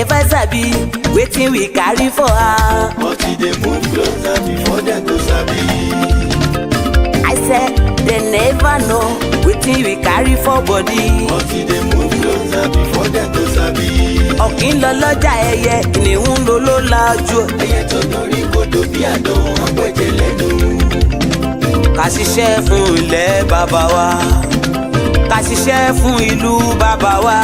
never sabi wetin we carry for her. But they move closer before them to sabi. I said they never know wetin we carry for body. But they move closer before them to sabi. Ọ̀kín lọ lọ́jà ẹyẹ, kìnìún ló ló lajú. Ẹyẹ tó lórí kodò bí àdán, wọ́n gbẹ̀jẹ̀ lẹ́nu. Ká ṣiṣẹ́ fún ilẹ̀ bàbá wa, ká ṣiṣẹ́ fún ìlú bàbá wa,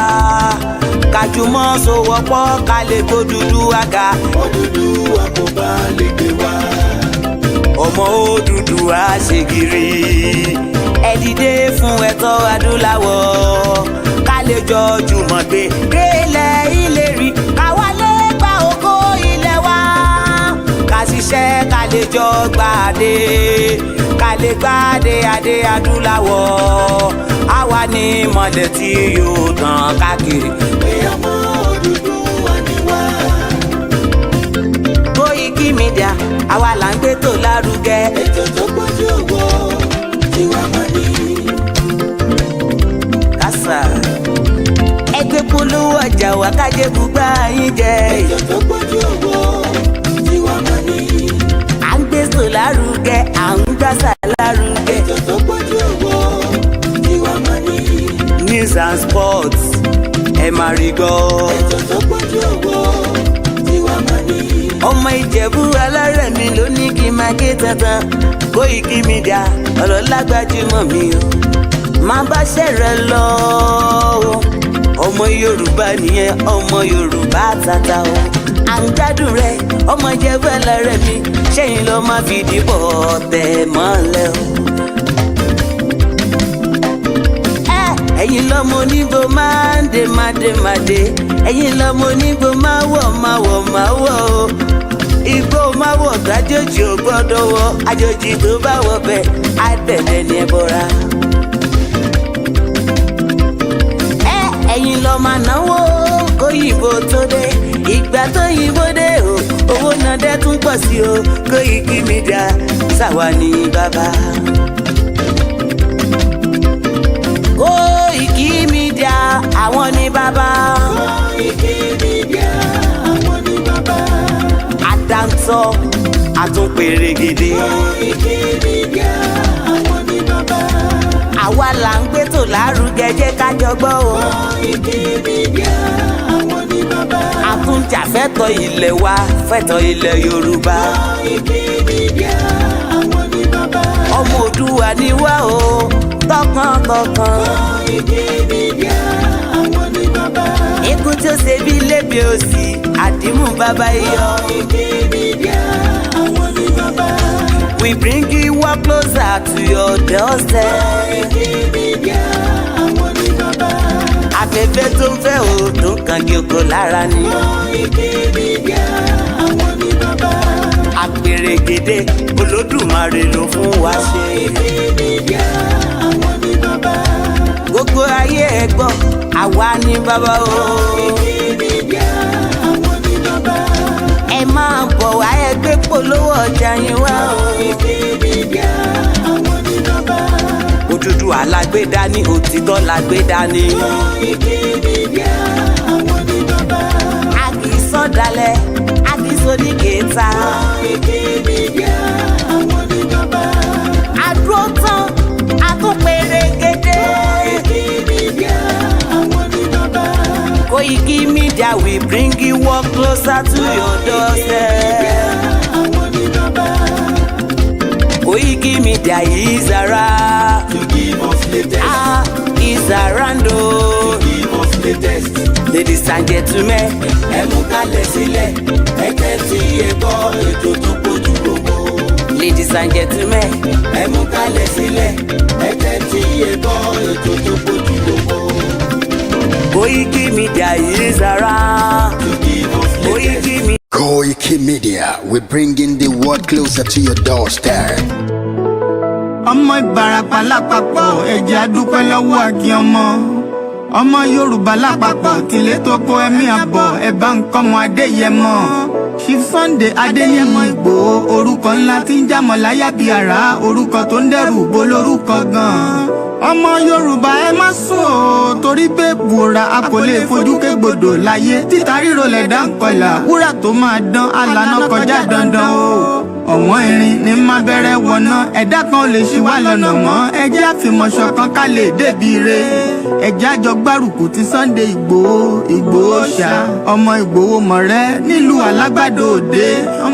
ká jùmọ̀ sowọ́pọ̀ ká lè gbódùdúwà ga. Odùduwà kò bá lè gbé wa. Ọmọ Odùduwà ṣe gírí. Ẹ dìde fún ẹ̀tọ́ adúláwọ̀, ká lè jọ jùmọ̀ gbé délẹ̀ ìlérí, ká wálé gba ògo ilẹ̀ wa. Ká ṣiṣẹ́ ká lè jọ gbàdé, ká lè gbàdé adé adúláwọ̀. Àwa ni ìmọ̀lẹ̀ tí yóò tàn káàkiri. Ọmọ Odùduwà ni wá. KOKIMEDIA àwa là ń gbé tó lárugẹ. Ètò tó gbójú owó tiwa mọ́ ni. Kásá ẹgbẹ́ polówó ọjà wá kájé gbúgbà yín jẹ. Ètò tó gbójú owó tiwa mọ́ ni. À ń gbé tó lárugẹ, à ń gbàsà lárugẹ. Ètò tó gbójú owó tiwa mọ́ ni. News and sports ẹ máa rí gbọ́. Ètò tó gbójú owó tiwa mọ́ ni. Ọmọ Ìjẹ̀bú alárẹ̀ mi ló ní kí n máa ké tantan. KOKIMEDIA ọ̀rọ̀ lágbájúmọ̀ mi o, máa bá ṣẹ̀rẹ̀ lọ o. Ọmọ Yorùbá nìyẹn, ọmọ Yorùbá tata o. À ń gbádùn rẹ ọmọ Ìjẹ̀bú alárẹ̀ mi, ṣẹ́yìn ló máa fi dìbò tẹ̀ mọ́lẹ̀ o. Ẹ̀yin lọ́mọ onígbò máa ń dé máa dé, ẹ̀yin lọ́mọ onígbò máa wọ̀ o. Igbó máa wọ̀ kájòjì ò gbọ́dọ̀ wọ̀, àjòjì tó bá wọ̀ bẹ́ẹ̀ á tẹ̀lé ní ẹbọra. Ẹ̀yin lọ máa náwó kóyìnbó tó dé, ìgbà tó yìnbó dé o, owó náà dẹ́ tún pọ̀ sí o. KOKIMEDIA ṣàwa ní bàbá. KOKIMEDIA àwọn ní bàbá. KOKIMEDIA àwọn ní bàbá. Àdáńtọ́ àtúnpèrègèdè. KOKIMEDIA àwọn ní bàbá. Àwa là ń gbé tó lárugẹ, jẹ́ ká jọ gbọ́ o. KOKIMEDIA àwọn ní bàbá. Àtúnjàfẹ́tọ̀ ilẹ̀ wa, fẹ́tọ̀ ilẹ̀ Yorùbá. KOKIMEDIA àwọn ní bàbá. Ọmọ Oòduà ni wá o, tọkàntọkàn. KOKIMEDIA àwọn ní bàbá. Ikú tí ó ṣe bí lébi òsì, àdìmú bàbá iyọ̀. KOKIMEDIA àwọn ní bàbá. We bring you up closer to your doorstep. KOKIMEDIA àwọn ní bàbá. Afẹ́fẹ́ tó ń fẹ́ o tó ń kan kí oko lára ni. KOKIMEDIA àwọn ní bàbá. Àpèrègèdè Olódùmarè ló fún wa ṣe. KOKIMEDIA àwọn ní bàbá. Gbogbo ayé ẹ gbọ́, àwa ní bàbá o. KOKIMEDIA àwọn ní bàbá. Ẹ máa bọ̀ wá ẹgbẹ́ polówó ọjà yín wá o. KOKIMEDIA àwọn ní bàbá. Odùduwà lágbé dání, òtítọ́ lágbé dání. KOKIMEDIA àwọn ní bàbá. A kì í sọ̀dálẹ̀, a kì í sódìkẹta. KOKIMEDIA àwọn ní bàbá. Àdúró tán, a tún pèrègèdè. KOKIMEDIA àwọn ní bàbá. KOKIMEDIA we bring you up closer to your doorstep. àwọn ní bàbá. KOKIMEDIA is around. To give us latest. Is around o. Give us latest. Ladies and gentlemen, Ẹ mú kalẹ̀ sílẹ̀, ẹ tẹ́tí ẹ gbọ́ ètò tó gbójú gbogbo. ladies and gentlemen, Ẹ mú kalẹ̀ sílẹ̀, ẹ tẹ́tí ẹ gbọ́ ètò tó gbójú gbogbo. KOKIMEDIA is around. To give us latest. KOKIMEDIA, we're bringing the world closer to your doorstep. Ọmọ Ìbàràpá lápapọ̀ ẹ̀jẹ̀ adúpẹ́ lọ́wọ́ àkí ọmọ Yorùbá lápapọ̀ tìlé tó kó ẹ̀mí àbọ̀ ẹ̀bá nǹkan ọmọ Adéyẹmọ Chief Sunday Adeniran Igboho orúkọ ńlá tí ń jámọ́ láyà bí àrá orúkọ tó ń dẹ́rù bo lórúkọ gan-an. Ọmọ Yorùbá ẹ má sùn o torí pé bùrà a kò lè fojú kégbodò láyé títa ríro lẹ̀dá ń kọlà wúrà tó máa dán alànà kọjá dandan o. Ọ̀wọ́n irin ní má bẹ̀rẹ̀ wọ̀nà ẹ̀dá kan ò lè ṣì wá lọ́nà mọ́ ẹjẹ́ àfìmọ̀ṣọ kan ká lè débi re ẹjẹ́ àjọ gbárùkù ti Sunday Igboho ṣá ọmọ Igboho mọ̀rẹ́ nílùú Alágbàdo Òde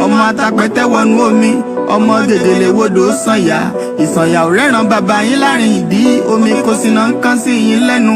ọmọ atapẹ̀tẹ̀ wọnú omi ọmọ gèdèlè wodò sànyà ìsànyà ò rẹ́ràn bàbá yín láàrin ìdí omi kò sì náà ń kán sí yín lẹ́nu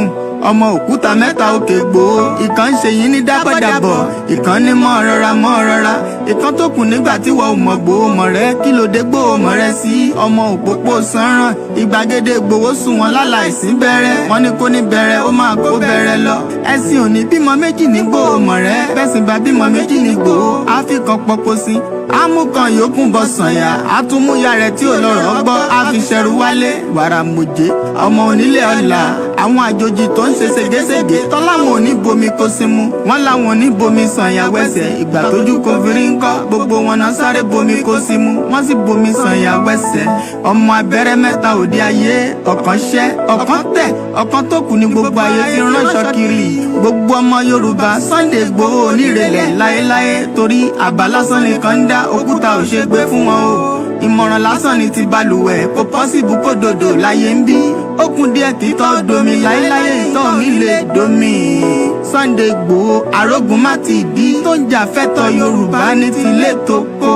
ọmọ òkúta mẹ́ta òkè Ìgbòho ìkan ń ṣe yín ní dábọ̀dàbọ̀ ìkan ní mọ́ rọra ìkan tó kù nígbà tí wọ́n ò mọ̀ Ìgbòho mọ̀ rẹ́ kí ló dé Ìgbòho mọ̀ rẹ́ sí ọmọ òpópó sanran ìgbàgede Ìgbòho sùn wọn láláìsí bẹ̀rẹ̀ wọn ní kó ní bẹ̀rẹ̀ ó máa kó bẹ̀rẹ̀ lọ ẹ̀sìn òní bímọ méjì ní Ìgbòho mọ̀ rẹ́ bẹ́sìn bá bímọ méjì ní Ìgbòho àfikàn pọpọ sí amúkan yòókù bọ sànyà àtúmúyà rẹ̀ tí ò lọ́rọ̀ gbọ́ àfiṣẹrù wálé wàrà mòjé ọmọ onílé ọlà àwọn àjòjì tó ń ṣe ségesège tọ́láwọn ò ní bomi kó sí mu wọ́n láwọn ò ní bomi sànyà wẹ́sẹ̀ ìgbà tójú kò fi rí ńkọ́ gbogbo wọn náà sáré bomi kó sí mu wọ́n sì bomi sànyà wẹ́sẹ̀ ọmọ abẹ́rẹ́ mẹ́ta òde ayé ọ̀kan ṣẹ́ ọ̀kan tẹ̀ ọ̀kan tó kù ní gbogbo ayé tí ránṣọ kiri gbogbo ọmọ Yorùbá Sunday Igboho onírèlẹ̀ láéláé torí àbá lásán nìkan ń dá òkúta ò ṣe gbé fún wọn o ìmọ̀ràn lásán ni ti balùwẹ̀ kò pọ́sibú kó dòdò láyé ń bí ó kún díẹ̀ títọ́ domi láéláyé ìtọ́ mi lè domi. Sunday Igboho arógun má ti dí tó ń jà fẹ́tọ̀ Yorùbá ní tilé tó kó.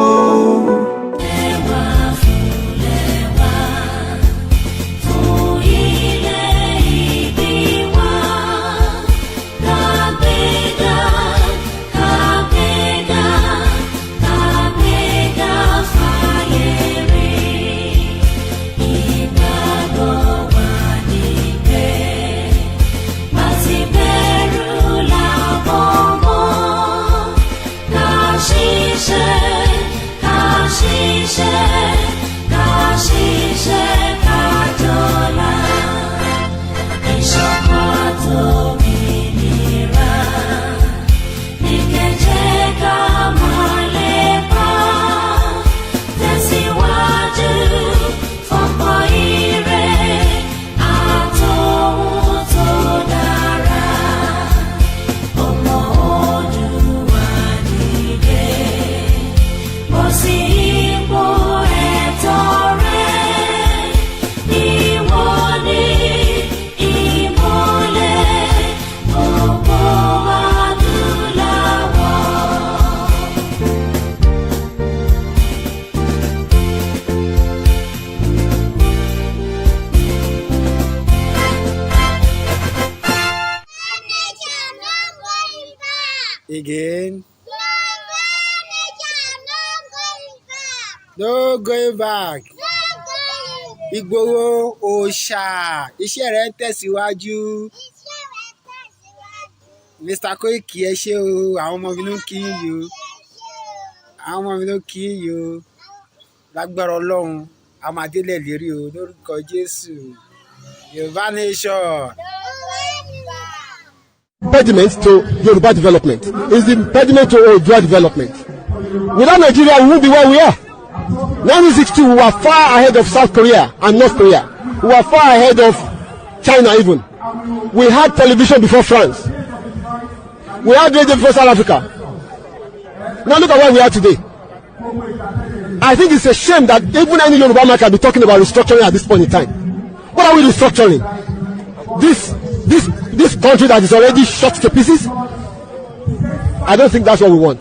Again. No going back. Igboho òòṣà iṣẹ́ rẹ̀ ń tẹ̀síwájú. Mr. Koiki ẹ ṣé o, àwọn ọmọ mi ló ń kí yín o. Àwọn ọmọ mi ló ń kí yín o. Lágbára Ọlọ́run, a máa délẹ̀ lérí o lórúkọ Jésù. Yorùbá nation. Impediment to Yoruba development is the impediment to Oodua development. Without Nigeria, we won't be where we are. 1962, we were far ahead of South Korea and North Korea. We were far ahead of China even. We had television before France. We had radio before South Africa. Now look at where we are today. I think it's a shame that even any Yoruba man can be talking about restructuring at this point in time. What are we restructuring? This country that is already shot to pieces? I don't think that's what we want.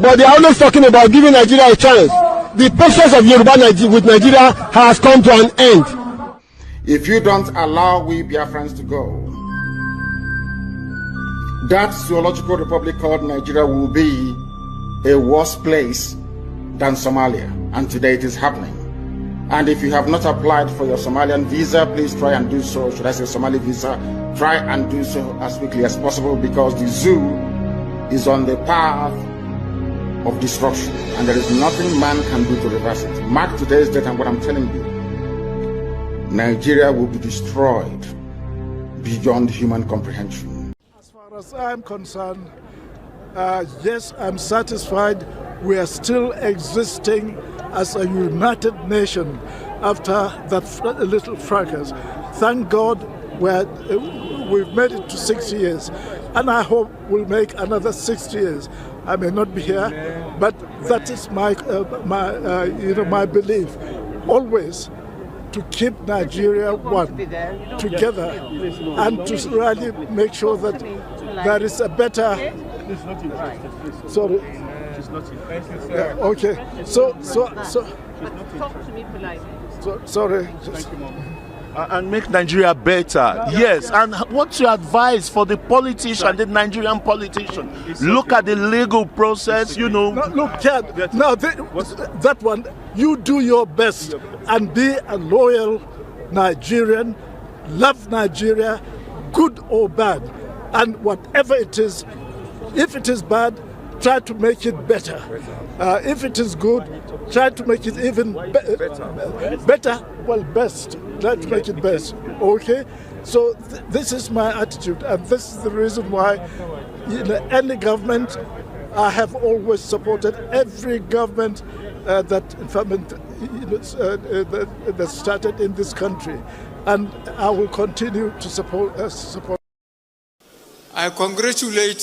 But they are always talking about giving Nigeria a chance. The patience of Yoruba with Nigeria has come to an end. If you don't allow we Biafrans to go, that zoological republic called Nigeria will be a worse place than Somalia. And today it is happening. And if you have not applied for your Somalian visa, please try and do so. Should I say Somali visa? Try and do so as quickly as possible, because the zoo is on the path of destruction, and there is nothing man can do to reverse it. Mark today's date and what I'm telling you. Nigeria will be destroyed beyond human comprehension. As far as I'm concerned, Yes, I'm satisfied we are still existing as a united nation after that little fracas. Thank God we've made it to 6 years, and I hope we'll make another 6 years. I may not be here, but that is my belief, always to keep Nigeria one, together, and to really make sure that there is a better. Sorry. Yeah, okay. So. Talk to me politely. Sorry. And make Nigeria better. Yes. And what's your advice for the politician, the Nigerian politician? Look at the legal process, you know. No, look, Chad, now that one, you do your best and be a loyal Nigerian, love Nigeria, good or bad. And whatever it is, if it is bad, try to make it better. If it is good, try to make it even better. Well, best. Try to make it best. Okay? So this is my attitude, and this is the reason why any government, I have always supported every government that started in this country, and I will continue to support. I congratulate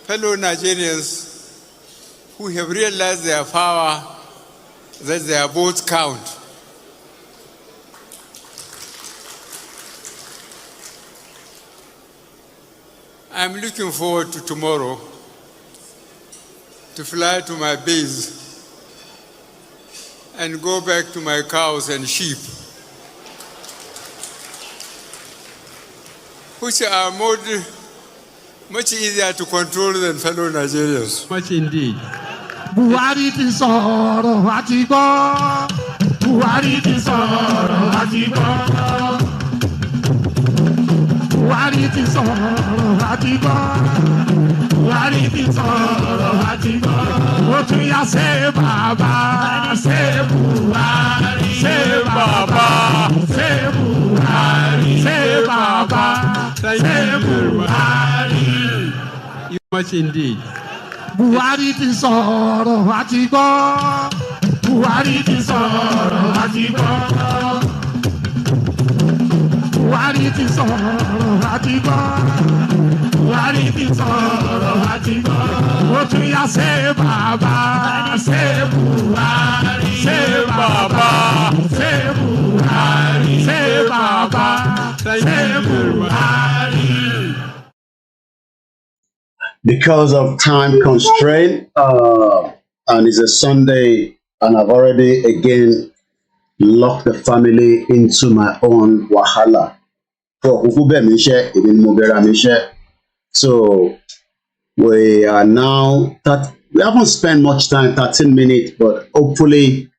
fellow Nigerians who have realized their power, that their votes count. I'm looking forward to tomorrow to fly to my base and go back to my cows and sheep, which are much easier to control than fellow Nigerians. Much indeed. Buhari ti sọ̀rọ̀ àti gbọ́. Buhari ti sọ̀rọ̀ àti gbọ́. Buhari ti sọ̀rọ̀ àti gbọ́. Buhari ti sọ̀rọ̀ àti gbọ́. Ó tún yá ṣe bàbá, ṣe Buhari, ṣe bàbá, ṣe Buhari, ṣe bàbá, ṣe Buhari. Much indeed. Buhari ti sọ̀rọ̀ àti gbọ́. Buhari ti sọ̀rọ̀ àti gbọ́. Buhari ti sọ̀rọ̀ àti gbọ́. Buhari ti sọ̀rọ̀ àti gbọ́. Ó tún yá ṣe bàbá, ṣe Buhari, ṣe bàbá, ṣe Buhari, ṣe bàbá, ṣe Buhari. Because of time constraint, and it's a Sunday, and I've already again locked the family into my own wahala. So we are now that we haven't spent much time, 13 minutes, but hopefully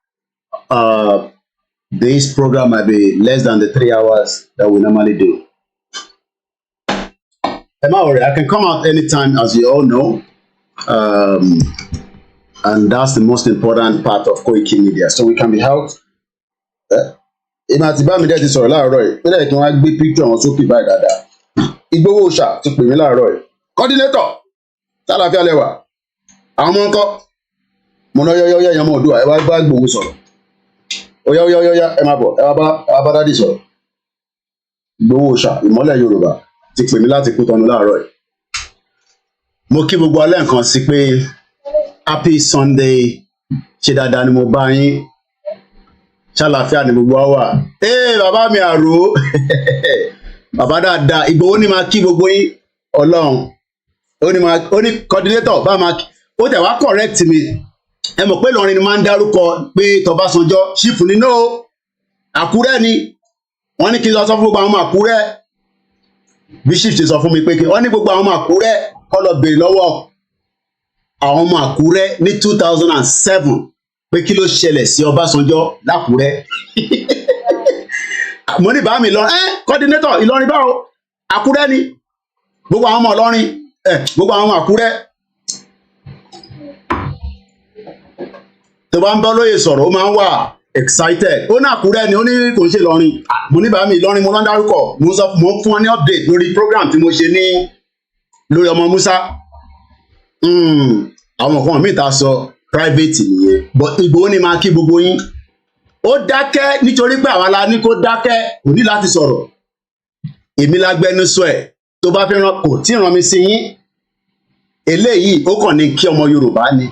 this program might be less than the 3 hours that we normally do. I can come out anytime, as you all know, and that's the most important part of koikimedia. So we can be helped. Ìmọ̀ àti bámi dẹ́ ti sọ̀rọ̀ láàárọ̀ yìí, pé lẹ́yìn kí wọ́n á gbé píkítọ̀ wọn sókè báyìí dáadáa. Ìgbòho ṣà ti pè mí láàárọ̀ yìí. Kọ́dínétọ̀ sálàáfíà lẹ́wà. Àwọn ọmọ ńkọ́. Mo ná yọ́yọ́yọ́ ẹ̀yàn ọmọ Oòduà ẹ wá bá Ìgbòho sọ̀rọ̀. Oyáyọ́yọ́yá ẹ máa bọ̀ ẹ wá bá dádì sọ̀rọ̀. Ìgbòho ṣà ìmọ́lẹ̀ Yorùbá ti pè mí láti Kútọ́nù láàárọ̀ yìí. Mo kí gbogbo alẹ́ nǹkan sí pé happy Sunday, ṣe dáadáa ni mo bá yín, ṣàlàáfíà ni gbogbo wa. Bàbá mi àrò bàbá dáadáa, Ìgbòho ní máa kí gbogbo yín Ọlọ́run. Ó ní coordinator bá máa kí, ó tẹ̀ wá correct mi. Ẹ mọ̀ pé Ìlọrin ni máa ń dárúkọ pé Tọ́básanjọ́ ṣífù ní no Àkúrẹ́ ni. Wọ́n ní kí n sọ fún gbogbo àwọn ọmọ Àkúrẹ́. Bishop ti sọ fún mi pé wọ́n ní gbogbo àwọn ọmọ Àkúrẹ́ kọ́ lọ bèrè lọ́wọ́ àwọn ọmọ Àkúrẹ́ ní 2007 pé kí ló ṣẹlẹ̀ sí Ọbásanjọ́ l'Àkúrẹ́. Mo ní bá mi lọ coordinator Ìlọrin báwo Àkúrẹ́ ni gbogbo àwọn ọmọ Ìlọrin gbogbo àwọn ọmọ Àkúrẹ́. Tó bá ń bọ́ lóye sọ̀rọ̀ ó máa ń wà excited. Ó ní Àkúrẹ́ ni ó ní kò ń ṣe Ìlọrin. Mo ní bá mi Ìlọrin mo lọ ń dárúkọ mo ń fún wọn ní update lórí program tí mo ṣe ní lórí ọmọ Musa. àwọn kan míì ta sọ private nìyẹn but Ìgbòho ni máa kí gbogbo yín ó dákẹ́ nítorí pé àwa la ní kó dákẹ́ kò ní láti sọ̀rọ̀ èmi lágbẹnusọ ẹ̀ tó bá fẹ́ ràn kò tí ràn mí sí yín eléyìí ó kàn ní kí ọmọ Yorùbá ni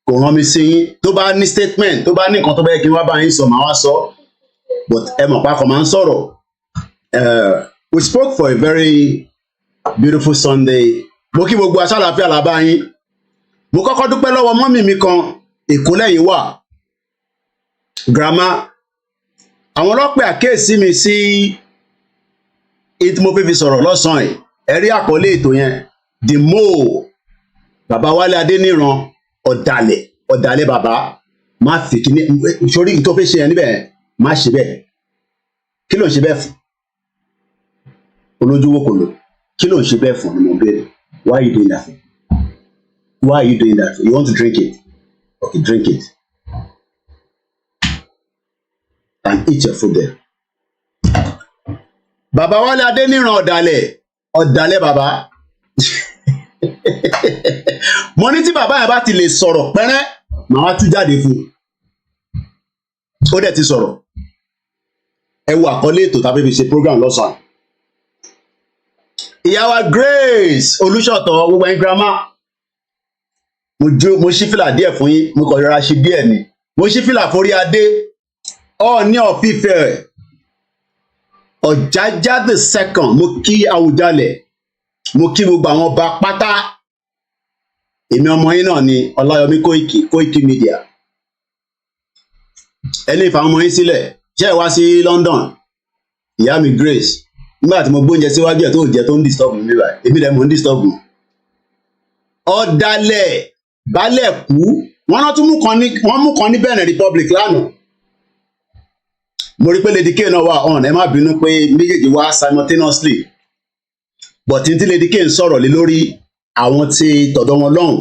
kò ràn mí sí yín tó bá ní statement tó bá ní nǹkan tó bá yẹ kí n wá bá yín sọ màá wá sọ but ẹ mọ̀ pa kàn máa ń sọ̀rọ̀ we spoke for a very beautiful Sunday mo kí gbogbo aṣáláfíà làbá yín mo kọ́kọ́ dúpẹ́ lọ́wọ́ mọ́mì mi kan Èkó lẹ́yìn wà grandma àwọn ọlọ́pẹ́ àkíyèsí mi sí tí mo fi sọ̀rọ̀ lọ́sàn-án ẹ̀rí àkọlé ètò yẹn the mole bàbá Wálé Adéníran ọ̀dàlẹ̀ bàbá má fi kíní sórí tó fẹ́ ṣe yẹn níbẹ̀ má ṣe bẹ́ẹ̀ kí ló ń ṣe bẹ́ẹ̀ fún olójúwò kò lò kí ló ń ṣe bẹ́ẹ̀ fún ni mo béèrè why you doing that why are you doing that you want to drink it okay drink it and eat your food there. Bàbá Wálé Adéníran ọ̀dàlẹ̀ bàbá mo ní tí bàbá yẹn bá ti lè sọ̀rọ̀ pẹ́rẹ́ màá wá tú jáde fún ó dẹ̀ ti sọ̀rọ̀ ẹ wo àkọlé ètò tàbí fi ṣe program lọ́sàn-án ìyá wa Grace Olúṣọ̀tọ̀ gbogbo ẹ̀yin grandma mo ṣí fìlà díẹ̀ fún yín mo kàn rọra ṣe díẹ̀ ni mo ṣí fìlà forí adé Ọọ̀ni of Ifẹ̀ Ọ̀jájá the second mo kí Àwùjalẹ̀ mo kí gbogbo àwọn ọba pátá èmi ọmọ yín náà ni Ọláyọmí koikimedia ẹni ìfàwọn ọmọ yín sílẹ̀ ṣe wá sí London ìyá mi Grace nígbà tí mo gbóúnjẹ síwájú ẹ̀ tó jẹ tó ń disturb mi níbà èmi dẹ̀ mo ń disturb mi ọ̀dàlẹ̀ balẹ̀ kú wọ́n mú kan ní Benin Republic lánàá mo rí pé Lady K náà wà on ẹ má bínú pé méjèèjì wá simultaneously but tí Lady K ń sọ̀rọ̀ lé lórí àwọn tí tọ̀dọ̀ wọn lọ́hùn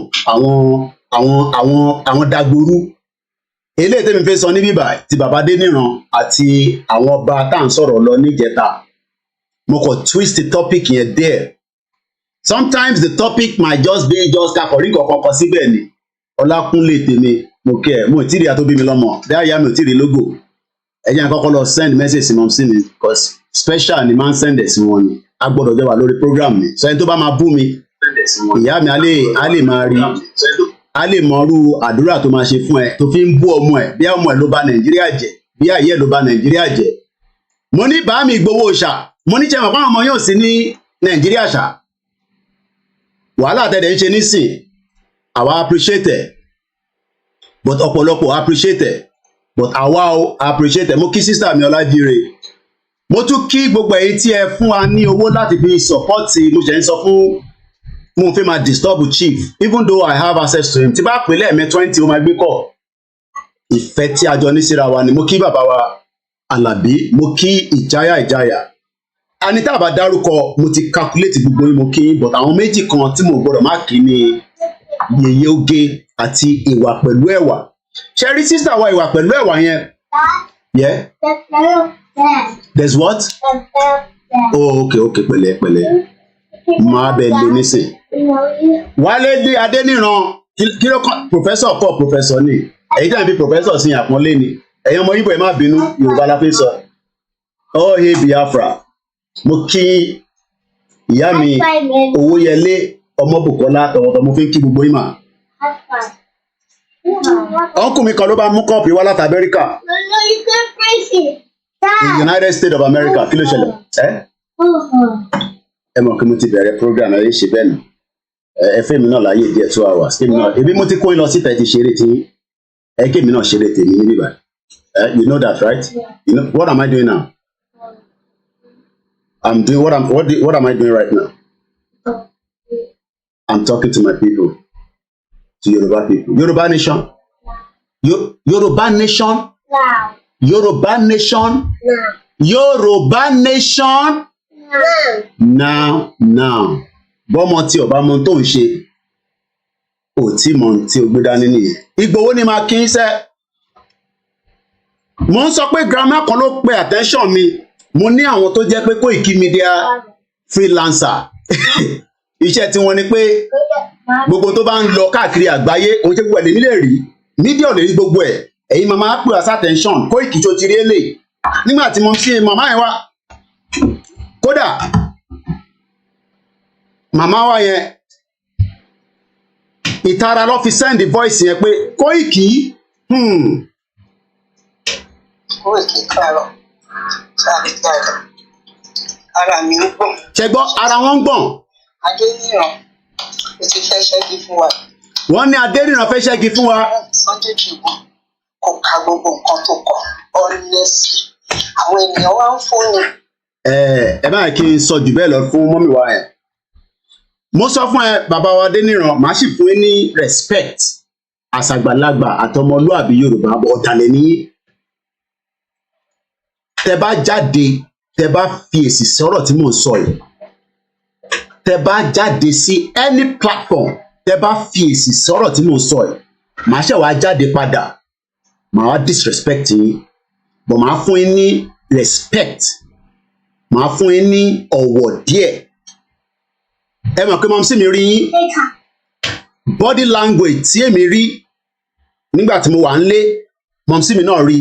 àwọn dagboru eléyìí tẹ́mi fẹ́ sọ ní bíbà ti bàbá Adéníran àti àwọn ọba tá à ń sọ̀rọ̀ lọ níjẹta mo kàn twist the topic yẹn there sometimes the topic might just be kakọ̀rí kọ̀ọ̀kan síbẹ̀ ni Ọlákúnlé tèmi mo kí ẹ mo ì tí ì rí àtó bí mi lọ́mọ dáyà mi ò tí ì rí lógo ẹ jẹ́ àkọ́kọ́ lọ send message sí mọ̀ sí mi because special ni máa ń send ẹ̀ sí wọn ni a gbọ́dọ̀ jẹ́ wà lórí program mi sọ ẹni tó bá máa bú mi ìyá mi á lè máa rí á lè mọrú àdúrà tó máa ṣe fún ẹ tó fi ń bú ọmọ ẹ bí ọmọ ẹ ló bà Nàìjíríà jẹ́ bí ayé ẹ ló bà Nàìjíríà jẹ́ mo ní bá mi Ìgbòho ṣá mo ní jẹun àbáwọn ọmọ yóò sí ní Nàìjíríà ṣá wàhálà tẹ̀lé ń ṣe nísìn àwa appreciate ẹ but ọ̀pọ̀lọpọ̀ appreciate ẹ but àwa o appreciate ẹ mo kí sísá mi Ọlájíire mo tún kí gbogbo èyí tí ẹ fún wa ní owó láti fi support mo ṣe ń sọ fún mo fẹ́ máa disturb chief even though I have access to him tí bá pè lẹ́ẹ̀mẹ́ 20 ó máa gbé kọ̀ ìfẹ́ tí a jọ ní síra wa ni mo kí bàbá wa Àlàbí mo kí ìjáyà àní tá a bá dárúkọ mo ti calculate gbogbo yín mo kí yín but àwọn méjì kan tí mo gbọ́dọ̀ má kí ni Yèyé Oge àti Ìwà Pẹ̀lú Ẹ̀wà ṣe rí sísá wa Ìwà Pẹ̀lú Ẹ̀wà yẹn yeah there's what oh okay pẹ̀lẹ́ máa bẹ lé nísìn Wálé Adéníran kí ló kàn professor ni èyí tí a fi professor sí àpọ́nlé ni ẹ̀yin ọmọ Ìgbò ẹ má bínú Yorùbá la fi sọ oh hey Biafra mo kí ìyá mi Owóyẹlé ọmọ Bùkọ́lá tọ̀wọ̀tọ̀ mo fi ń kí gbogbo yín mà ọkùnrin kan ló bá mú kọ́ọ̀pù wá láti Amẹ́ríkà the United States of America kí ló ṣẹlẹ̀ ẹ mọ̀ kí mo ti bẹ̀rẹ̀ program ẹ ṣe bẹ́ẹ̀ nù ẹ fẹ́ mi náà láyé díẹ̀ 2 hours kí mi náà ebi mo ti kó lọ síta ẹ ti ṣeré tí ẹ kí mi náà ṣeré tèmi níbí báyìí you know that right you know what am I doing now I'm doing what am I doing right now I'm talking to my people to Yoruba people Yoruba nation Yoruba nation Yoruba nation Yoruba nation now bọ́mọ tí ọba mọ tó ń ṣe ò tí mọ tí o gbé dání nìyẹn Ìgbòho ni máa kí ń sẹ́ mo ń sọ pé grandma kan ló pe attention mi mo ní àwọn tó jẹ́ pé koikimedia freelancer iṣẹ́ tí wọ́n ní pé gbogbo tó bá ń lọ káàkiri àgbáyé òun ṣe gbogbo ẹ̀ lè nílé rí mídíà ò lè rí gbogbo ẹ̀ ẹ̀yin màmá pè us attention Koiki tó ti rí èlé nígbà tí mo ṣe màmá yẹn wá kódà màmá wa yẹn ìtara ló fi send the voice yẹn pé Koiki Koiki káàárọ̀ ara mi ń gbọ̀n. ṣe gbọ́ ara wọn ń gbọ̀n. Adéníran ó ti fẹ́ ṣẹ́gi fún wa. Wọ́n ní Adéníran fẹ́ ṣẹ́gi fún wa. Sunday Tribune kò ka gbogbo nǹkan tó kọ honestly àwọn ènìyàn wá ń fún ni. Ẹ báyìí kí n sọ jù bẹ́ẹ̀ lọ fún mọ́mì wa ẹ̀. Mo sọ fún ẹ bàbá wa Adéníran màá sì fún ẹ ní respect àṣàgbàlagbà àtọmọlúàbí Yorùbá ọ̀dàlẹ̀ nìyí. Tẹ bá jáde tẹ bá fi èsì sọ̀rọ̀ tí mò ń sọ yìí tẹ bá jáde sí any platform tẹ bá fi èsì sọ̀rọ̀ tí mò ń sọ yìí màá ṣe wá jáde padà màá wá disrespect yín but màá fún yín ní respect màá fún yín ní ọ̀wọ̀ díẹ̀ ẹ mọ̀ pé mọ̀mísí mi rí yín body language tí èmi rí nígbà tí mo wà ń lé mọ̀mísí mi náà rí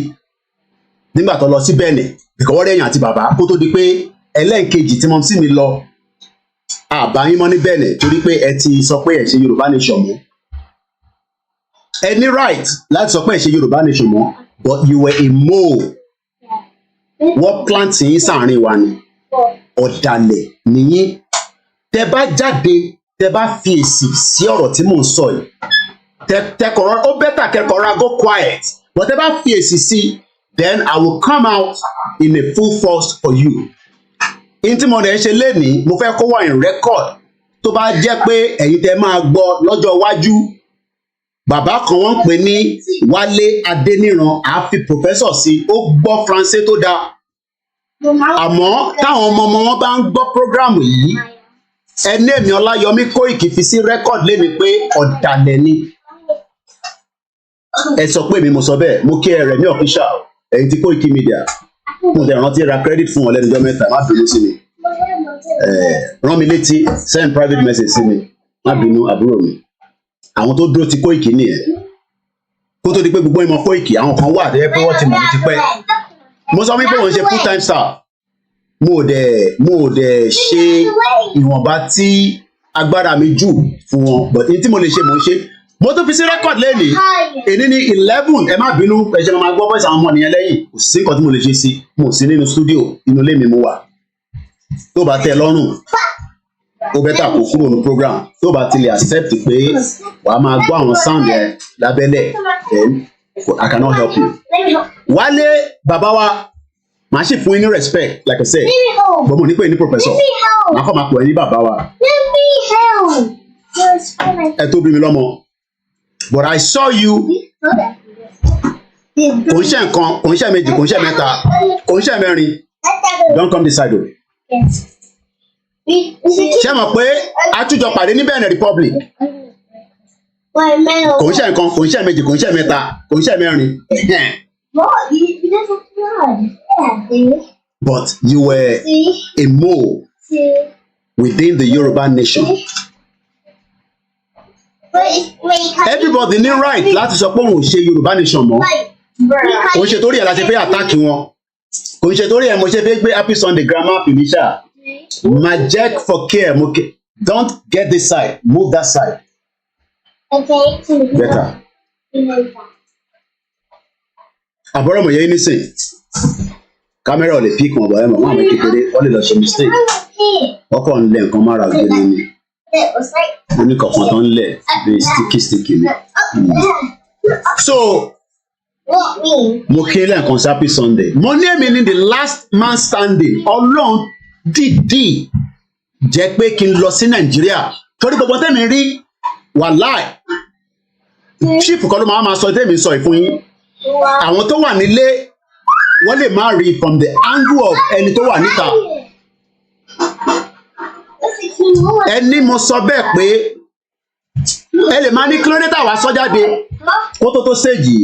nígbà tó lọ sí Benin ìkọwọ́rẹ́ èèyàn àti bàbá kó tó di pé ẹlẹ́ẹ̀kejì tí mọ̀mísí mi lọ àbáyín mọ́ ní Benin torí pé ẹ ti sọ pé ẹ ṣe Yorùbá nation mọ́ ẹ ní right láti sọ pé ẹ ṣe Yorùbá nation mọ́ but you were a mole wọ́n plant yín sáàrin wa ni ọ̀dàlẹ̀ nìyí tẹ bá jáde tẹ bá fi èsì sí ọ̀rọ̀ tí mò ń sọ yìí tẹkọ̀rọ̀ ó bẹ́tà kẹkọ̀rọ̀ go quiet but tẹ bá fi èsì sí then I will come out in a full force for you. In tí mo dẹ̀ ń ṣe lénìí mo fẹ́ kó wà in record tó bá jẹ́ pé ẹ̀yin tẹ máa gbọ́ lọ́jọ́ iwájú bàbá kan wọ́n pè ní Wale Adeniran àfi professor sí ó gbọ́ Faransé tó dáa àmọ́ táwọn ọmọ wọn bá ń gbọ́ program yìí ẹni èmi Ọláyọmí Koiki fi sí record lénìí pé ọ̀dàlẹ̀ ni ẹ sọ pé mi mo sọ bẹ́ẹ̀ mo kí ẹ rẹ̀ ní official ẹ̀yin tí koikimedia mo dẹ̀ rántí ra credit fún wọn lẹ́nu ọjọ́ mẹ́ta má bínú sí mi rán mi létí send private message sí mi má bínú àbúrò mi àwọn tó dúró ti Koiki nìyẹn kó tó di pé gbogbo ìmọ̀ Koiki àwọn kan wà tẹ́lẹ̀ pé wọ́n ti mọ̀ ní tipẹ́ mo sọ wípé wọ́n ṣe full time staff mo dẹ̀ ṣe ìwọ̀nba tí agbára mi jù fún wọn but ní tí mo lè ṣe mo ń ṣe mo tún fi sí record lẹ́nìí èní ní 11 ẹ má bínú ẹ ṣe máa gbọ́ voice àwọn ọmọ nìyẹn lẹ́yìn kò sí nǹkan tí mo lè ṣe sí mo sí nínú studio inú ilé mi mo wà tó bá tẹ́ lọ́rùn ó bẹ́tà kó kúrò ní program tó bá ti lè accept pé wàá máa gbọ́ àwọn sound yẹn lábẹ́lẹ̀ then I cannot help you. Wálé bàbá wa màá sì fún yín ní respect like I said but mo ní pé ní professor màá kọ́ máa pọ̀ ẹ́ ní bàbá wa ẹ tó bí mi lọ́mọ. But I saw you kò ń ṣe nǹkan kò ń ṣe méjì kò ń ṣe mẹ́ta kò ń ṣe mẹ́rin don't come this side o. Ṣé mọ̀ pé àtújọ pàdé ní Benin Republic kò ń ṣe nǹkan kò ń ṣe méjì kò ń ṣe mẹ́ta kò ń ṣe mẹ́rin. But you were a mole within the Yoruba nation. Everybody ní right láti sọ pé òun ò ṣe Yorùbá nation mọ́ kò ń ṣe torí ẹ̀ láti fẹ́ àtàkì wọn kò ń ṣe torí ẹ̀ mo ṣe fẹ́ gbé happy Sunday grandma Felicia majek for care mo don't get this side move that side better àbọ̀rọ̀ mọ̀ yẹn nísìn kámẹ́rà ò lè pick wọn bọ̀ ẹ̀ mọ̀ wọn àwọn kékeré wọ́n lè lọ ṣe mistake ọkọ̀ ń lẹ̀ nǹkan mára ògbé nínú oníkọ̀ọ̀kan tó ń lẹ̀ bíi sticky ni. So mo kí lẹ́ẹ̀kan sí happy Sunday mo ní èmi ní the last man standing Ọlọ́run dìdí jẹ́ pé kí n lọ sí Nàìjíríà torí gbogbo tẹ́mi rí wàláì chief kan ló máa sọ tẹ́mi sọ ìfún yín àwọn tó wà nílé wọ́n lè má rí from the angle of ẹni tó wà níta. Ẹni mo sọ bẹ́ẹ̀ pé ẹ lè máa ní kílódétà wá sọ jáde kó tó séjì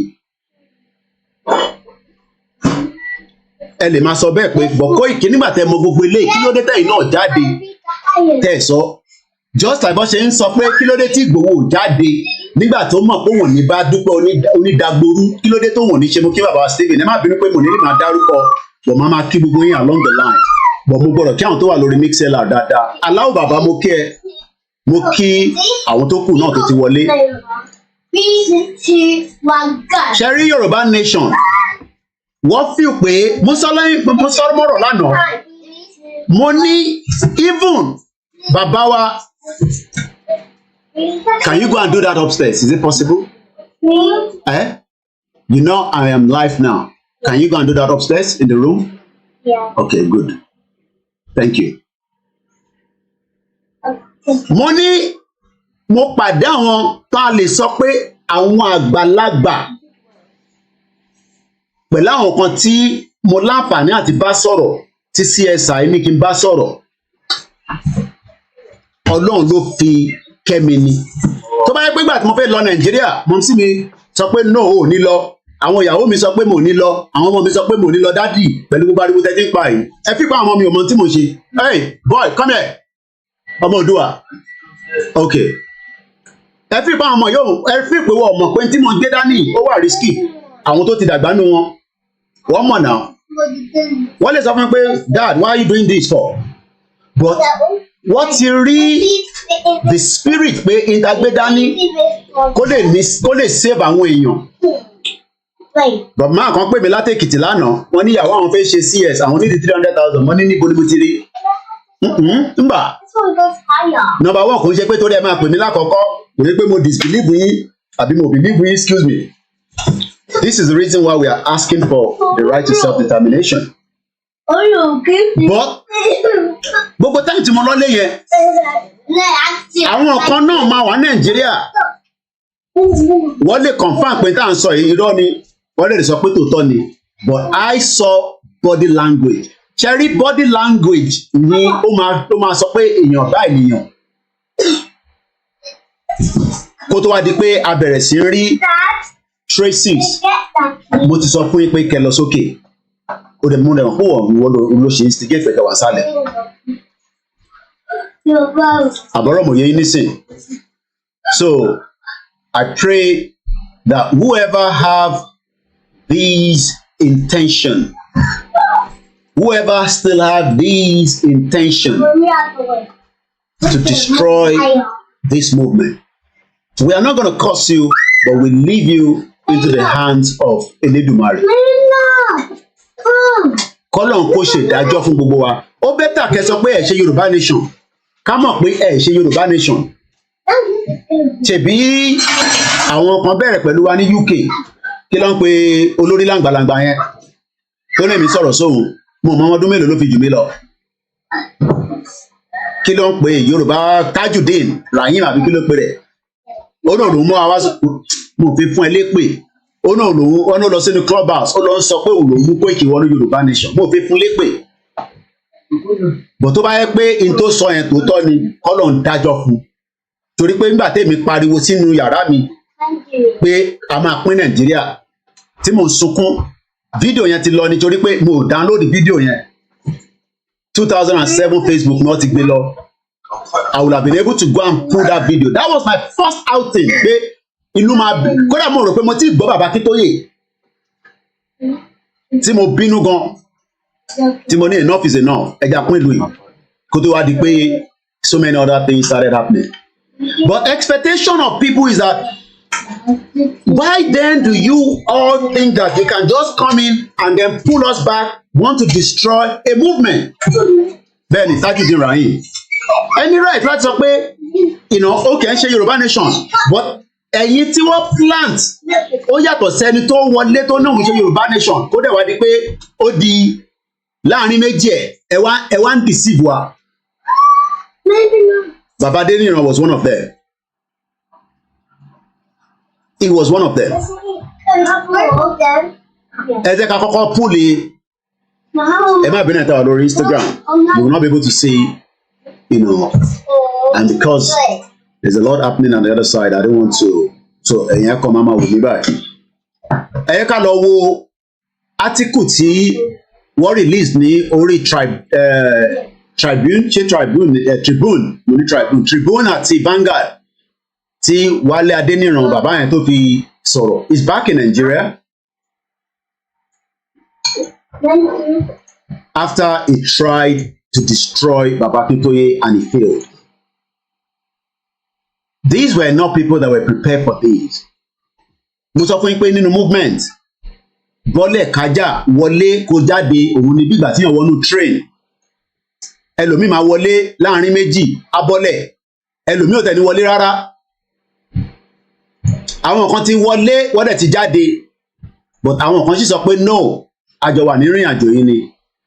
ẹ lè máa sọ bẹ́ẹ̀ pé bọ̀ Koiki nígbà tẹ́ mọ gbogbo eléyìí kílódétà yìí náà jáde tẹ́ ẹ sọ just like bó ṣe ń sọ pé kí ló dé tí Ìgbòho jáde nígbà tó mọ̀ pé òun ní bá dúpẹ́ onídàgboru kí ló dé tó wọ́n ní ṣe mú kí bàbá Stephen ẹ má bínú pé mo ní lè máa dárúkọ bọ̀ máa kí gbogbo yín along the line bọ̀ mo gbọ́dọ̀ kí àwọn tó wà lórí mixlr dáadáa aláwọ̀ bàbá mo kí ẹ mo kí àwọn tó kù náà tó ti wọlé. ṣe rí Yorùbá nation wọ́n fi pé mo sọ mọ́rọ̀ lánàá mo ní even bàbá wa. Can you go and do that upstairs? Is it possible? Eh? You know I am live now. Can you go and do that upstairs in the room? Yeah. Okay, good. Thank you. Mo ní mo pàdé àwọn tá lè sọ pé àwọn àgbàlagbà pẹ̀lú àwọn kan tí mo láǹfààní àti bá sọ̀rọ̀ tí CSI ní kí n bá sọ̀rọ̀. Ọlọ́run ló fi kẹ́mi ni tó bá yẹ pé ìgbà tí mo fẹ́ lọ Nàìjíríà mọ̀ sí mi sọ pé no ò ní lọ àwọn ìyàwó mi sọ pé mo ní lọ àwọn ọmọ mi sọ pé mo ní lọ dádì pẹ̀lú gbogbo ariwo tẹ́tí ń pa yìí ẹ fi pa àwọn ọmọ mi ò mọ tí mo ṣe hey boy come here ọmọ Òdùà ok ẹ fi pa àwọn ọmọ yóò ẹ fi pé wọ́n mọ̀ pé tí mo gbé dání ó wà risky àwọn tó ti dàgbà nù wọn wọ́n mọ̀ náà wọ́n lè sọ fún mi pé dad why are you doing this for but wọ́n ti rí the spirit pé ìdágbédání kó lè save àwọn èèyàn. Bàbá kan pè mí láti Èkìtì lánàá wọ́n ní ìyàwó àwọn fẹ́ ṣe CS àwọn ní 300,000 wọ́n ní níbo ni mo ti rí. Nbà number one kò ń ṣe pé torí ẹ máa pè mí lákọ̀ọ́kọ́ kò ní pé mo disbelieve yín àbí mo believe yín excuse me. This is the reason why we are asking for the right to self-determination. But gbogbo táyì tí mo lọ lé yẹn àwọn kan náà máa wà Nàìjíríà wọ́n lè confirm pé tá à ń sọ yìí irọ́ ni wọ́n lè sọ pé tòótọ́ ni but I saw body language ṣe rí body language ni ó máa sọ pé èèyàn bá ènìyàn kó tó wá di pé a bẹ̀rẹ̀ sí rí traces mo ti sọ fún yín pé kẹ́ lọ sókè ó dẹ̀ mú ẹ̀wọ̀n púpọ̀ ló ṣe instigate fẹ̀kẹ̀ wá sálẹ̀ àbọ̀rọ̀ mòye yín nísìn so I pray that whoever have these intention whoever still have these intention to destroy this movement we are not going to curse you but we leave you into the hands of Elédùmarè. Kọ́lọ́n kó ṣe ìdájọ́ fún gbogbo wa ó bẹ́tà kẹ́ sọ pé ẹ ṣe Yorùbá nation ká mọ̀ pé ẹ ṣe Yorùbá nation ṣèbí àwọn kan bẹ̀rẹ̀ pẹ̀lú wa ní UK kí ló ń pe olórí làǹgbàlàǹgbà yẹn tó lè mí sọ̀rọ̀ sóhun mo mọ ọdún mélòó ló fi jù mí lọ kí ló ń pe Yorùbá Tajudeen Rahim àbí kí ló pe rẹ̀ ó náà ló mú àwa mo fi fún ẹ lépè ó náà ló lọ sínú clubhouse ó lọ sọ pé òun ló mú Koiki wọnú Yorùbá nation mo fi fún lépè bọ̀ tó bá yẹ pé n tó sọ yẹn tòótọ́ ni kọ́lọ̀ ń dájọ́ fún torí pé nígbà tèmi pariwo sínú yàrá mi pé a máa pín Nàìjíríà tí mo sunkún fídíò yẹn ti lọ nítorí pé mo download fídíò yẹn 2007 Facebook náà ti gbé lọ I would have been able to go and pull that video that was my first outing pé inú máa bí kódà mo rò pé mo ti gbọ́ bàbá Akíntóyè tí mo bínú gan tí mo ní enough is enough ẹja pín ìlú yìí kó tó wá di pé so many other things started happening but expectation of people is that why then do you all think that you can just come in and then pull us back want to destroy a movement bẹ́ẹ̀ni Tajudeen Rahim any right láti sọ pé okay ṣe Yorùbá nation but ẹ̀yin tí wọ́n plant ó yàtọ̀ sẹ́ni tó wọlé tó náà ń ṣe Yorùbá nation kó dẹ̀ wá di pé ó di láàrin méjì ẹ wá ń deceive wa. Baba Adeniran was one of them. He was one of them. Ẹ jẹ́ ká kọ́kọ́ púlì ẹ má bínú ẹ̀ta wà lórí Instagram you will not be able to see and because there's a lot happening on the other side I don't want to so ẹ̀yin ẹ̀kọ́ máa wò mí báyìí. Ẹ yẹ ká lọ wo article tí wọ́n release ní orí Tribune àti Vanguard tí Wale Adeniran bàbá yẹn tó fi sọ̀rọ̀ is back in Nigeria after he tried to destroy Baba Akintoye and he failed. These were not people that were prepared for this. Mo sọ fún yín pé nínú movement bọ́lẹ̀ kájà wọlé kó jáde òun ni bígbà tí yàn wọnú train. Ẹlòmíì máa wọlé láàrin méjì abọ́lẹ̀, ẹlòmíì ò tẹ̀lé wọlé rárá. Àwọn kan ti wọlé wọ́n dẹ̀ ti jáde, but àwọn kan sì sọ pé no, àjọ wà nírìn àjò yìí ni.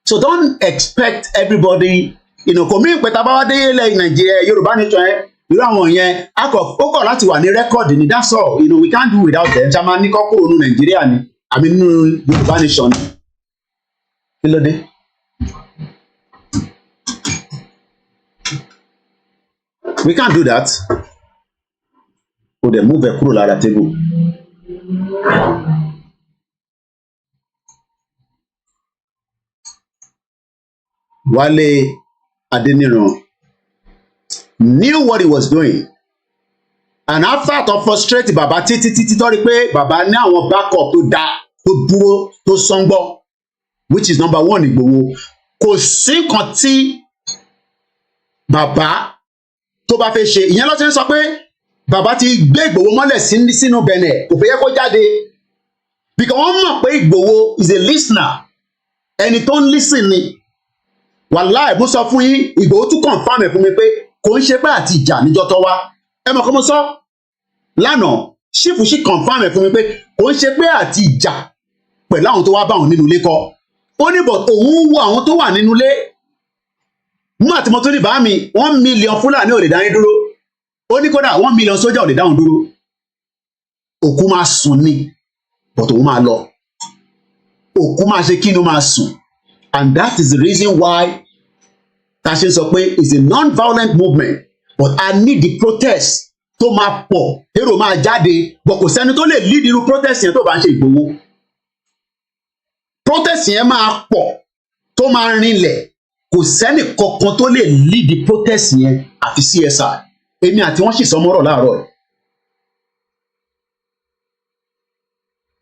So don't expect everybody, kò mí pé tá a bá wá dé ilẹ̀ Nàìjíríà Yorùbá nation ẹ̀ irú àwọn yẹn ó kọ̀ láti wà ní rẹ́kọ̀dì ni, that's all. We can't do without them. Ṣá máa ní kọ́kọ́ òun Nàìjíríà ni àmì nínú Yorùbá nation ni. Kí ló dé? We can't do that. O dẹ̀ move ẹ̀ kúrò lára table. Wale Adeniran knew what he was doing, and after to frustrate Baba títí tó rí pé Baba ní àwọn backup tó dá tó dúró tó sọ́ngbọ́, which is number one Ìgbòho. Kò sí nǹkan tí Baba tó bá fẹ́ ṣe, ìyẹn ló ti ń sọ pé Baba ti gbé Ìgbòho mọ́lẹ̀ sínú Bẹ̀nẹ̀, kò fẹ́ yẹ kó jáde, because wọ́n mọ̀ pé Ìgbòho is a listener, ẹni tó ń listen ni. Wàláì mo sọ fún yín, Ìgbòho tún confirm ẹ̀ fún mi pé kò ń ṣe pé àti ìjà níjọ́ tó wá. Ẹ mọ̀ kó mo sọ lánàá, ṣífù sì confirm ẹ̀ fún mi pé kò ń ṣe pé àti ìjà pẹ̀lú àwọn tó wá bá òun nínú ilé kọ́. Ó ní bọ̀ òun wo àwọn tó wà nínú ilé. Mú àti mo tún ní bá mi 1 million Fúlàní ò lè dá yín dúró. Ó ní kódà 1 million sójà ò lè dá òun dúró. Òkú máa sùn ni, but òun máa lọ. Òkú máa ṣe kí ni ó máa sùn. And that is the reason why Tashin sọ pé it's a non-violent movement, but I need the protest tó máa pọ̀, èrò máa jáde, but kò sẹ́ni tó lè lead irú protest yẹn tó bá ń ṣe Ìgbòho. Protest yẹn máa pọ̀ tó máa rinlẹ̀, kò sẹ́ni kankan tó lè lead the protest yẹn àfi CSI. Èmi àti wọ́n sì sọ mọ́rọ̀ láàárọ̀ ẹ̀.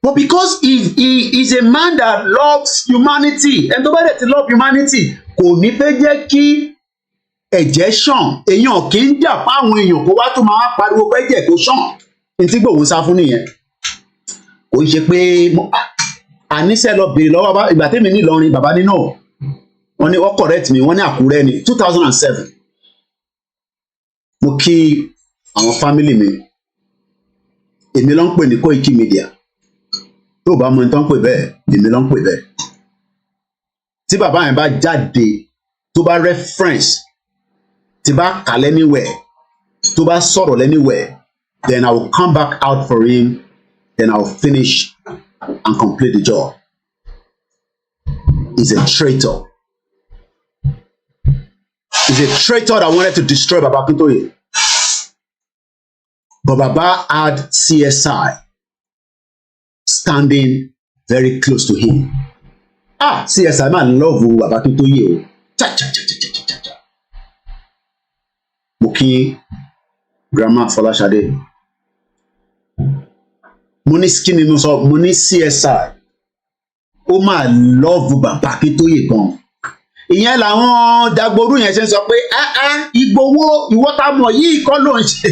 But because he is a man that loves humanity, and tó bá dẹ̀ ti love humanity, kò ní fẹ́ jẹ́ kí ẹ̀jẹ̀ ṣàn. Èèyàn kì í jà fáwọn èèyàn kó wá tún máa pariwo pé ẹ̀jẹ̀ kó ṣàn. Ní tí Ìgbòho sá fún nìyẹn. Kò ń ṣe pé àníṣe lọ bèrè lọ́wọ́ bá ìgbà tèmi ní Ìlọrin bàbá nínú wọn ni wọ́n correct mi, wọ́n ní Àkúrẹ́ ní 2007. Mo kí àwọn family mi, èmi ló ń pè ní koikimedia. Tó bá mọ ní tán pè bẹ́ẹ̀, èmi ló ń pè bẹ́ẹ̀. Tí bàbá yẹn bá jáde, tó bá reference, tí bá kà lẹ́niwẹ̀, tó bá sọ̀rọ̀ lẹ́niwẹ̀, then I will come back out for him, then I will finish and complete the job. He's a traitor. He's a traitor that wanted to destroy Baba Akintoye. But Baba had CSI standing very close to him. CSI man love Baba Akintoye o. Cha. Mo kí Grandma Fọláṣadé. Mo ní skinny mo sọ, mo ní CSI. Ó máa love Baba Akintoye gan. Ìyẹn làwọn dagboru yẹn ṣe ń sọ pé Ìgbòho ìwọ tá mọ̀ yìí kọ́ ló ń ṣe.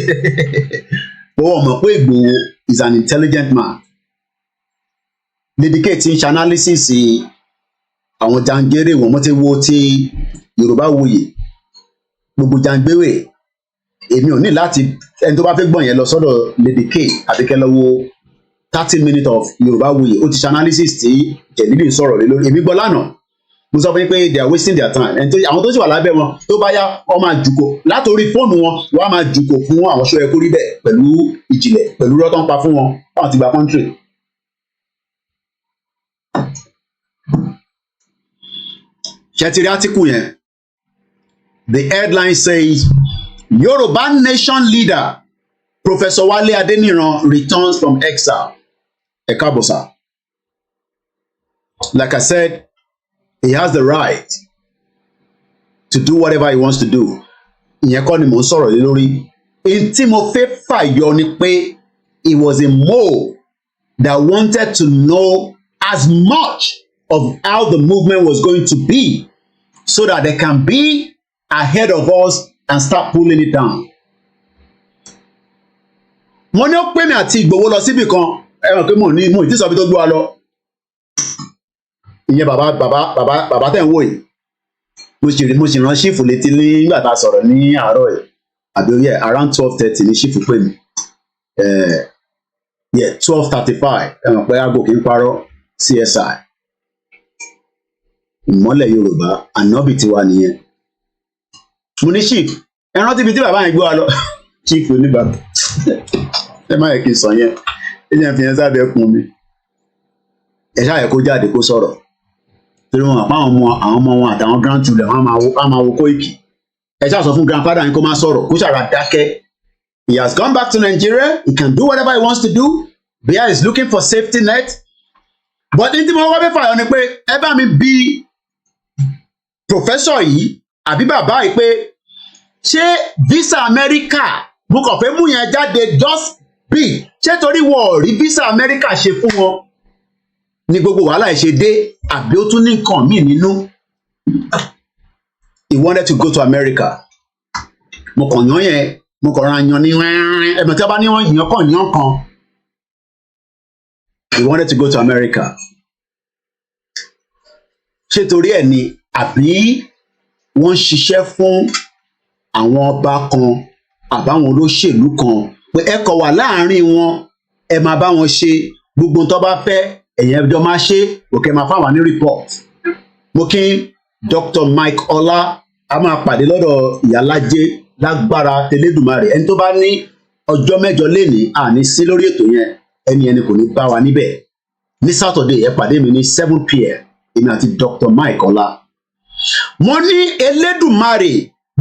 Ó mọ̀ pé Ìgbòho is an intelligent man. Dedicate ń ṣe analysis àwọn jàǹgẹ́rẹ́ wọn, mo ti wo ti Yorùbá wuyì gbogbo jàǹgbéwè. Èmi ò ní láti ẹni tó bá fẹ́ gbọ̀n yẹn lọ sọ́dọ̀ Dedicate àti kẹ́ lọ wo 30 minutes of Yorùbá wuyì. Ó ti ṣe analysis tí Jẹ̀lílì sọ̀rọ̀ lé lórí. Èmi gbọ́ lánàá. Mo sọ fún yín pé they are wasting their time. Àwọn tó sì wà lábẹ́ wọn tó bá yá wọ́n máa jùkò látòrí fóònù wọn, wọ́n á máa jùkò fún àwọn ṣó yẹ kó rí bẹ́ẹ̀ pẹ̀lú ìjìnlẹ̀ pẹ̀lú rọ́tọ́ ń pa fún wọn láwọn ti gba country. Ṣẹ́tìrì átíkù yẹn, the headline says Yoruba nation leader Professor Wale Adeniran returns from exile. Ẹ káàbọ̀ sà. Like I said, he has the right to do whatever he wants to do. Ìyẹn kọ́ ni mò ń sọ̀rọ̀ lé lórí. In tí mo fẹ́ fàyọ ni pé it was a mole that wanted to know as much of how the movement was going to be so that they can be ahead of us and start pulling it down. Mo ní ó pè mí àti Ìgbòho lọ síbì kan, ẹ mọ̀ pé mo ìdí sọ bí tó gbé wa lọ. Ìyẹn bàbá tẹ̀ ń wò yìí. Mo sì rán ṣífù létí nígbà tá a sọ̀rọ̀ ní àárọ̀ yìí. Àbí oyè around 12:30 ní ṣífù pè mí. 12:35 ẹ mọ̀ pé aago kì í parọ́ CSI. Ìmọ́lẹ̀ Yorùbá ànábì tiwa nìyẹn. Mo ní chief ẹ rántí ibi tí bàbá yẹn gbé wa lọ. Chief oníbàbà ẹ má yẹ kí n sọ yẹn ẹ jẹ́ fi yẹn sábẹ́ kún mi. Ẹ ṣáà yẹ kó jáde kó sọ̀rọ̀ torí wọn àpá àwọn ọmọ wọn àtàwọn grandchildren wọn á máa wo Koiki. Ẹ ṣáà sọ fún grandfather yín kó má sọ̀rọ̀ kó ṣàrà dákẹ́. He has gone back to Nigeria. He can do whatever he wants to do. Bia is looking for safety net. But ní tí mo wá fẹ́ fàyọ ni pé ẹ bá mi bí professor yìí àbí bàbá yìí pé ṣé visa America mo kàn fẹ́ mú yẹn jáde just be ṣé torí wọn ò rí visa America ṣe fún wọn ní gbogbo wàhálà ẹ̀ ṣe dé àbí ó tún ní nǹkan míì nínú. He wanted to go to America. Mo kàn yan yẹn mo kàn ra yan ní ẹ̀mọ̀ tí a bá ní wọ́n yan kàn yan kan. He wanted to go to America. Ṣé torí ẹ̀ ni àbí wọ́n ṣiṣẹ́ fún àwọn ọba kan àbáwọn olóṣèlú kan pé ẹ kọ̀ wà láàárín wọn ẹ máa bá wọn ṣe gbogbo tó bá fẹ́ ẹ̀yin ẹjọ́ máa ṣe òkè máa fáwọn ní report. Mo kí Dr. Mike Ọlá a máa pàdé lọ́dọ̀ ìyálájé lágbára tẹlẹ́dùmarè ẹni tó bá ní ọjọ́ mẹ́jọ lénìí àní sí lórí ètò yẹn ẹni kò ní bá wa níbẹ̀. Ní Saturday ẹ pàdé mi ní 7 p.m. èmi àti Dr. Mike Ọlá. Mo ní Elédùmarè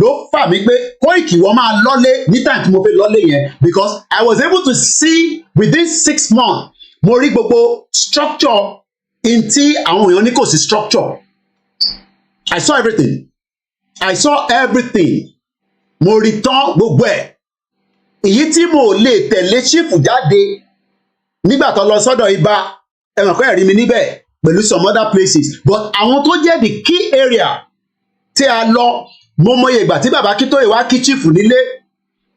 ló fà mí pé Koiki wọ́n máa lọ́lé ní time tí mo fẹ́ lọ́lé yẹn because I was able to see within 6 months mo rí gbogbo structure in tí àwọn èèyàn ní kò sí structure. I saw everything. Mo rí tán gbogbo ẹ̀. Èyí tí mo lè tẹ̀lé chief jáde nígbà tó lọ sọ́dọ̀ ibà ẹ mọ̀ pé ẹ̀rí mi níbẹ̀ pẹ̀lú some other places but àwọn tó jẹ́ the key area tí a lọ mo mọye ìgbà tí bàbá Akíntóyè wá kí chief nílé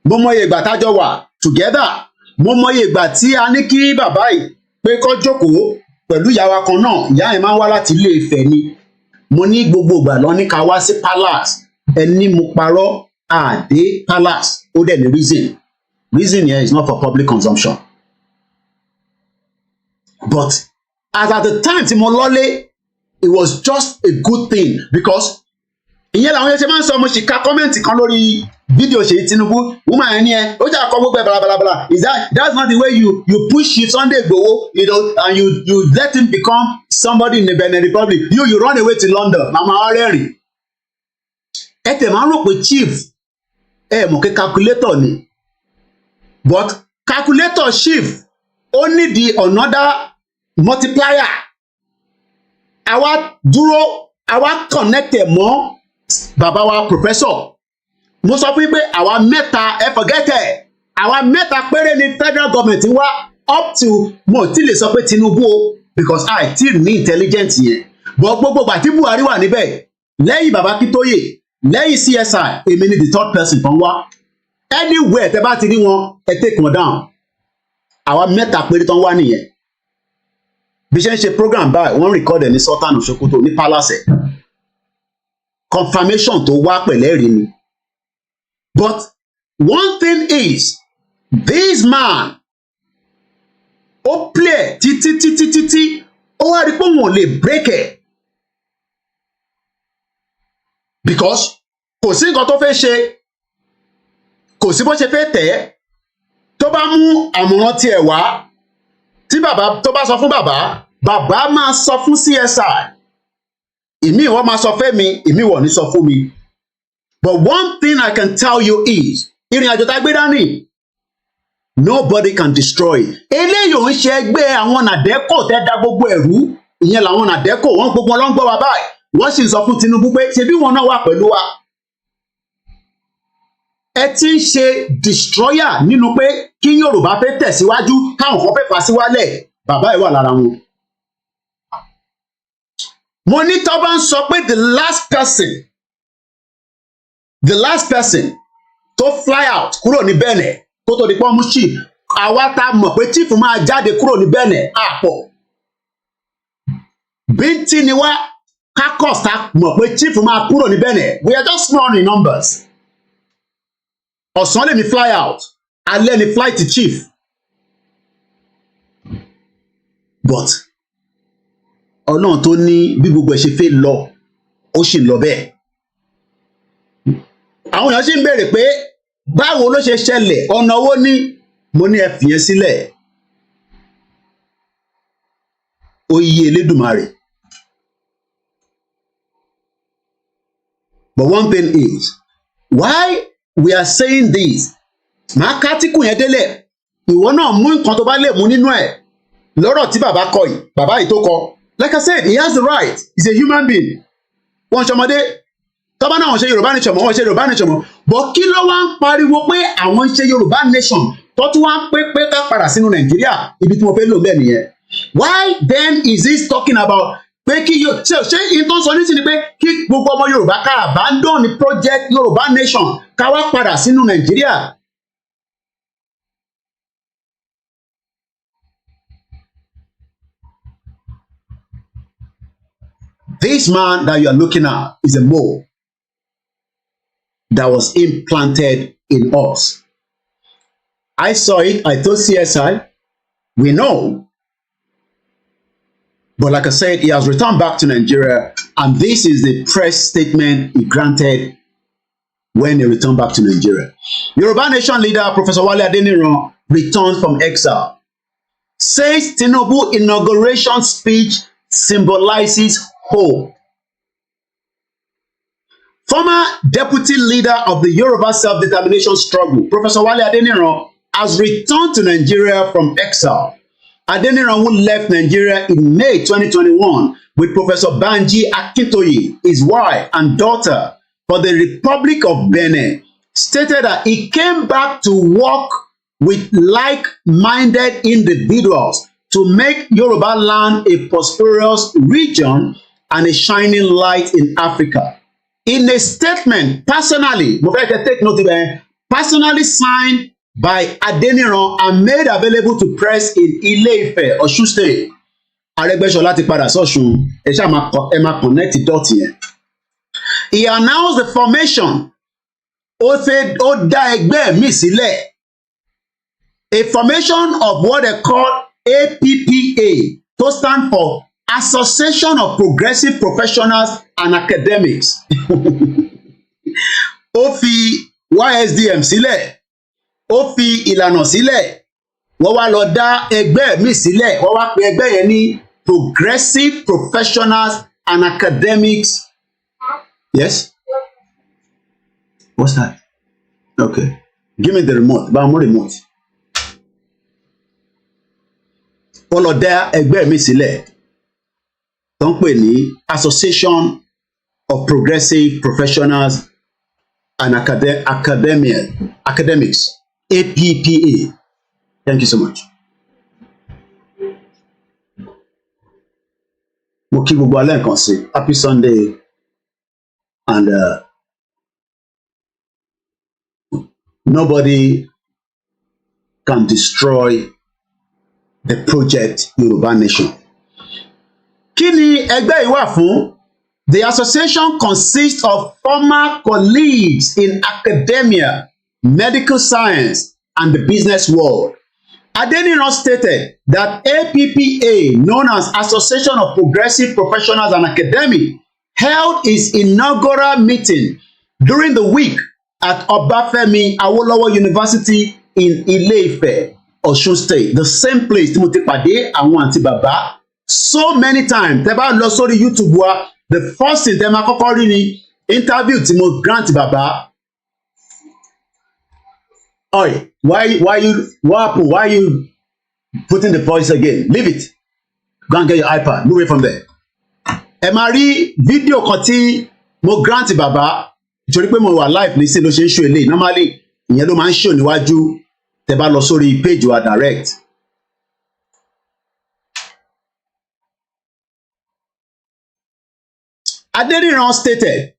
mo mọye ìgbà tájọ wà together mo mọye ìgbà tí a ní kí bàbá yìí pé kó jókòó pẹ̀lú ìyàwó kan náà ìyá yẹn máa ń wá láti Ilé Ifẹ̀ ni mo ní gbogbo ìgbà lọ ní ká wá sí palace ẹni mo parọ́ àdé palace ó dẹ̀ ní reason here is not for public consumption but as at the time tí mo lọ́lé it was just a good thing because ìyẹn làwọn yẹn ṣe máa ń sọ mo sì ka kọ́mẹ́ǹtì kan lórí fídíò Ṣèyí Tinubu woman ẹni ẹ ó jà kọ́ gbogbo ẹ̀ balabalabala is that's not the way you push Sunday Igboho and you let him become somebody in the Benin Republic you run away to London mama ọrẹ́rìn ẹ tẹ̀ máa ń rò pé chief ẹ mọ̀ kí calculator ni but calculator chief ó ní di another multiplier àwa dúró àwa connect ẹ̀ mọ́ bàbá wa professor mo sọ fún yín pé àwa mẹ́ta ẹ forget ẹ̀ àwa mẹ́ta péré ni federal government wá up to mo ti lè sọ pé Tinubu o because I ti ní intelligence yẹn but gbogbo ìgbà tí Buhari wà níbẹ̀ lẹ́yìn bàbá Akíntóyè lẹ́yìn CSI èmi ni the third person kan wá anywhere tẹ bá ti rí wọn ẹ take wọn down àwa mẹ́ta péré tán wá nìyẹn bí ṣe ń ṣe program báyìí wọ́n record ẹ̀ ní Sultan of Sokoto ní palace confirmation tó wá pẹ̀lẹ́ rí ni but one thing is this man ó play títí ó wá rí pé òun ò lè break ẹ̀ because kò sí nǹkan tó fẹ́ ṣe kò sí bó ṣe fẹ́ tẹ̀ ẹ́ tó bá mú àmọ̀ràn tiẹ̀ wá tí bàbá tó bá sọ fún bàbá máa sọ fún CSI ìmí ìwọ máa sọ fẹ́ mi ìmí ìwọ ní sọ fún mi but one thing I can tell you is ìrìn àjò tá a gbé dání nobody can destroy eléyìí ò ń ṣe ẹgbẹ́ àwọn nàdẹ́kò tẹ́ da gbogbo ẹ̀rú ìyẹn làwọn nàdẹ́kò wọ́n gbogbo wọn ló ń gbọ́ wa báyìí wọ́n sì ń sọ fún Tinubu pé ṣebí wọn náà wà pẹ̀lú wa ẹ ti ń ṣe destroyer nínú pé kí Yorùbá fẹ́ tẹ̀síwájú káwọn kan fẹ́ fà sí wálẹ̀ bàbá ẹ̀ wà lára wọn. mo ní tó bá ń sọ pé the last person tó fly out kúrò ní Benin kó tó di pọ́n mú chief àwa tá mọ̀ pé chief máa jáde kúrò ní Benin àpọ̀ bíntín ni wá kakos tá mọ̀ pé chief máa kúrò ní Benin we are just small in numbers. ọ̀sán lè ní fly out alẹ́ ní flight to chief but ọlọ́run tó ní bí gbogbo ẹ̀ ṣe fẹ́ lọ ó sì lọ bẹ́ẹ̀. àwọn èèyàn sì ń béèrè pé báwo ló ṣe ṣẹlẹ̀ ọ̀nà owó ní mo ní ẹ fìyẹn sílẹ̀ ó yí Elédùmarè. But one thing is why we are saying this màá kátìkù yẹn délẹ̀ ìwọ náà mú nǹkan tó bá lè mú nínú ẹ̀ lọ́rọ̀ tí bàbá kọ yìí bàbá yìí tó kọ like I said he has the right he's a human being wọn ṣọmọdé tọ́ba náà wọ́n ṣe Yorùbá nation mọ́ wọ́n ṣe Yorùbá nation mọ́ bọ́ kí ló wá ń pariwo pé àwọn ń ṣe Yorùbá nation tó tún wá ń pé ká padà sínú Nàìjíríà ibi tí mo fẹ́ lò bẹ́ẹ̀ nìyẹn why then is he talking about pé kí ṣe ìtàn sọ ní sí ni pé kí gbogbo ọmọ Yorùbá ká abandon the project Yorùbá nation ká wá padà sínú Nàìjíríà. This man that you are looking at is a mole that was implanted in us. I saw it, I told CSI, we know. But like I said, he has returned back to Nigeria, and this is the press statement he granted when he returned back to Nigeria. Yoruba Nation leader Professor Wale Adeniran returned from exile. Says Tinubu inauguration speech symbolizes hope. Former deputy leader of the Yoruba self-determination struggle, Professor Wale Adeniran, has returned to Nigeria from exile. Adeniran, who left Nigeria in May 2021 with Professor Banji Akintoye, his wife and daughter, for the Republic of Benin, stated that he came back to work with like-minded individuals to make Yoruba land a prosperous region and a shining light in Africa. In a statement personally, take note of it, personally signed by Adeniran and made available to press in Ile-Ife, Osun State. Arẹ́gbẹ́ṣọlá ti padà sọ́ṣun, ẹ máa connect dot yẹn. He announced the formation. Ó dá ẹgbẹ́ mi sílẹ̀. A formation of what they call APPA, to stand for Association of Progressive Professionals and Academics. Ó fi YSDM sílẹ̀. Ó fi ìlànà sílẹ̀. Wọ́n wá lọ dá ẹgbẹ́ mi sílẹ̀. Wọ́n wá pe ẹgbẹ́ yẹn ní Progressive Professionals and Academics. Yes? What's that? Okay. Give me the remote. Bá mú remote. Wọ́n lọ dá ẹgbẹ́ mi sílẹ̀. Tó ń pè ní Association of Progressive Professionals and Academics. APPA. Thank you so much. Mo kí gbogbo alẹ́ nǹkan sí. Happy Sunday. And nobody can destroy the project Yoruba Nation. Kí ni ẹgbẹ́ yìí wà fún? The association consists of former colleagues in academia, medical science, and the business world. Adeniran stated that APPA, known as Association of Progressive Professionals and Academics, held its inaugural meeting during the week at Obafemi Awolowo University in Ile-Ife, Osun State, the same place tí mo ti pàdé àwọn àǹtí bàbá so many times. Tẹ́ bá lọ sórí YouTube wa, the first thing tẹ́ máa kọ́kọ́ rí ni interview tí mo grant bàbá. Oi, what happened? Why you putting the voice again? Leave it. Go and get your iPad. Move away from there. Ẹ máa rí fídíò kan tí mo grant bàbá nítorí pé mo wà live ní sí ló ṣe ń ṣó eléyìí. Normally ìyẹn ló máa ń show níwájú tẹ́ bá lọ sórí page wa direct. Adeniran stated,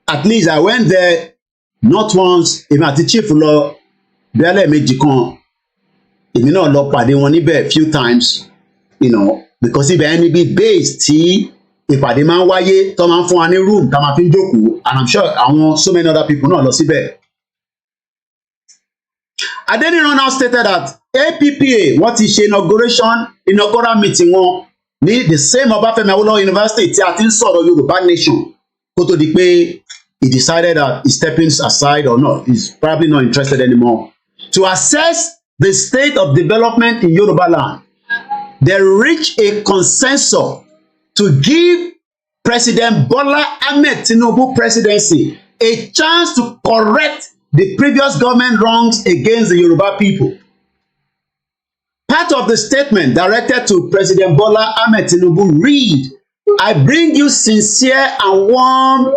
at least I went there not once, èmi àti chief lọ bẹ́ẹ̀lẹ̀ méjì kan, èmi náà lọ pàdé wọn níbẹ̀ few times, you know, because ibẹ̀ ẹni bíi base tí ìpàdé máa ń wáyé tó máa ń fún wa ní room tá máa fi ń jókòó, and I'm sure àwọn so many other people náà lọ síbẹ̀. Adeniran now stated that APPA wọ́n ti ṣe inaugural meeting wọn ní the same Ọbáfẹ́mi Awólọ́wọ̀ University tí a ti ń sọ̀rọ̀ Yorùbá nation kó tó di pé he decided that he's stepping aside or not. He's probably not interested anymore. To assess the state of development in Yoruba land, they reached a consensus to give President Bola Ahmed Tinubu presidency a chance to correct the previous government wrongs against the Yoruba people. Part of the statement directed to President Bola Ahmed Tinubu read, I bring you sincere and warm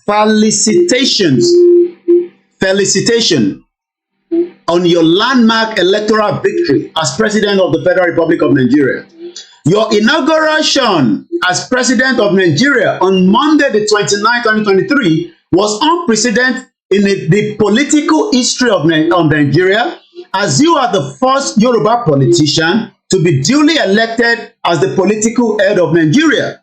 felicitations on your landmark electoral victory as President of the Federal Republic of Nigeria. Your inauguration as President of Nigeria on Monday the 29th, 2023 was unprecedented in the political history of Nigeria, as you are the first Yoruba politician to be duly elected as the political head of Nigeria.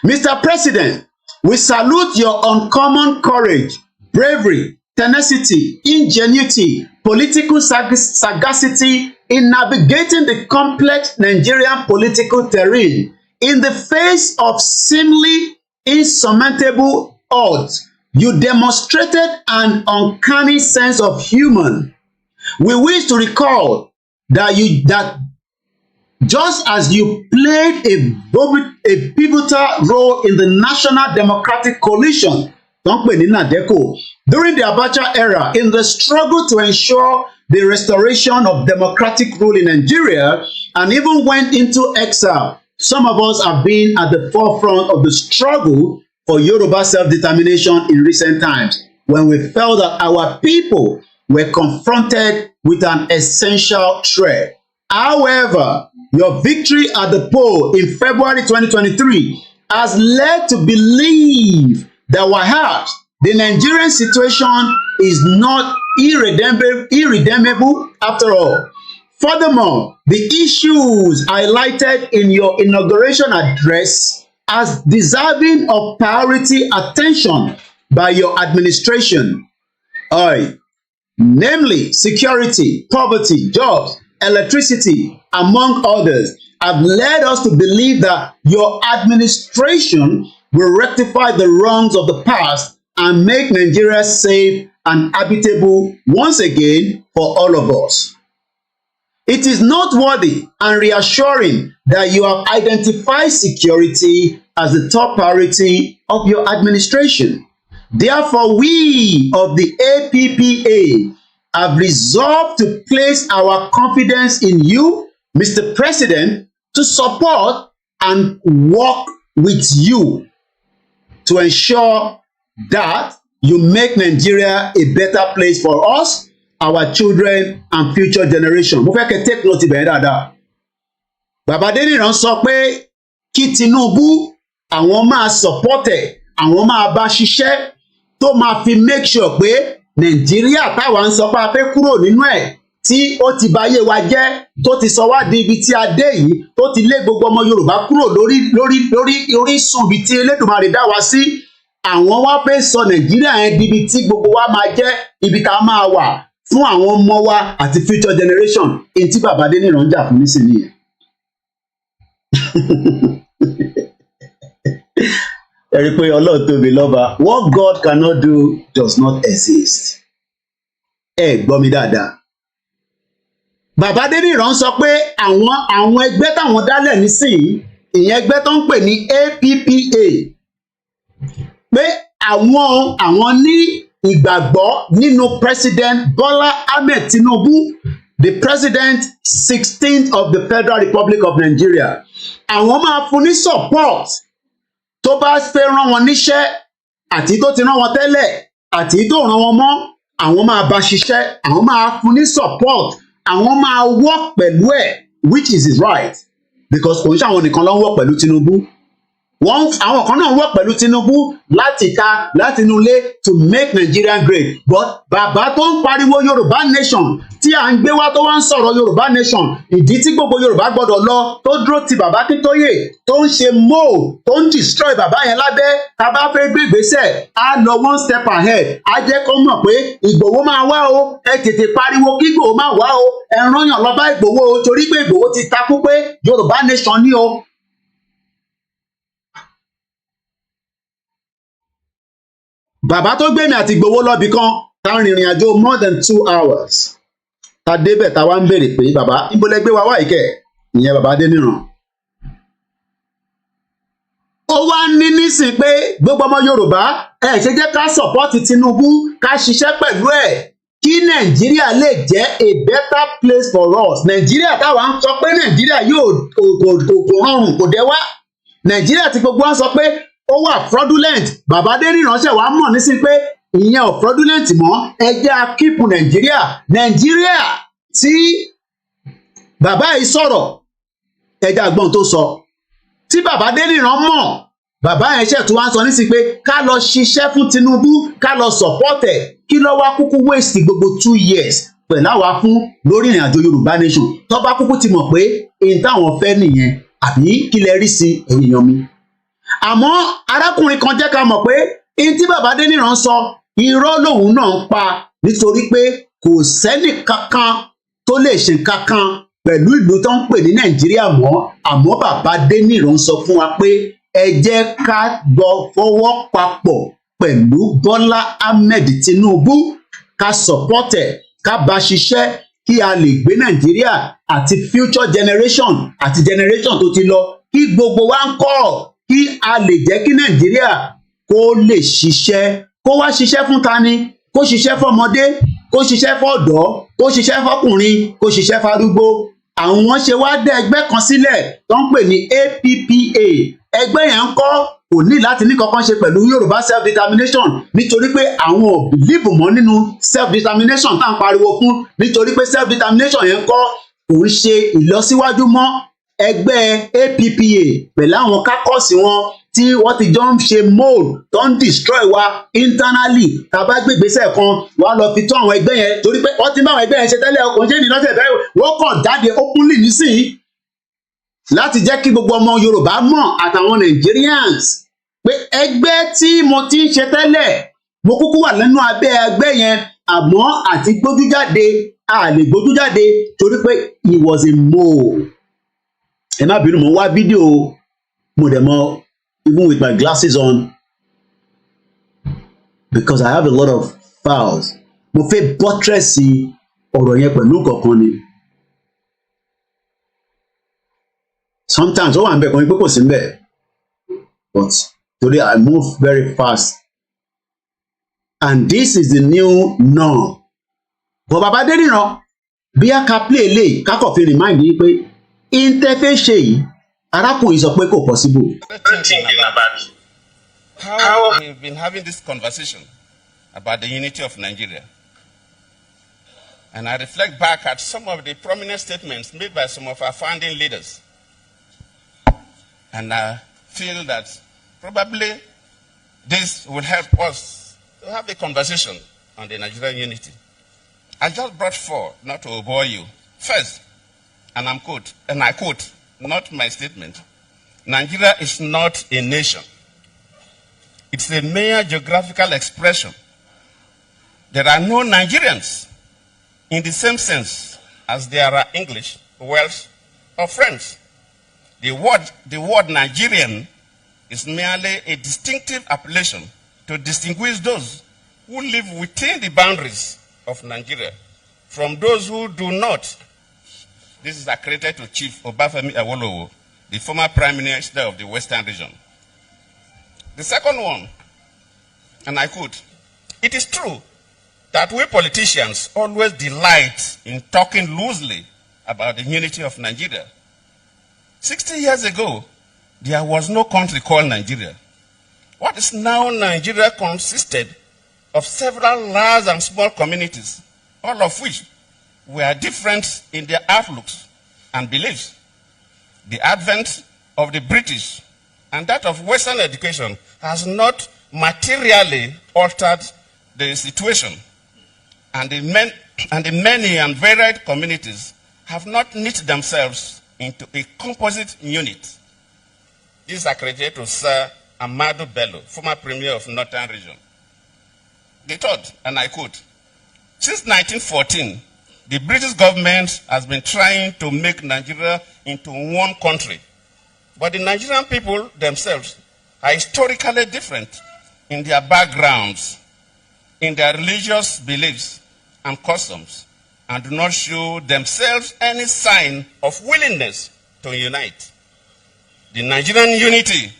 Mr. President, we salute your uncommon courage, bravery, tenacity, ingenuity, political sagacity in navigating the complex Nigerian political terrain in the face of seemingly insurmountable odds. You demonstrated an uncanny sense of humor. We wish to recall that just as you played a pivotal role in the National Democratic Coalition during the Abacha era in the struggle to ensure the restoration of democratic rule in Nigeria, and even went into exile, some of us have been at the forefront of the struggle for Yoruba self-determination in recent times, when we felt that our people were confronted with an essential threat. However, your victory at the poll in February 2023 has led to believe that perhaps the Nigerian situation is not irredeemable after all. Furthermore, the issues highlighted in your inauguration address as deserving of priority attention by your administration, namely security, poverty, jobs, electricity, among others, have led us to believe that your administration will rectify the wrongs of the past and make Nigeria safe and habitable once again for all of us. It is noteworthy and reassuring that you have identified security as the top priority of your administration. Therefore, we of the APPA have resolved to place our confidence in you, Mr. President, to support and work with you to ensure that you make Nigeria a better place for us, our children and future generation. Mo fẹ́ kẹ́ take note ibẹ̀ dáadáa. Bàbá Adeniran sọ pé kí Tinubu àwọn máa support ẹ̀, àwọn máa bá ṣiṣẹ́ tó máa fi make sure pé Nàìjíríà táwa ń sọ pé a fẹ́ kúrò nínú ẹ̀ tí ó ti báyé wa jẹ́, tó ti sọ wá di ibi tí a dé yìí, tó ti lé gbogbo ọmọ Yorùbá kúrò lórí orísun ibi tí Elédùmarè dá wa sí. Àwọn wá fẹ́ sọ Nàìjíríà yẹn di ibi tí gbogbo wa máa jẹ́, ibi tá máa wà fún àwọn ọmọ wa àti future generation. Èyí tí bàbá Adeniran jà fún nísìnyí yẹn. Ẹ rí pé Ọlọ́run tóbi lọ́ba. What God cannot do does not exist. Ẹ gbọ́ mi dáadáa. Bàbá Adeniran sọ pé àwọn ẹgbẹ́ táwọn dálẹ̀ nísìnyí, ìyẹn ẹgbẹ́ tó ń pè ní APPA, pé àwọn ní ìgbàgbọ́ nínú President Bola Ahmed Tinubu, the President 16th of the Federal Republic of Nigeria. Àwọn máa fún ní support tó bá fẹ́ rán wọn níṣẹ́, àti tó ti rán wọn tẹ́lẹ̀ àti tó rán wọn mọ́ àwọn máa bá ṣiṣẹ́ àwọn máa fún ní support àwọn máa work pẹ̀lú ẹ̀ which is his right because kò ń ṣe àwọn nìkan ló ń work pẹ̀lú Tinubu àwọn kan náà work pẹ̀lú Tinubu láti ta láti inú ilé to make Nigeria great but bàbá tó ń pariwo Yorùbá nation tí à ń gbé wá tó wá ń sọ̀rọ̀ Yorùbá nation ìdí tí gbogbo Yorùbá gbọ́dọ̀ lọ tó dúró ti bàbá Akíntóyè tó ń ṣe mold tó ń destroy bàbá yẹn lábẹ́ tá a bá fẹ́ gbé ìgbésẹ̀ á lọ one step ahead á jẹ́ kó mọ̀ pé Ìgbòho máa wá o ẹ tètè pariwo kí Ìgbòho máa wá o ẹ rán yàn lọ bá Ìgbòho o torí pé Ìgbòho ti takú pé Yorùbá nation ní o. Bàbá tó gbé mi àti Ìgbòho lọ́bì kan tá a rìnrìn àjò more than 2 hours ta débẹ̀ ta wá ń béèrè pé bàbá ibo lẹ gbé wa wá ìkẹ́ ìyẹn bàbá Adéníran. Ó wá ní nísìn pé gbogbo ọmọ Yorùbá ẹ ṣe jẹ́ ká sọ̀pọ́tì Tinubu ká ṣiṣẹ́ pẹ̀lú ẹ̀ kí Nàìjíríà lè jẹ́ a better place for us. Nàìjíríà táwa ń sọ pé Nàìjíríà yóò kò rọrùn kò dẹ̀ wá Nàìjíríà tí gbogbo wa ń sọ pé ó wà fraudulent bàbá Adéníran ṣe wàá mọ̀ nísìn pé ìyẹn ò fraudulent mọ́ ẹ jẹ́ a kíìpù Nàìjíríà tí bàbá yìí sọ̀rọ̀ ẹ jẹ́ àgbọ̀n tó sọ tí bàbá Adéníran mọ̀ bàbá yẹn ṣe tó wá ń sọ nísìn pé ká lọ ṣiṣẹ́ fún Tinubu ká lọ support ẹ̀ kí ló wá kúkú waste gbogbo 2 years pẹ̀lú àwa fún lórí ìrìn àjò Yorùbá nation tó bá kúkú ti mọ̀ pé èyí táwọn fẹ́ nìyẹn àbí kí lẹ rí sí èèyàn mi. Àmọ́ arákùnrin kan jẹ́ ká mọ̀ pé èyí tí bàbá Adéníran sọ irọ́ lòun náà ń pa nítorí pé kò sẹ́nì kankan tó lè ṣe kankan pẹ̀lú ìlú tó ń pè ní Nàìjíríà mọ́ àmọ́ bàbá Adéníran sọ fún wa pé ẹ jẹ́ ká jọ fọwọ́ papọ̀ pẹ̀lú Bọ́lá Ahmed Tinubu ká support ẹ̀ ká bá ṣiṣẹ́ kí a lè gbé Nàìjíríà àti future generation àti generation tó ti lọ kí gbogbo wa ń kọ́ kí a lè jẹ́ kí Nàìjíríà kó lè ṣiṣẹ́ kó wá ṣiṣẹ́ fún tani kó ṣiṣẹ́ fọ́mọdé kó ṣiṣẹ́ fọ́dọ̀ kó ṣiṣẹ́ fọ́kùnrin kó ṣiṣẹ́ fárúgbó àwọn ṣe wá dá ẹgbẹ́ kan sílẹ̀ tó ń pè ní APPA ẹgbẹ́ yẹn ń kọ́ kò ní láti ní kankan ṣe pẹ̀lú Yorùbá self determination nítorí pé àwọn ò bìlíìfù mọ́ nínú self determination tá à ń pariwo fún nítorí pé self determination yẹn ń kọ́ kò ń ṣe ìlọsíwájú mọ́ ẹgbẹ́ APPA pẹ̀lú àwọn kákọ́ọ̀sì wọn tí wọ́n ti jọ ń ṣe mold tó ń destroy wa internally tá a bá gbé ìgbésẹ̀ kan wà á lọ fi tó àwọn ẹgbẹ́ yẹn torí pé wọ́n ti bá àwọn ẹgbẹ́ yẹn ṣe tẹ́lẹ̀ ọkùnrin ṣé ní lọ́sẹ̀ bẹ́ẹ̀ wọ́n kàn jáde openly nísìnyí láti jẹ́ kí gbogbo ọmọ Yorùbá mọ̀ àtàwọn Nigerians pé ẹgbẹ́ tí mo ti ń ṣe tẹ́lẹ̀ mo kúkú wà lẹ́nu abẹ́ ẹgbẹ́ yẹn àmọ́ àti gbójújáde a lè gbójújáde torí pé he was a mole. Ẹ má bínú mo wá fídíò mo dẹ̀ mọ even with my glasses on because I have a lot of files mo fẹ́ bọ́tírẹ̀sì ọ̀rọ̀ yẹn pẹ̀lú kankan ni sometimes ó wà ń bẹ̀ kan pé kò sí ń bẹ̀ but today I move very fast and this is the new norm but bàbá Adéníran bí a ka play eléyìí kákọ̀ fi remind yín pé interface ṣe yìí arákùnrin sọ pé kò possible. How we've been having this conversation about the unity of Nigeria. And I reflect back at some of the prominent statements made by some of our founding leaders. And I feel that probably this will help us to have a conversation on the Nigerian unity. I just brought four, not to bore you. First, and I quote, not my statement, Nigeria is not a nation. It's a mere geographical expression. There are no Nigerians in the same sense as there are English, Welsh, or French. The word Nigerian is merely a distinctive appellation to distinguish those who live within the boundaries of Nigeria from those who do not. This is accredited to Chief Obafemi Awolowo, the former Prime Minister of the Western region. The second one, and I quote, it is true that we politicians always delight in talking loosely about the unity of Nigeria. 60 years ago, there was no country called Nigeria. What is now Nigeria consisted of several large and small communities, all of which were different in their outlooks and beliefs. The advent of the British and that of Western education has not materially altered the situation, and the many and varied communities have not knit themselves into a composite unit. This is accredited to Sir Amadu Bello, former Premier of Northern Region. They thought, and I quote, "Since 1914, the British government has been trying to make Nigeria into one country. But the Nigerian people themselves are historically different in their backgrounds, in their religious beliefs and customs, and do not show themselves any sign of willingness to unite. The Nigerian unity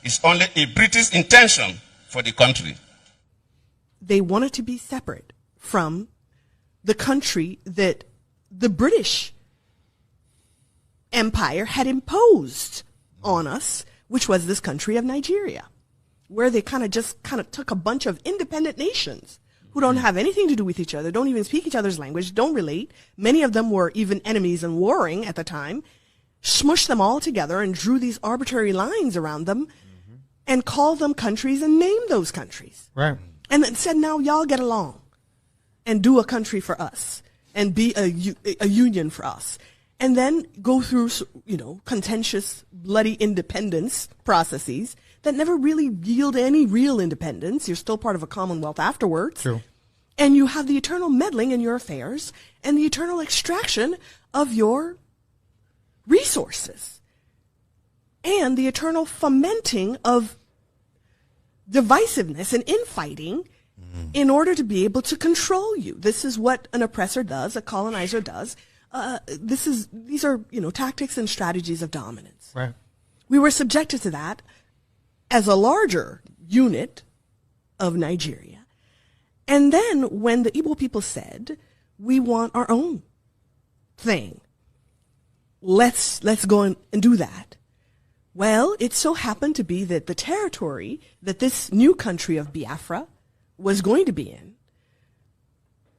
is only a British intention for the country." They wanted to be separate from the country that the British Empire had imposed on us, which was this country of Nigeria, where they kind of took a bunch of independent nations who don't have anything to do with each other, don't even speak each other's language, don't relate. Many of them were even enemies and warring at the time, smushed them all together and drew these arbitrary lines around them and called them countries and named those countries. Right. And then said, now y'all get along and do a country for us and be a union for us. And then go through, contentious, bloody independence processes that never really yield any real independence. You're still part of a commonwealth afterwards. True. And you have the eternal meddling in your affairs and the eternal extraction of your resources and the eternal fomenting of divisiveness and infighting in order to be able to control you. This is what an oppressor does, a colonizer does. These are tactics and strategies of dominance. Right. We were subjected to that as a larger unit of Nigeria. And then when the Igbo people said, we want our own thing, let's go and do that. Well, it so happened to be that the territory that this new country of Biafra was going to be in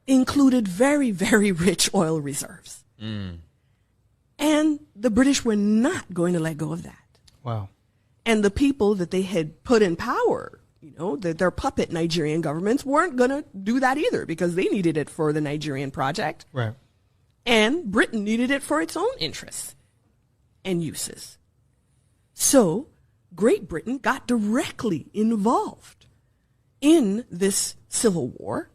included very, very rich oil reserves. And the British were not going to let go of that. Wow. And the people that they had put in power, their puppet Nigerian governments weren't going to do that either because they needed it for the Nigerian project. Right. And Britain needed it for its own interests and uses. So Great Britain got directly involved in this civil war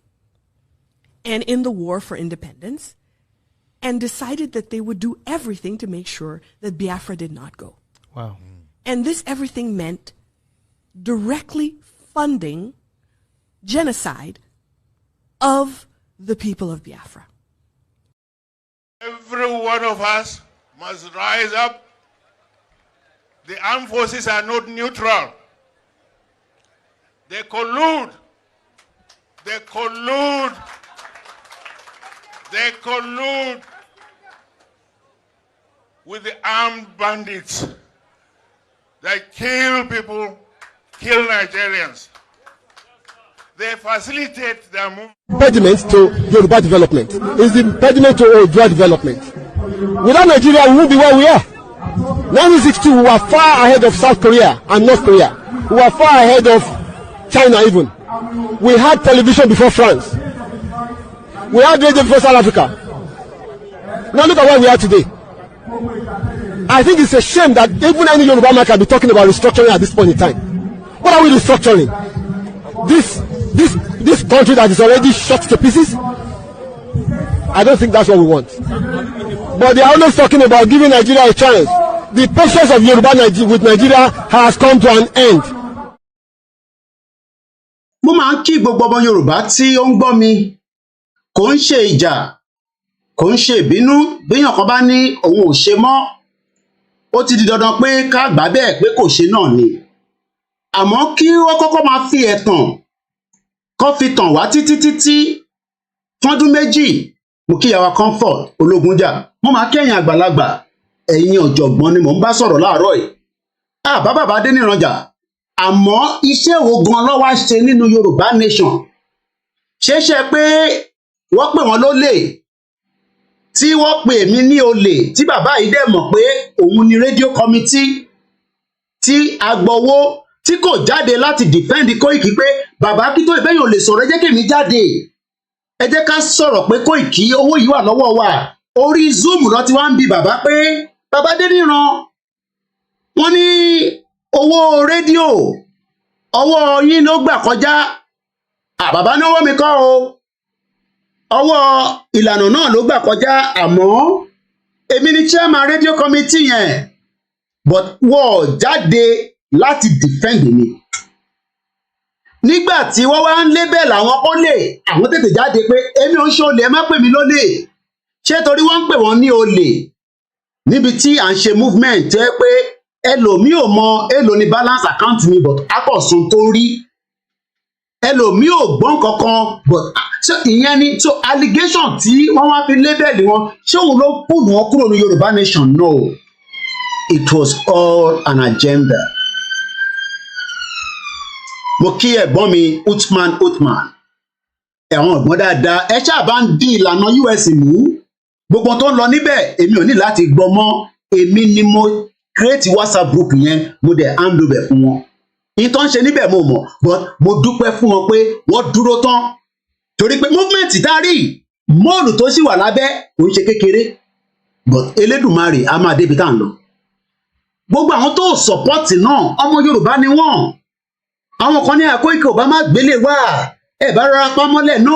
and in the war for independence, and decided that they would do everything to make sure that Biafra did not go. Wow. And this everything meant directly funding genocide of the people of Biafra. Every one of us must rise up. The armed forces are not neutral. They collude. They collude. They collude with the armed bandits that kill people, kill Nigerians. They facilitate their movement. Impediment to Yoruba development is the impediment to Odua development. Without Nigeria, we won't be where we are. 1962, we were far ahead of South Korea and North Korea. We were far ahead of China even. We had television before France. We had radio before South Africa. Now look at where we are today. I think it's a shame that even any Yoruba man can be talking about restructuring at this point in time. What are we restructuring? This country that is already shot to pieces? I don't think that's what we want. But they are always talking about giving Nigeria a chance. The patience of Yoruba with Nigeria has come to an end. Mo máa ń kí gbogbo ọmọ Yorùbá tí ó ń gbọ́ mi, kò ń ṣe ìjà, kò ń ṣe ìbínú, béèyàn kan bá ní òun ò ṣe mọ́, ó ti di dandan pé ká gbà bẹ́ẹ̀ pé kò ṣe náà ni. Àmọ́ kí wọ́n kọ́kọ́ máa fi ẹ̀tàn, kó fi tàn wá títí fọ́dún méjì. Mo kí yàwá Comfort Ológunjà, mo máa kẹ́yìn àgbàlagbà, ẹ̀yin ọ̀jọ̀gbọ́n ni mò ń bá sọ̀rọ̀ láàárọ̀ yìí. Bàbá Adeniran jà, àmọ́ iṣẹ́ wo gan ló wá ṣe nínú Yorùbá nation ṣeéṣe pé wọ́n pè wọ́n lólè tí wọ́n pè mí ní olè tí bàbá yìí dẹ̀ mọ̀ pé òun ni rédíò committee tí agbowó tí kò jáde láti defend Koiki pé bàbá kí tó ìbẹ́yìn ò lè sọ̀rọ̀ ẹ jẹ́ kí èmi jáde ẹ jẹ́ ká sọ̀rọ̀ pé Koiki owó yìí wà lọ́wọ́ wa orí Zoom lọ ti wá ń bi bàbá pé bàbá Adeniran wọ́n ní owó rédíò ọwọ́ yín ló gbà kọjá bàbá náwó mi kọ́ o ọwọ́ ìlànà náà ló gbà kọjá àmọ́ èmi ni chairman radio committee yẹn but wọ́n jáde láti defend mi nígbà tí wọ́n wá ń label àwọn olè àwọn tètè jáde pé èmi ò ń ṣe olè ẹ má pè mí lólè ṣé torí wọ́n ń pè wọ́n ní olè níbi tí à ń ṣe movement tẹ́ pé ẹlòmíì ò mọ èlò ní balance account mi but akọ̀sùn tó rí ẹlòmíì ò gbọ́n kankan but so ìyẹn ni so allegation tí wọ́n wá fi label wọn ṣé òun ló pùlù wọn kúrò ní Yorùbá nation no it was all an agenda. Mo kí ẹ̀gbọ́n mi Uthman ẹ̀wọ̀n ọ̀gbọ́n dáadáa ẹ ṣáà bá ń di ìlànà US mú gbogbo tó ń lọ níbẹ̀ èmi ò ní láti gbọ́ mọ́ èmi ni mo create WhatsApp group yẹn mo dẹ̀ hand over fún wọn yìí tó ń ṣe níbẹ̀ mo mọ̀ but mo dúpẹ́ fún wọn pé wọ́n dúró tán torí pé movement dárí mọ́ọ̀lù tó sì wà lábẹ́ kò ń ṣe kékeré but Elédùmarè a máa débi tá à ń lọ gbogbo àwọn tó support náà ọmọ Yorùbá ni wọ́n àwọn kan ní Koiki ò bá má gbélé wá ẹ bá rọra pamọ́lẹ̀ no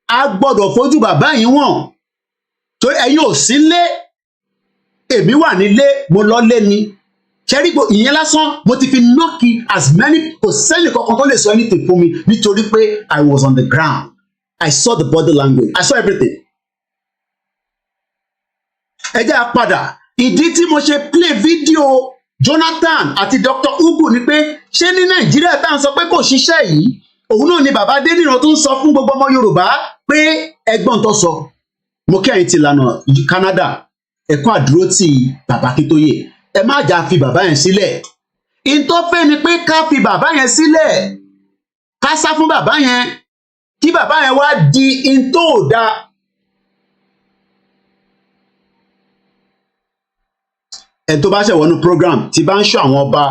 a gbọ́dọ̀ fojú bàbá yìí wọ̀n torí ẹ̀yin ò sí lé èmi wà nílé mo lọ lé ni ṣẹ́rígbò ìyẹn lásán mo ti fi nọ́ọ̀kì as many kò sẹ́ni kankan tó lè sọ anything fún mi nítorí pé I was on the ground I saw the body language I saw everything. ẹ jẹ́ àpadà ìdí tí mo ṣe play video Jonathan àti Dr. Ugu ni pé ṣé ní Nàìjíríà tá à ń sọ pé kò ṣiṣẹ́ yìí òun náà ni bàbá Adeniran tó ń sọ fún gbogbo ọmọ Yorùbá pé ẹgbọ́n tó sọ mo kí ẹ̀yin ti lànà Canada ẹ̀kọ́ àdúró tí bàbá Akíntóyè ẹ má jà fi bàbá yẹn sílẹ̀ ìtọ́fẹ́ ni pé ká fi bàbá yẹn sílẹ̀ ká sá fún bàbá yẹn kí bàbá yẹn wá di ìtòòdà. ẹ tó bá ṣe wọnú program tí bá ń ṣọ́ àwọn ọba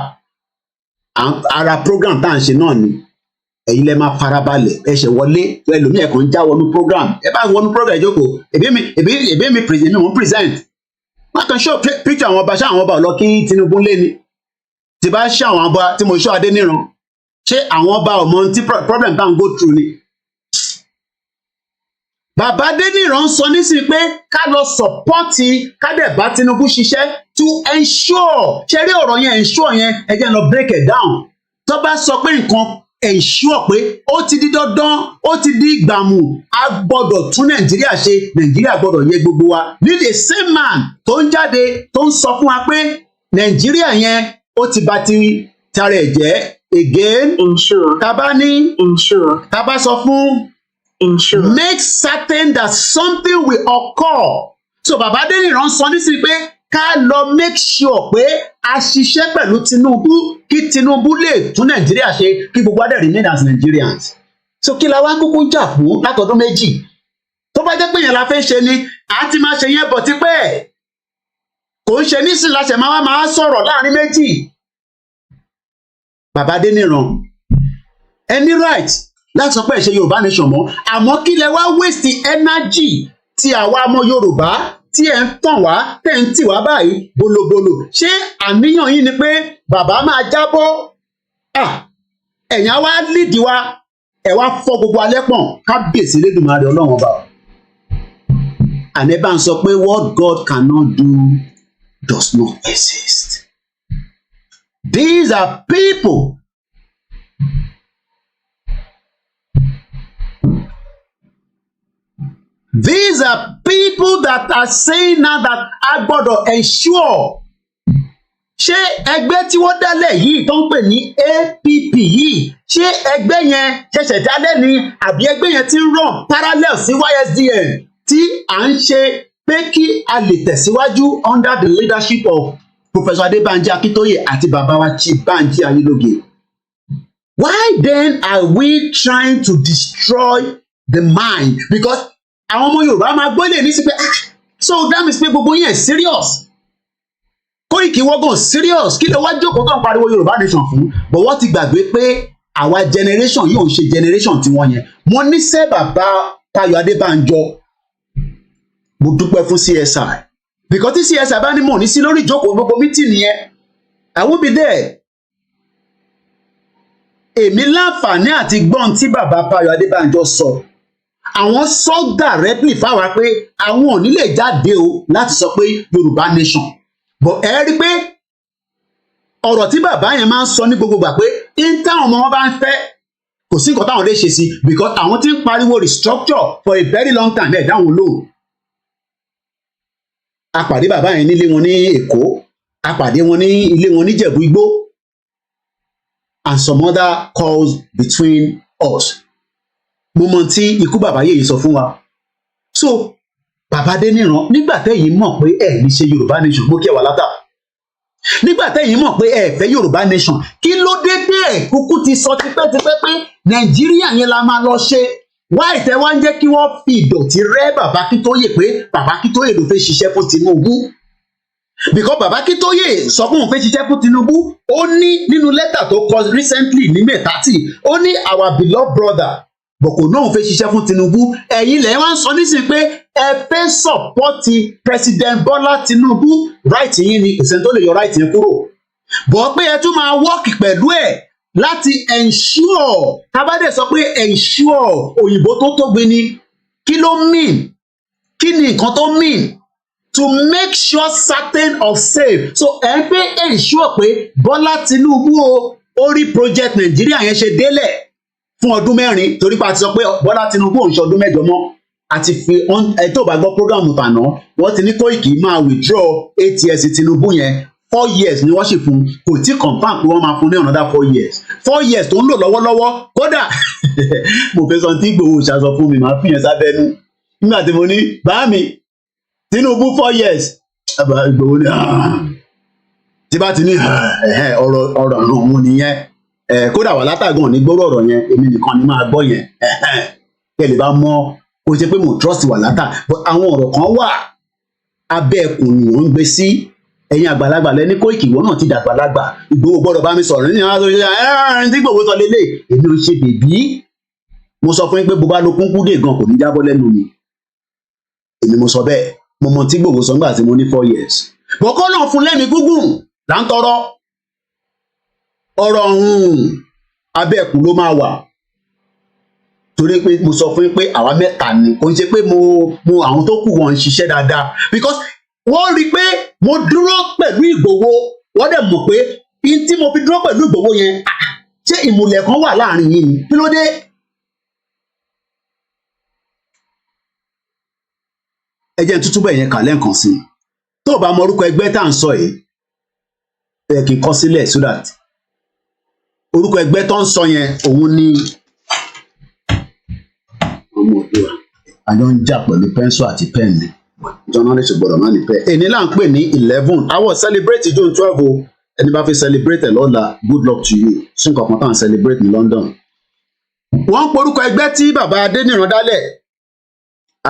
ara program tá à ń ṣe náà ni ẹ̀yin lẹ máa farabalẹ̀ ẹ ṣe wọlé ẹlòmíì ẹ̀kan já wọnú program ẹ bá wọnú program ìjókòó èbí mi mò ń present wọn kàn ṣọ́ picture àwọn ọba ṣé àwọn ọba ọlọ kí Tinubu lé ni tí bá ṣe àwọn ọba tí mo ṣọ́ Adéníran ṣé àwọn ọba ọmọ tí problem tá à ń go through ni. Bàbá Adeniran sọ nísìnyí pé ká lọ sọpọ́ọ̀tì ká dẹ̀ bá Tinubu ṣiṣẹ́ to ensure ṣe rí ọ̀rọ̀ yẹn ensure yẹn ẹ jẹ́ lọ break it down tó bá sọ pé nǹkan ensure pé ó ti di dandan ó ti di ìgbàmù a gbọ́dọ̀ tún Nàìjíríà ṣe Nàìjíríà gbọ́dọ̀ yẹ gbogbo wa ní the same man tó ń jáde tó ń sọ fún wa pé Nàìjíríà yẹn ó ti bà ti tara ẹ̀ jẹ́ again tábà ní tábà sọ fún make certain that something will occur so Bàbá Adeniran sọ nísìnyí pé ká lọ make sure pé a ṣiṣẹ́ pẹ̀lú Tinubu kí Tinubu lè tún Nàìjíríà ṣe kí gbogbo adé remain as Nigerians so kí la wá kúkú jà fún látọdún méjì tó bá jẹ́ pé yẹn la fẹ́ ṣe ni a ti máa ṣe yẹn bọ̀ tipẹ́ kò ń ṣe nísìnyí la ṣe máa sọ̀rọ̀ láàrin méjì. Bàbá Adeniran any right láti sọ pé ẹ ṣe Yorùbá nation mọ́ àmọ́ kí lẹ wá waste energy tí àwa ọmọ Yorùbá tí ẹ ń tàn wá tẹ̀ ń tì wá báyìí bolobolo ṣé àníyàn yín ni pé bàbá máa jábọ́ ẹ̀yàn wá lead wa ẹ̀ wá fọ́ gbogbo alẹ́ pọ̀n kábíyèsí Elédùmarè Ọlọ́run ọba àná bá ń sọ pé what God cannot do does not exist. These are people these are people that are saying now that a gbọ́dọ̀ ensure ṣé ẹgbẹ́ tí wọ́n dálẹ̀ yìí tó ń pè ní APP yìí ṣé ẹgbẹ́ yẹn ṣẹ̀ṣẹ̀ dálẹ̀ ni àbí ẹgbẹ́ yẹn ti ń run parallel sí YSDM tí à ń ṣe pé kí a lè tẹ̀síwájú under the leadership of Professor Adébánjí Akíntóyè àti bàbá wa Chief Bánjí Ayélóge. Why then are we trying to destroy the mind? Because àwọn ọmọ Yorùbá máa gbọ́ lè ní sí pé so that means pé gbogbo yẹn serious. Kóìkì wọ́gàn serious kí ló wá jókòó tó ń pariwo Yorùbá nation fún? But wọ́n ti gbàgbé pé àwa generation yóò ṣe generation tiwọn yẹn. Mo ní sẹ́ bàbá Táyọ̀ Adébánjọ. Mo dúpẹ́ fún CSI. Because tí CSI bá ní mò ní sí lórí ìjókòó gbogbo meeting yẹn, I will be there. Èmi láǹfààní àti gbọ́n tí bàbá Táyọ̀ Adébánjọ sọ. Àwọn sọ directly fáwa pé àwọn ò ní lè jáde o láti sọ pé Yorùbá nation. But ẹ rí pé ọ̀rọ̀ tí bàbá yẹn máa ń sọ ní gbogbo gbà pé in táwọn ọmọ wọn bá ń fẹ́ kò sí nǹkan táwọn lè ṣe sí because àwọn tí ń pariwo restructure for a very long time ẹ̀ dáhùn lóhùn. A pàdé bàbá yẹn nílé wọn ní Èkó, a pàdé wọn ní ilé wọn ní Ìjẹ̀bú Igbó and some other calls between us. Mo mọ tí ikú bàbá yèyí sọ fún wa. So bàbá Adéníran nígbà tẹ́yìn mọ̀ pé ẹ̀ ní ṣe Yorùbá nation mo kí ẹ wà látà. Nígbà tẹ́yìn mọ̀ pé ẹ fẹ́ Yorùbá nation kí ló dé ẹ̀ kúkú ti sọ tipẹ́tipẹ́ pé Nàìjíríà yẹn la máa lọ ṣe. Wá ìtẹ́ wá ń jẹ́ kí wọ́n fi ìdọ̀tí rẹ́ bàbá Akíntóyè pé bàbá Akíntóyè ló fẹ́ ṣiṣẹ́ fún Tinubu. Because bàbá Akíntóyè sọ fún òun fẹ́ ṣiṣẹ́ fún Tinubu, ó ní nínú lẹ́tà tó kọ recently ní May 30, ó ní our beloved brother bọ̀kò náà òun fẹ́ ṣiṣẹ́ fún Tinubu. Ẹ̀yin lẹ̀ wá ń sọ nísìnyí pé ẹ fẹ́ sọ̀pọ́tì President Bọ́lá Tinubu, right yín ni ìṣẹ́ tó lè yọ right yẹn kúrò. Bọ̀ pé ẹ tún máa work pẹ̀lú ẹ̀ láti ensure tábàdẹ̀ sọ pé ensure òyìnbó tó tóbi ni kí ló mean? Kí ni nǹkan tó mean? To make sure certain of safe. So ẹ ń pé ensure pé Bọ́lá Tinubu ó rí project Nàìjíríà yẹn ṣe délẹ̀ fún ọdún 4 torí pa ti sọ pé Bọ́lá Tinubu ò ń ṣe ọdún 8 mọ́ àti fi ẹ tó bá gbọ́ program tàná wọ́n ti ní Kóìkì máa withdraw 8 years Tinubu yẹn 4 years ni wọ́n sì fún kò tí confam pé wọ́n máa fún ní another 4 years 4 years tó ń lò lọ́wọ́lọ́wọ́ kódà mo fẹ́ sọ tí Ìgbòho ṣàṣọ fún mi máa fi yẹn sábẹ́nu nígbà tí mo ní bá mi Tinubu 4 years Ìgbòho ní tí bá ti ní ọ̀rọ̀ àrùn òun nìyẹn kódà wà látàgàn ní gbọ́rọ̀ ọ̀rọ̀ yẹn èmi nìkan ni máa gbọ́ yẹn kẹ́ lè bá mọ̀ kó ṣe pé mo trust wà látà àwọn ọ̀rọ̀ kan wà abẹ́ ẹkùn ni wọ́n ń gbé sí ẹ̀yin àgbàlagbà lẹ́ni Kóìkì ìwọ náà ti dàgbàlagbà Ìgbòho gbọ́dọ̀ bá mi sọ̀rọ̀ ní àwọn tí Ìgbòho sọ lélẹ̀ èmi ò ṣe bèbí mo sọ fún yín pé bó bá lo kúnkúndé gan kò ní jábọ́ lẹ́nu mi èmi mo sọ bẹ́ẹ̀ mo mọ tí Ìgbòho sọ nígbà tí mo ní 4 years bọ́kọ́ náà fún lẹ́mìí gúngùn là ń tọrọ ọ̀rọ̀ ọ̀hún abẹ́ ẹkùn ló máa wà torí pé mo sọ fún yín pé àwa mẹ́ta ni kò ń ṣe pé mo àwọn tó kù wọn ń ṣiṣẹ́ dáadáa because wọ́n rí i pé mo dúró pẹ̀lú Ìgbòho wọ́n dẹ̀ mọ̀ pé tí mo fi dúró pẹ̀lú Ìgbòho yẹn ṣé ìmùlẹ̀ kan wà láàrin yìí ni kí ló dé. ẹ jẹ́ n tútú bẹ̀ yẹn kà lẹ́ǹkan sí i tó o bá mọ orúkọ ẹgbẹ́ tá à ń sọ yìí ẹ kì í kọ sílẹ̀ so that orúkọ ẹgbẹ́ tó ń sọ yẹn òun ni ọmọ òdua àjọ ń jà pẹ̀lú pẹ́ńsù àti pẹ́ẹ̀nì journalist gbọ́dọ̀ má ní pẹ́ èní là ń pè ní 11 àwọn celebrate June 12 o ẹni bá fi celebrate ẹ̀ lọ́la good luck to you sí nǹkan kan tá à ń celebrate ní London. wọ́n ń porúkọ ẹgbẹ́ tí bàbá Adéníran dálẹ̀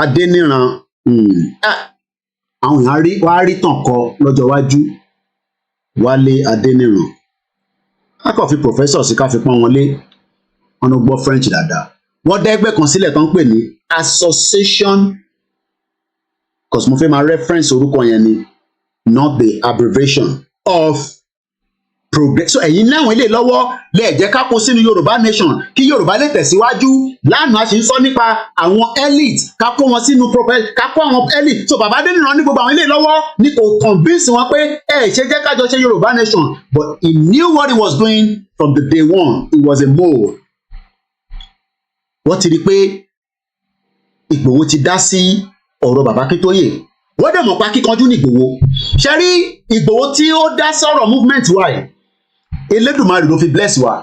Adéníran àwọn èèyàn wá rí tàn kọ lọ́jọ́ iwájú Wálé Adéníran a kàn fi professor sí ká fi pọ́n wọn lé wọn ló gbọ́ French dáadáa wọ́n dá ẹgbẹ́ kan sílẹ̀ tó ń pè ní association cause mo fẹ́ máa reference orúkọ yẹn ni not the abbreviation of progress so ẹ̀yin láwọn ilé lọ́wọ́ lẹ́ẹ̀jẹ́ ká kó sínú Yorùbá nation kí Yorùbá lè tẹ̀síwájú lánàá ṣe ń sọ nípa àwọn elite ká kó wọn sínú ká kó àwọn elite so bàbá Adéníran ní gbogbo àwọn ilé lọ́wọ́ ní kò convince wọn pé ṣe jẹ́ kájọ ṣe Yorùbá nation but he knew what he was doing from the day one it was a mole. wọ́n ti rí i pé Ìgbòho ti dá sí ọ̀rọ̀ bàbá Akíntóyè wọ́n dẹ̀ mọ̀ pa kíkanjú ní Ìgbòho ṣe rí Ìgbòho tí ó dá sọ̀rọ̀ movement wa yìí Elédùmarè ló fi bless wa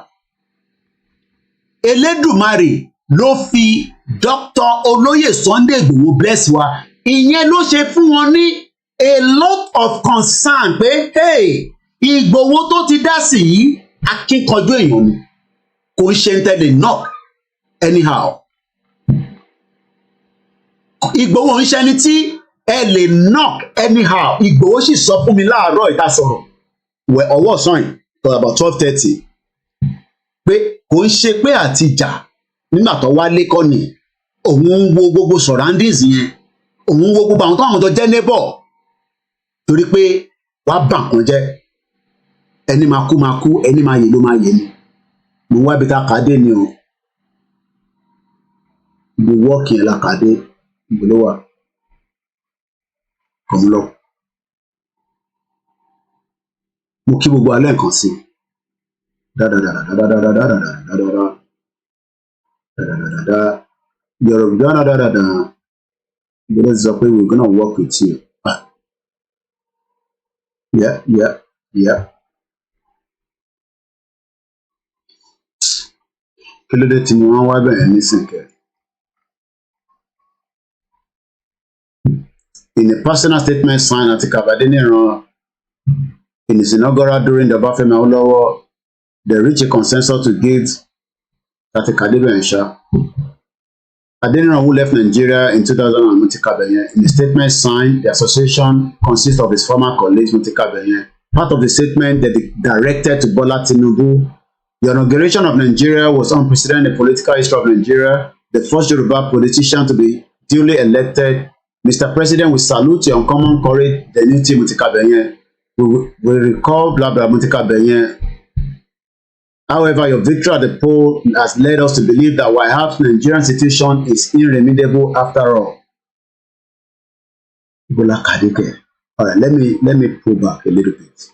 Elédùmarè ló fi Dr. Olóyè Sunday Ìgbòho bless wa ìyẹn ló ṣe fún wọn ní a lot of concern pé hey Ìgbòho tó ti dá sí yìí akíkanjú èèyàn ni kò ń ṣe ń tẹ́lẹ̀ knock anyhow. Ìgbòho ń ṣe ẹni tí ẹ lè knock anyhow. Ìgbòho sì sọ fún mi láàárọ̀ ìta sọ̀rọ̀ ọwọ́ ọ̀sán yìí for about 12:30 pé kò ń ṣe pé àtijà nígbà tó wálé kọ́ ni òun ń wo gbogbo surroundings yẹn òun ń wo gbogbo àwọn tó àwọn tó jẹ́ neighbor torí pé wàá bà nǹkan jẹ́ ẹni máa kú ẹni máa yè ló máa yè ni mo wá ibi tá a kà á dé ni o ibi wọ́ọ̀kì yẹn la kà á dé ibi ló wà kàn lọ mo kí gbogbo alẹ́ nǹkan sí Yorùbá Bọ́lá sọ pé we're gonna work with you. Yeah. Kí ló dé tí mo wá wá bẹ̀rẹ̀ nísìnyí? In a personal statement signed at KABIRU Adeniran in his inaugural during the FOLAYEMI Awolowo, they reached a consensus to give Tati Kadebe Adeniran, who left Nigeria in 2000 with KABIRU. In a statement signed, the association consists of his former colleagues with KABIRU. Part of the statement that they directed to Bola Tinubu. The inauguration of Nigeria was unprecedented in the political history of Nigeria. The first Yoruba politician to be duly elected. Mr. President, we salute your uncommon courage, the new team with KABIRU. We recall blah blah with KABIRU. However, your victory at the poll has led us to believe that perhaps Nigerian situation is irremediable after all. All right, let me pull back a little bit.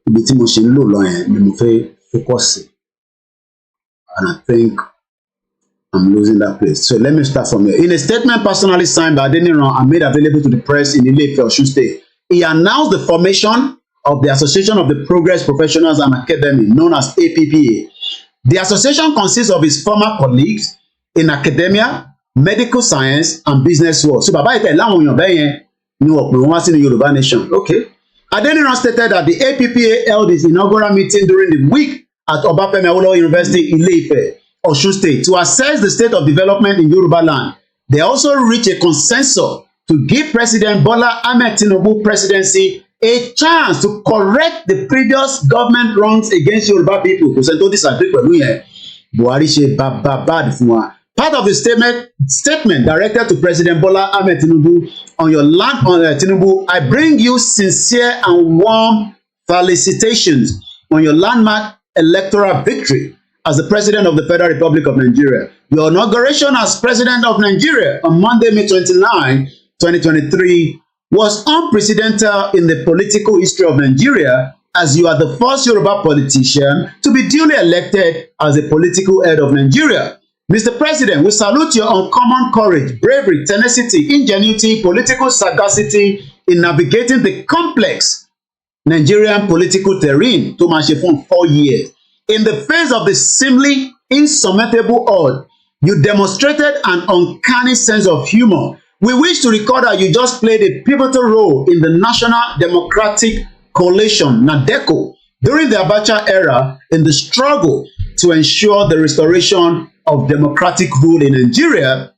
Ibi tí mo ṣe ń lò lọ yẹn ni mo fẹ́ focus, and I think I'm losing that place. So let me start from here. In a statement personally signed by Adeniran and made available to the press in Ile-Ife, Osun State, he announced the formation of the Association of the Progress Professionals and Academy, known as APPA. The association consists of his former colleagues in academia, medical science, and business world. So bàbá ìtẹ̀ láwọn èèyàn bẹ́ẹ̀ yẹn ni wọ́n pè wọ́n wá sínú Yorùbá Nation. Okay. Adeniran stated that the APPA held its inaugural meeting during the week at Obafemi Awolowo University in Ile-Ife, Osun State, to assess the state of development in Yoruba land. They also reached a consensus to give President Bola Ahmed Tinubu presidency a chance to correct the previous government wrongs against Yoruba people. Kò sẹ́ni tó disagree pẹ̀lú yẹn. Buhari ṣe bad fún wa. Part of the statement directed to President Bola Ahmed Tinubu on your land, Tinubu, I bring you sincere and warm felicitations on your landmark electoral victory as the President of the Federal Republic of Nigeria. Your inauguration as President of Nigeria on Monday, May 29, 2023 was unprecedented in the political history of Nigeria, as you are the first Yoruba politician to be duly elected as a political head of Nigeria. Mr. President, we salute your uncommon courage, bravery, tenacity, ingenuity, political sagacity in navigating the complex Nigerian political terrain tó máa ṣe fún 4 years. In the face of the seemingly insurmountable odds, you demonstrated an uncanny sense of humor. We wish to record that you just played a pivotal role in the National Democratic Coalition, NADECO, during the Abacha era in the struggle to ensure the restoration of democratic rule in Nigeria,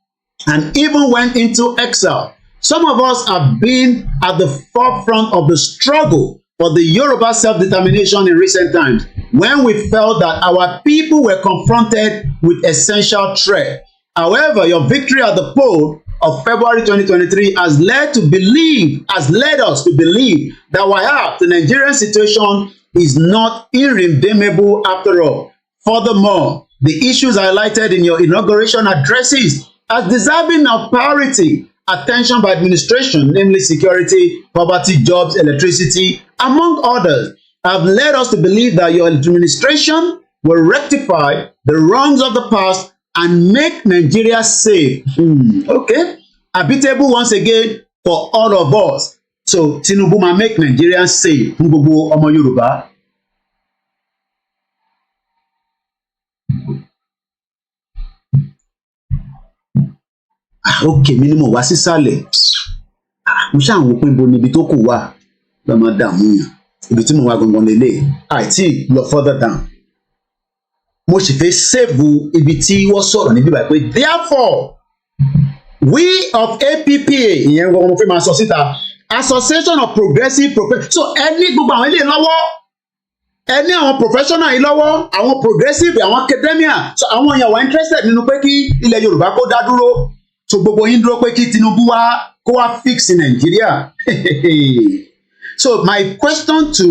and even went into exile. Some of us have been at the forefront of the struggle for the Yoruba self-determination in recent times, when we felt that our people were confronted with essential threat. However, your victory at the poll of February 2023 has led us to believe that perhaps the Nigerian situation is not irredeemable after all. Furthermore, the issues highlighted in your inauguration addresses as deserving of priority attention by administration, namely security, poverty, jobs, electricity, among others, have led us to believe that your administration will rectify the wrongs of the past and make Nigeria safe. Okay, habitable once again for all of us. So Tinubu ma make Nigeria safe fún gbogbo ọmọ Yorùbá. Okay, minimum wá sísàlẹ̀. mo ṣáà wò pé ibo níbi tó kù wà lọ máa dààmú yàn ibi tí mo wá gangan lélẹ̀ àìtí lọ further down mo sì fẹ́ save ibi tí wọ́n sọ̀rọ̀ níbí báyìí pé therefore we of APPA ìyẹn wọn mo fẹ́ máa sọ síta Association of Progressive so ẹni gbogbo àwọn ilé lọ́wọ́ ẹni àwọn professional yìí lọ́wọ́ àwọn progressive àwọn academia so àwọn èèyàn wà interested nínú pé kí ilẹ̀ Yorùbá kó dá dúró so gbogbo yín dúró pé kí Tinubu wá kó wá fix Nàìjíríà so my question to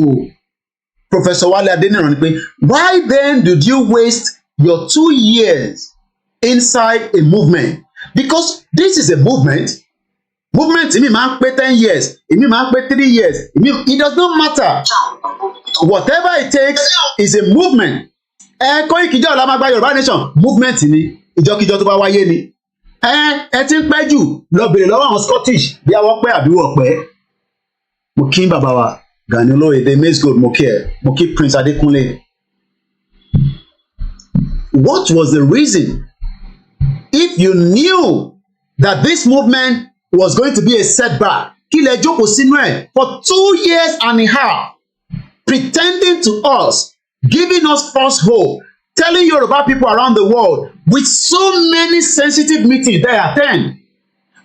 Professor Wale Adeniran ni pé why then did you waste your 2 years inside a movement because this is a movement èmi máa ń pé 10 years èmi máa ń pé 3 years it does not matter whatever it takes is a movement Koikijọ́ la máa gba Yorùbá nation movement ni ìjọkíjọ tó bá wáyé ni ẹ ti ń pẹ́ jù lọ bèrè lọ́wọ́ àwọn Scottish bí àwọn pẹ́ àbí wọ́n pẹ́ mo kí bàbá wa Gani Olóyèdè Maize Gold mo kí Prince Adékúnlé what was the reason if you knew that this movement was going to be a setback kí lẹ jókòó sínú ẹ̀ for 2 years and a half pretending to us giving us false hope telling Yoruba people around the world with so many sensitive meetings they attend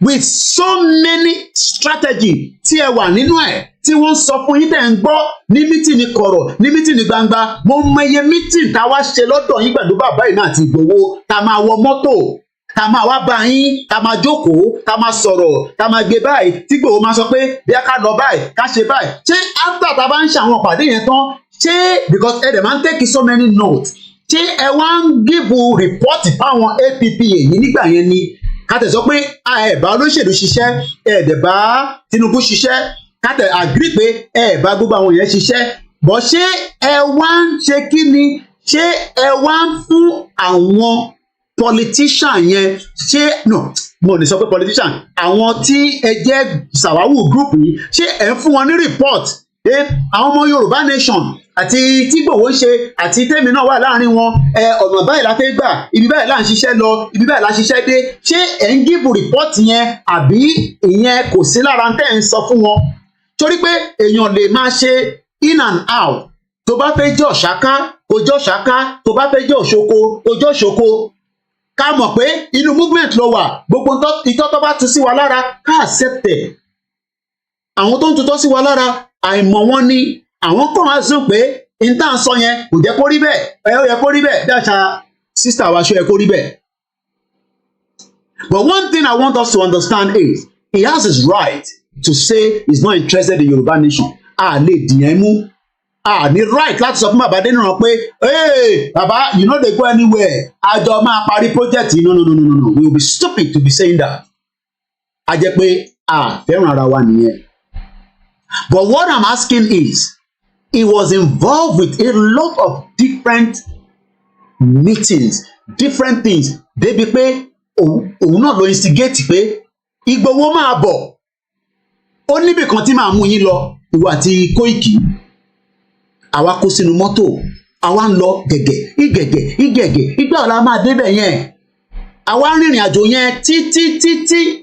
with so many strategy tí ẹ wà nínú ẹ̀ tí wọ́n sọ fún yín tẹ́ ń gbọ́ ní meeting ní kọ̀rọ̀ ní meeting ní gbangba mo mẹyẹ meeting tá a wá ṣe lọ́dọ̀ yín pẹ̀lú bàbá yìí náà àti Ìgbòho tá a máa wọ mọ́tò tá a máa wá bá yín tá a máa jókòó tá a máa sọ̀rọ̀ tá a máa gbé báyìí tí Ìgbòho máa sọ pé bí a ká lọ báyìí ká ṣe báyìí ṣé after tá a bá ń ṣe àwọn ìpàdé yẹn tán ṣé because ẹ dẹ̀ máa ń take so many notes ṣé ẹ wá ń give report fáwọn APPA yìí nígbà yẹn ni ká tẹ̀ sọ pé ẹ bá olóṣèlú ṣiṣẹ́ ẹ dẹ̀ bá Tinubu ṣiṣẹ́ ká tẹ̀ agree pé ẹ bá gbogbo àwọn yẹn ṣiṣẹ́ bọ́ ṣé ẹ wá ń ṣe kí ni ṣé ẹ wá ń fún àwọn politician yẹn ṣé no mo ní sọ pé politician àwọn tí ẹ jẹ́ sàwáwù group yìí ṣé ẹ ń fún wọn ní report pé àwọn ọmọ Yorùbá nation àti tí Ìgbòho ṣe àti tèmi náà wà láàrin wọn ọ̀nà báyìí la fẹ́ gbà ibi báyìí là ń ṣiṣẹ́ lọ ibi báyìí la ṣiṣẹ́ dé ṣé ẹ̀ ń give report yẹn àbí ìyẹn kò sí lára tẹ́ ẹ̀ ń sọ fún wọn torí pé èèyàn lè máa ṣe in and out tó bá fẹ́ jẹ́ Ọ̀ṣáká kó jẹ́ Ọ̀ṣáká tó bá fẹ́ jẹ́ Òṣoko kó jẹ́ Òṣoko ká mọ̀ pé inú movement ló wà gbogbo ìtọ́ tó bá tu sí wa lára ká accept ẹ̀ àwọn tó ń tutọ́ sí wa lára àìmọ̀ wọn ni àwọn kan wá sọ pé intan sọ yẹn kò jẹ́ kó rí bẹ́ẹ̀ ó yẹ kó rí bẹ́ẹ̀ dáṣà sister wa ṣó yẹ kó rí bẹ́ẹ̀. But one thing I want us to understand is he has his right to say he's not interested in Yoruba nation. A lè dìyẹn mú a ní right láti sọ fún bàbá Adeniran pé hey bàbá you no dey go anywhere àjọ máa parí project no we will be stupid to be saying that. A jẹ́ pé a fẹ́ràn ara wa nìyẹn. But what I'm asking is he was involved with a lot of different meetings, different things. Débi pé òun náà ló instigate pé Ìgbòho máa bọ̀. Ó níbì kan tí màá mú yín lọ, ìwọ àti Koiki. Àwa kó sínú mọ́tò, àwa ń lọ gẹ̀gẹ̀, ìgbà ọ̀la máa débẹ̀ yẹn. Àwa ń rìnrìn àjò yẹn títí.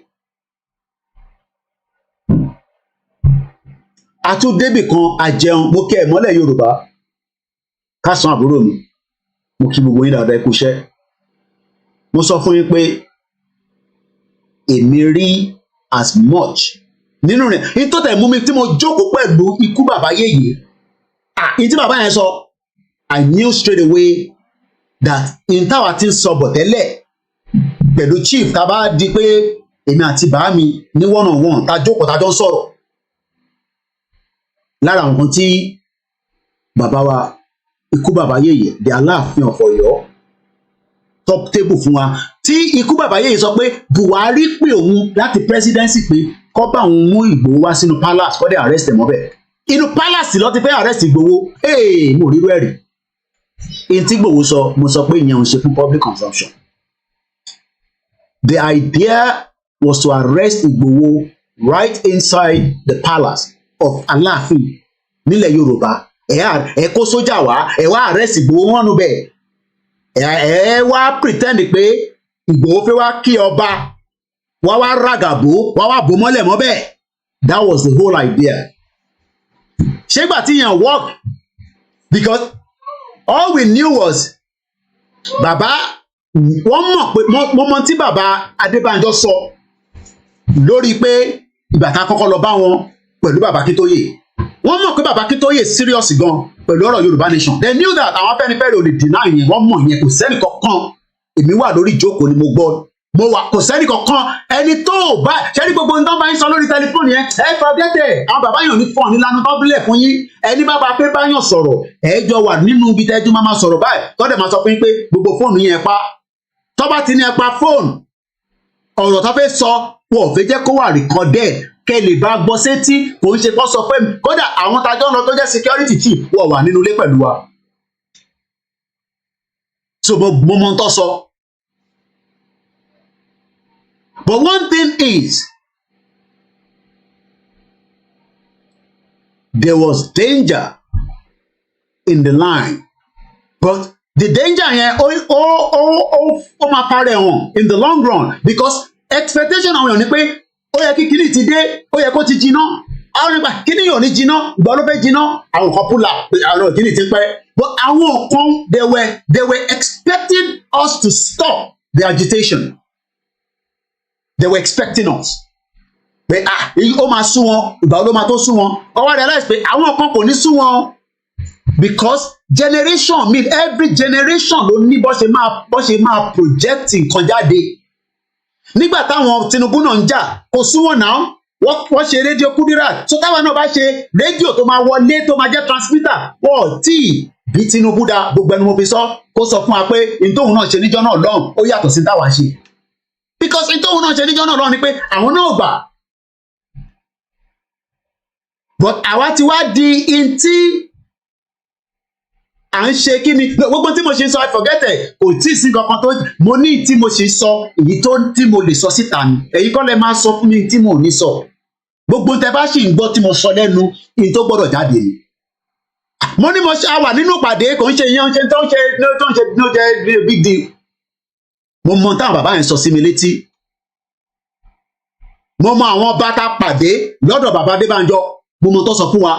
Àtúndébì kan àjẹun mo kí ẹ mọ́lẹ̀ Yorùbá kásán àbúrò mi mo kí gbogbo yín dáadáa ẹ kú iṣẹ́ mo sọ fún yín pé èmi rí as much nínú rẹ̀ nítorí mú mi tí mo jókòó pẹ̀lú ikú bàbá yèyé ìtí bàbá yẹn sọ I knew straight away that ìntàwá ti ń sọ bọ̀ tẹ́lẹ̀ pẹ̀lú chief tá a bá di pé èmi àti bàá mi ní one on one tá a jókòó tá a jọ ń sọ̀rọ̀ lára nǹkan tí bàbá wa ikú bàbá yèyé di Aláàfin of Ọ̀yọ́ top table fún wa tí ikú bàbá yèyé sọ pé Buhari pè òun láti presidency pé kó bá òun mú Ìgbòho wá sínú palace kó dé arrest ẹ̀ mọ́bẹ̀ inú palace ló ti fẹ́ arrest Ìgbòho mo rí rẹ́rìí in tí Ìgbòho sọ mo sọ pé ìyẹn ò ń ṣe fún public consumption the idea was to arrest Ìgbòho right inside the palace of Aláàfin nílẹ̀ Yorùbá ẹ kó sójà wá ẹ wá arrest Ìgbòho wọn nù bẹ́ẹ̀ ẹ wá pretend pé Ìgbòho fẹ́ wá kí ọba wá ràgàbó wá bò mọ́lẹ̀ mọ́ bẹ́ẹ̀ That was the whole idea. Ṣé gbà tí yẹn work because all we knew was bàbá wọ́n mọ̀ pé mo mọ̀ tí bàbá Adébánjọ sọ lórí pé ìgbà tá kọ́kọ́ lọ bá wọn pẹ̀lú bàbá Akíntóyè. Wọ́n mọ̀ pé bàbá Akíntóyè serious gan pẹ̀lú ọ̀rọ̀ Yorùbá nation. They knew that àwọn Afẹ́nifẹ́re ò lè deny yẹn, wọ́n mọ̀ yẹn, kò sẹ́ni kankan. Èmi wà lórí ìjókòó ni mo gbọ́. Mo wà kò sẹ́ni kankan ẹni tó bá ṣẹ́ni gbogbo nǹkan bá ń sọ lórí tẹlifóònù yẹn ẹ fọdẹ́tẹ̀ àwọn bàbá yàn ní fọ́ọ̀n nílànà tó bílẹ̀ fún yín ẹni bá bá pé báyàn sọ̀rọ̀ ẹjọ́ wà nínú ibi tẹ́jú máa sọ̀rọ̀ báyìí tọ́dẹ̀ máa sọ fún yín pé gbogbo fóònù yẹn pa tó bá ti ní ẹ pa fóònù ọ̀rọ̀ tó fẹ́ sọ wọ́n ò fẹ́ jẹ́ kó wà recorded kẹ́ lè bá gbọ́ sétí kò ń ṣe kó sọ pé kódà àwọn tajọ́ ń lọ tó jẹ́ security chief wọ́n wà nínú ilé pẹ̀lú wa. So mo mọ tó sọ. But one thing is, there was danger in the line. But the danger here, máa parẹ́ hàn in the long run because expectation àwọn èèyàn ni pé ó yẹ kí kíní ti dé, ó yẹ kó ti jiná. Àwọn nípa kíní yóò ní jiná, ìgbà ló fẹ́ jiná, àwọn kan pull up, àwọn kíní ti pẹ́. But àwọn kan, they were expecting us to stop the agitation. They were expecting us. Pé ó máa sún wọn, ìgbà ló máa tó sún wọn. Ó wá realize pé àwọn kan kò ní sún wọn because generation mean every generation ló ní bó ṣe máa project nǹkan jáde. Nígbà táwọn Tinubu náà ń jà kò sún wọn náà wọ́n ṣe rédíò Kudirat. So táwọn náà bá ṣe rédíò tó máa wọlé tó máa jẹ́ transmitter wọ́n tí bí Tinubu dá gbogbo ẹnu mo fi sọ kó sọ fún wa pé ìtòhun náà ṣe níjọ́ náà lọ́hùn ó yàtọ̀ sí táwa ṣe. Because ìtòhun náà ṣe níjọ́ náà lọ́hùn ni pé àwọn náà gbà. But àwa ti wá di intí à ń ṣe kí ni gbogbo tí mo ṣe sọ I forget it kò tí ì sí kankan tó mo ní tí mo ṣe sọ èyí tó tí mo lè sọ síta ni èyí kọ́ lẹ máa sọ fún mi tí mo ò ní sọ gbogbo tẹ bá sì ń gbọ́ tí mo sọ lẹ́nu ìyí tó gbọ́dọ̀ jáde ni. Mo ní mo ṣe àwà nínú ìpàdé kò ń ṣe ìyẹn ṣe tó ń ṣe no jẹ́ big deal. Mo mọ táwọn bàbá yẹn sọ sí mi létí. Mo mọ àwọn bàtà pàdé lọ́dọ̀ bàbá Adébánjọ mo mọ tó sọ fún wa.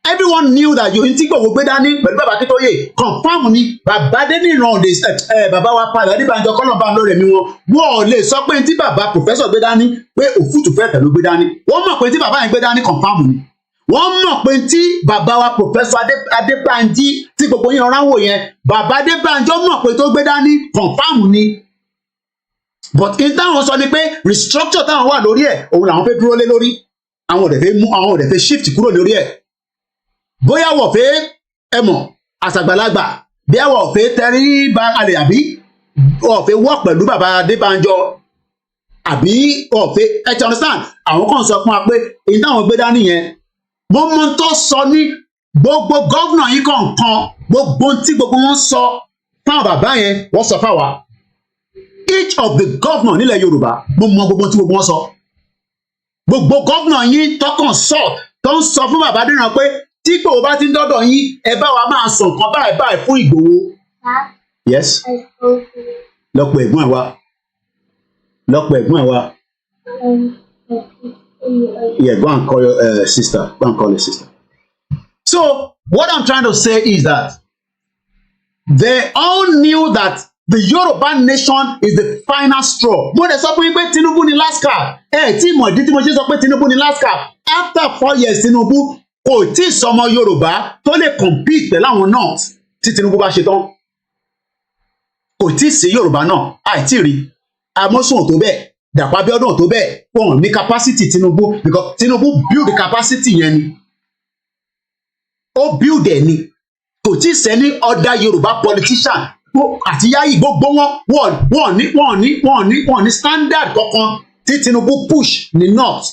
Everyone knew that you ntí gbogbo gbé dání pẹ̀lú bàbá Akíntóyè confam ni bàbá Adeniran bàbá wa padà Adébánjọ kọ́lọ́ba lórí ẹ̀mí wọn ò lè sọ pé ntí bàbá professor gbé dání pé òfútù fẹ́ tẹ̀lé gbé dání wọ́n mọ̀ pé ntí bàbá yẹn gbé dání confam ni wọ́n mọ̀ pé ntí bàbá wa professor Adébánjí tí gbogbo yẹn ọ̀rá wò yẹn bàbá Adébánjọ mọ̀ pé tó gbé dání confam ni but in táwọn sọ ni pé restructure táwọn wà lórí ẹ̀ òun làwọn fẹ́ dúró lé lórí àwọn ò dẹ̀ fẹ́ shift kúrò lórí ẹ̀. Bóyá wọ́n fẹ́ ẹmọ̀ àṣàgbàlagbà bí wọ́n fẹ́ tẹrí ba alẹ̀ àbí wọ́n fẹ́ wọ́ pẹ̀lú bàbá Adébánjọ àbí wọ́n fẹ́ ẹ ti understand àwọn kan sọ fún wa pé èyí táwọn gbé dání yẹn mo mọ tó sọ ní gbogbo gọ́vnà yìí kọ̀ọ̀kan gbogbo tí gbogbo wọn sọ fáwọn bàbá yẹn wọ́n sọ fáwa each of the governor nílẹ̀ Yorùbá mo mọ gbogbo tí gbogbo wọn sọ gbogbo gọ́vnà yìí tọkàn sọ tó ń sọ fún bàbá Adeniran pé tí Ìgbòho bá ti ń dọ́dọ̀ yín ẹ bá wa máa sọ nǹkan báyìí fún Ìgbòho. Yes. Lọ́pọ̀ ẹ̀gbọ́n ẹ̀ wá. Lọ́pọ̀ ẹ̀gbọ́n ẹ̀ wá. Yeah, go and call your sister. Go and call your sister. So what I'm trying to say is that they all knew that the Yoruba nation is the final straw. Mo dẹ̀ sọ fún yín pé Tinubu ni last card. Tí mo ìdí tí mo ṣe sọ pé Tinubu ni last card. After 4 years Tinubu kò tí ì sọmọ Yorùbá tó lè compete pẹ̀lú àwọn north tí Tinubu bá ṣe tán kò tí ì sí Yorùbá náà àìtí rí Amosun tó bẹ́ẹ̀ Dàpọ̀ Abíọ́dún tó bẹ́ẹ̀ wọn ní capacity Tinubu because Tinubu build the capacity yẹn ni ó build ẹ̀ ni kò tí ì sẹ́ni other Yorùbá politician àti Yayi gbogbo wọn ní standard kankan tí Tinubu push ní north.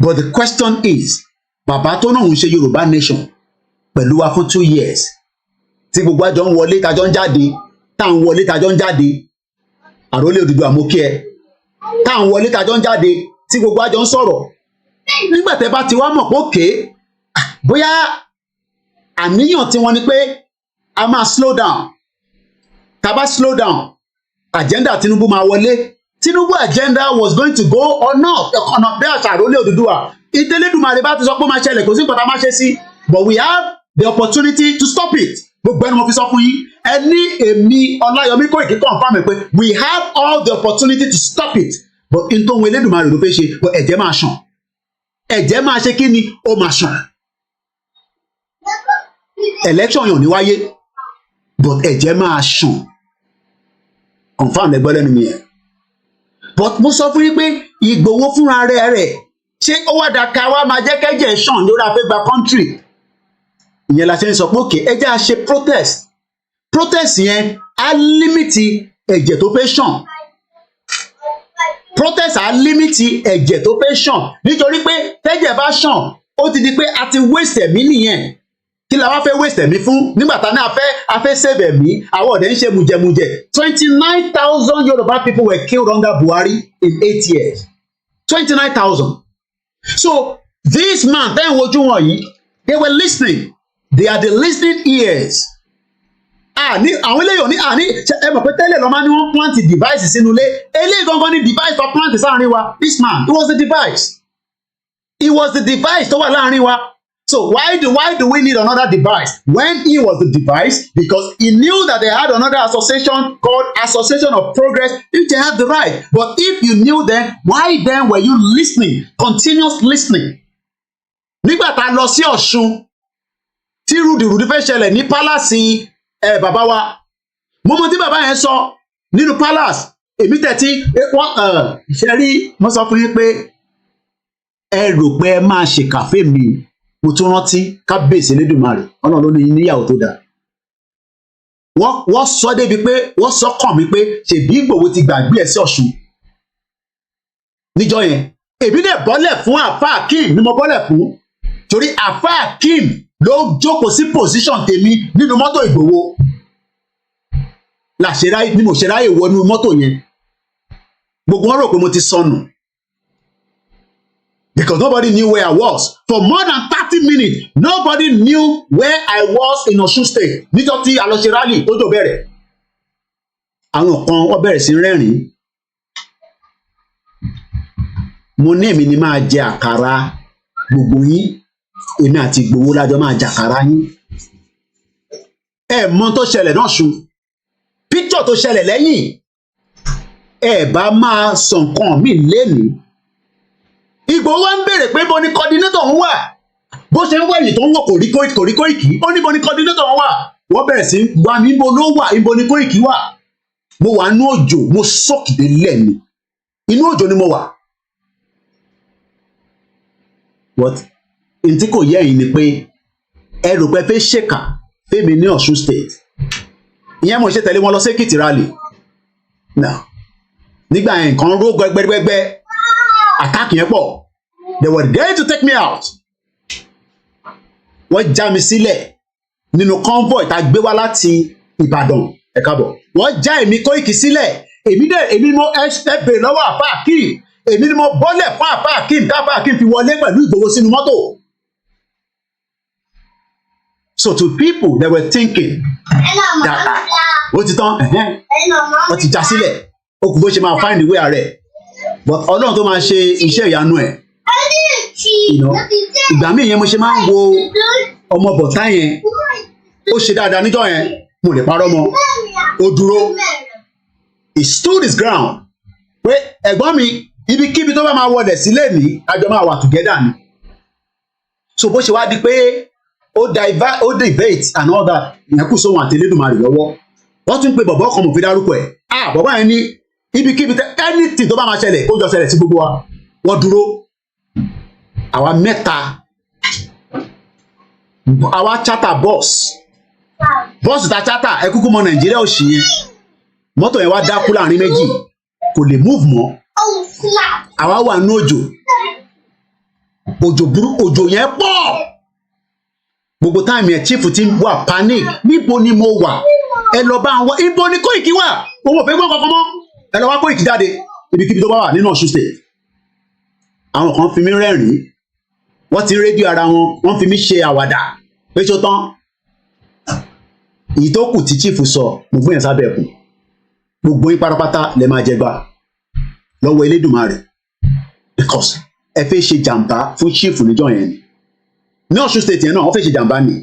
But the question is, bàbá tó náà ń ṣe Yorùbá nation pẹ̀lú wa fún 2 years tí gbogbo àjọ ń wọlé tajọ ń jáde tá ń wọlé tajọ ń jáde Àrólé Odùduwà àmókí ẹ tá ń wọlé tajọ ń jáde tí gbogbo àjọ ń sọ̀rọ̀ nígbà tẹ́ bá ti wá mọ̀ pé òkè bóyá àníyàn tí wọ́n ní pé a máa slow down tá bá slow down agenda Tinubu máa wọlé. Tinubu agenda was going to go or not. Ọ̀nà bí àṣàrólé Odùduwà. Ìtẹ́lẹ́dùmarè bá ti sọ pé ó máa ṣẹlẹ̀ kò sí nǹkan tá a máa ṣe sí. But we have the opportunity to stop it. Gbogbo ẹni mo fi sọ fún yín. Ẹ ní èmi Ọláyọmí Kóìkí confirm pé we have all the opportunity to stop it. But n tó ń wo Elédùmarè ló fẹ́ ṣe, but ẹ̀jẹ̀ máa ṣàn. Ẹ̀jẹ̀ máa ṣe kí ni? Ó máa ṣàn. Election yóò ní wáyé, but ẹ̀jẹ̀ máa ṣàn. Confirm ẹgbẹ́ lẹ́nu mi yẹn. But mo sọ fún yín pé Ìgbòho fúnra rẹ̀ ṣé ó wá dàka wá máa jẹ́ kẹ́jẹ̀ ṣàn lórí afẹ́gbà country. Ìyẹn la ṣe ń sọ pé òkè ẹjẹ́ á ṣe protest yẹn á límìtì ẹ̀jẹ̀ tó fẹ́ ṣàn. Protest á límìtì ẹ̀jẹ̀ tó fẹ́ ṣàn nítorí pé tẹ́jẹ̀ bá ṣàn ó ti di pé a ti waste ẹ̀mí nìyẹn. Kí la wá fẹ́ waste ẹ̀mí fún nígbà tá a fẹ́ save ẹ̀mí àwọn ọ̀dẹ̀ ń ṣe mùjẹ̀mùjẹ̀. 29,000 Yoruba people were killed under Buhari in 8 years. 29,000. So this man then wojú wọn yìí they were listening. They are the listening ears. Àwọn eléyìí ò ní ẹ mọ̀ pé tẹ́lẹ̀ lọ́ máa ní wọ́n plant device sínú ilé. Eléyìí gangan ní device tó plant sáàrin wa. This man, it was the device. It was the device tó wà láàrin wa. So why do we need another device when he was the device? Because he knew that they had another association called Association of Progress, if they had the right. But if you knew them, why then were you listening, continuous listening? Nígbà tá a lọ sí Ọ̀ṣun tí rúdìrúdì fẹ́ ṣẹlẹ̀ ní pálásì bàbá wa, mo mọ tí bàbá yẹn sọ nínú palace, èmi tẹ̀tí ṣe rí mo sọ fún yín pé ẹ rò pé ẹ máa ṣe kàfé mi. Mo tún rántí kábíyèsí Elédùmarè Ọlọ́run ló ní níyàwó tó dáa. Wọ́n sọ débi pé wọ́n sọ kàn mí pé ṣèbí Ìgbòho ti gbàgbé ẹ̀ sí Ọ̀ṣun. Níjọ́ yẹn èmi dẹ̀ bọ́lẹ̀ fún Àfà Akeem ni mo bọ́lẹ̀ fún torí Àfà Akeem ló jókòó sí position tèmi nínú mọ́tò Ìgbòho. Ni mo ṣe ráyè wọnú mọ́tò yẹn. Gbogbo wọn rò pé mo ti sọnù. Because nobody knew where I was. For more than 30 minutes, nobody knew where I was in Osun State. Níjọ́ tí a lọ ṣe rally tó jò bẹ̀rẹ̀. Àwọn kan wọ́n bẹ̀rẹ̀ sí rẹ́rìn-ín. Mo ní èmi ni máa jẹ àkàrà gbogbo yín. Èmi àti Ìgbòho lájọ máa jẹ àkàrà yín. Ẹ mọ tó ṣẹlẹ̀ náà ṣu. Picture tó ṣẹlẹ̀ lẹ́yìn. Ẹ bá máa sọ nǹkan mi lénìí. Ìgbòho wá ń béèrè pé bo ni coordinator ń wà. Bó ṣe ń wẹ̀yìn tó ń wò Kòríkòìkì, ó ní bo ni coordinator ń wà. Wọ́n bẹ̀rẹ̀ sí wá níbo ló wà, níbo ni Kóìkì wà. Mo wà nínú òjò, mo sọ́kìdé lẹ́nu. Inú òjò ni mo wà. But n tí kò yẹ yìí ni pé ẹ rò pé fẹ́ ṣèkà fẹ́mi ní Ọ̀ṣun State. Ìyẹn mo ṣe tẹ̀lé wọn lọ sí Èkìtì rally. Nígbà yẹn nǹkan ró gbẹgbẹgbẹ. Attack yẹn pọ̀. They were going to take me out. Wọ́n já mi sílẹ̀ nínú convoy tá a gbé wá láti Ìbàdàn ẹ káàbọ̀. Wọ́n já èmi Kóìkì sílẹ̀. Èmi mo bèrè lọ́wọ́ Àfà Akeem. Èmi ni mo bọ́lẹ̀ fún Àfà Akeem káfà Akeem fi wọlé pẹ̀lú Ìgbòho sínú mọ́tò. So to people they were thinking that ó ti tán wọ́n ti já sílẹ̀. Ó kù bó ṣe máa find the way rẹ̀. But Ọlọ́run tó máa ṣe iṣẹ́ ìyanu ẹ̀. Ìgbà míì yẹn mo ṣe máa ń wo ọmọ bọ̀tá yẹn. Ó ṣe dáadáa níjọ́ yẹn. Mo lè parọ́ mọ́. Ó dúró. He stood his ground. Pé ẹ̀gbọ́n mi ibikíbi tó bá máa wọlé sílé mi àjọ máa wà together ni. So bó ṣe wá di pé ó debate and all that. Ìyẹn kù sóhun àti Elédùmarè lọ́wọ́. Wọ́n tún pe bọ̀bọ́ kan mo fi dárúkọ ẹ̀. Bọ̀bọ́ yẹn ní ibikíbi anything tó bá máa ṣẹlẹ̀ kó jọ ṣẹlẹ̀ sí gbogbo wa. Wọ́n dúró. Àwa mẹ́ta. Àwa charter bus. Bọ́ọ̀sì ta charter ẹ kúkú mọ Nàìjíríà òṣì yẹn. Mọ́tò yẹn wá dákú láàrin méjì. Kò lè move mọ́. Àwa wà ní òjò. Òjò yẹn pọ̀. Gbogbo táìmù yẹn chief ti wà panic. Níbo ni mo wà? Ẹ lọ bá wọn. Ibo ni Kóìkì wà? Òun ò fẹ́ gbọ́ kankan mọ́. Ẹ lọ wá Kóìkì jáde. Ibikíbi tó bá wà nínú Ọ̀ṣun State. Àwọn kan fi mí rẹ́rìn-ín. Wọ́n ti rédíò ara wọn. Wọ́n fi mí ṣe àwàdà. Pé ṣó tán. Èyí tó kù tí chief sọ mo fún yẹn sábẹ́ ẹ̀kún. gbogbo yín pátápátá lè máa jẹgba lọ́wọ́ Elédùmarè because ẹ fẹ́ ṣe jàǹbá fún chief níjọ́ yẹn ni ní Ọ̀ṣun state yẹn náà wọ́n fẹ́ ṣe jàǹbá ni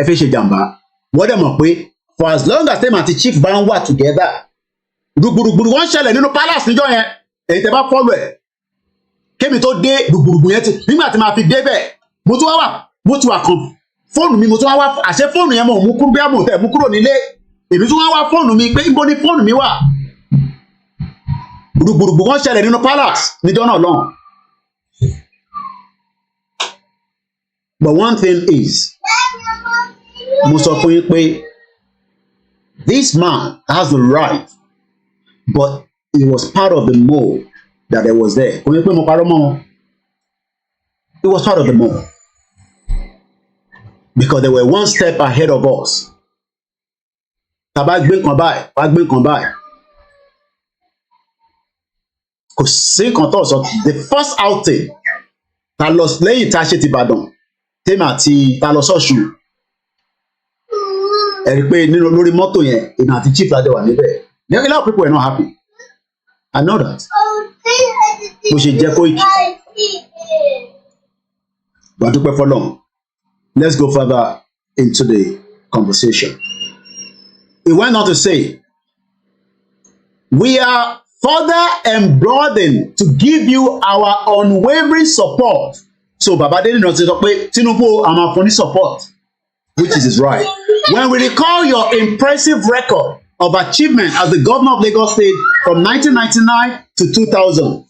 ẹ fẹ́ ṣe jàǹbá wọ́n dẹ̀ mọ̀ pé for as long as them àti chief bá ń wà together rúgbùrùgbùrù wọ́n ṣẹlẹ̀ nínú palace níjọ́ yẹn èyí tẹ́ bá fọ́lọ̀ ẹ̀ kémi tó dé rúgbùrùgbùrù yẹn ti nígbà tí màá fi débẹ̀ mo tún wà kan fóònù mi mo tún wá àṣẹ fóònù yẹn mo mú kúrò bí àmọ̀ tẹ̀ mú kúrò nílé èmi tún wá fóònù mi pé ibo ni fóònù mi wà rúgbùrùgbùrù wọ́n ṣẹlẹ̀ nínú palace níjọ́ náà lọ́hùn. But one thing is mo sọ fún yín pé this man has the right but he was part of the mold that there was there. Kò ní pé mo parọ́ mọ́ wọn. He was part of the mold because they were one step ahead of us. Tàbá gbé nǹkan báyìí wá gbé nǹkan báyìí. Kò sí nǹkan tó sọ the first outing ta lọ lẹ́yìn tá a ṣe ti Ìbàdàn tèmi àti ta lọ sọ́ọ̀ṣù ẹ rí i pé lórí mọ́tò yẹn èmi àti chief ládé wà níbẹ̀. A lot of people were not happy. I know that. Bó ṣe jẹ́ Koiki. But dúpẹ́ fọlọ́run. Let's go further into the conversation. He went on to say, we are further emboldened to give you our unwavering support. So Baba Adeniran ti sọ pé Tinubu a máa fún ní support, which is his right. When we recall your impressive record of achievement as the governor of Lagos State from 1999 to 2000.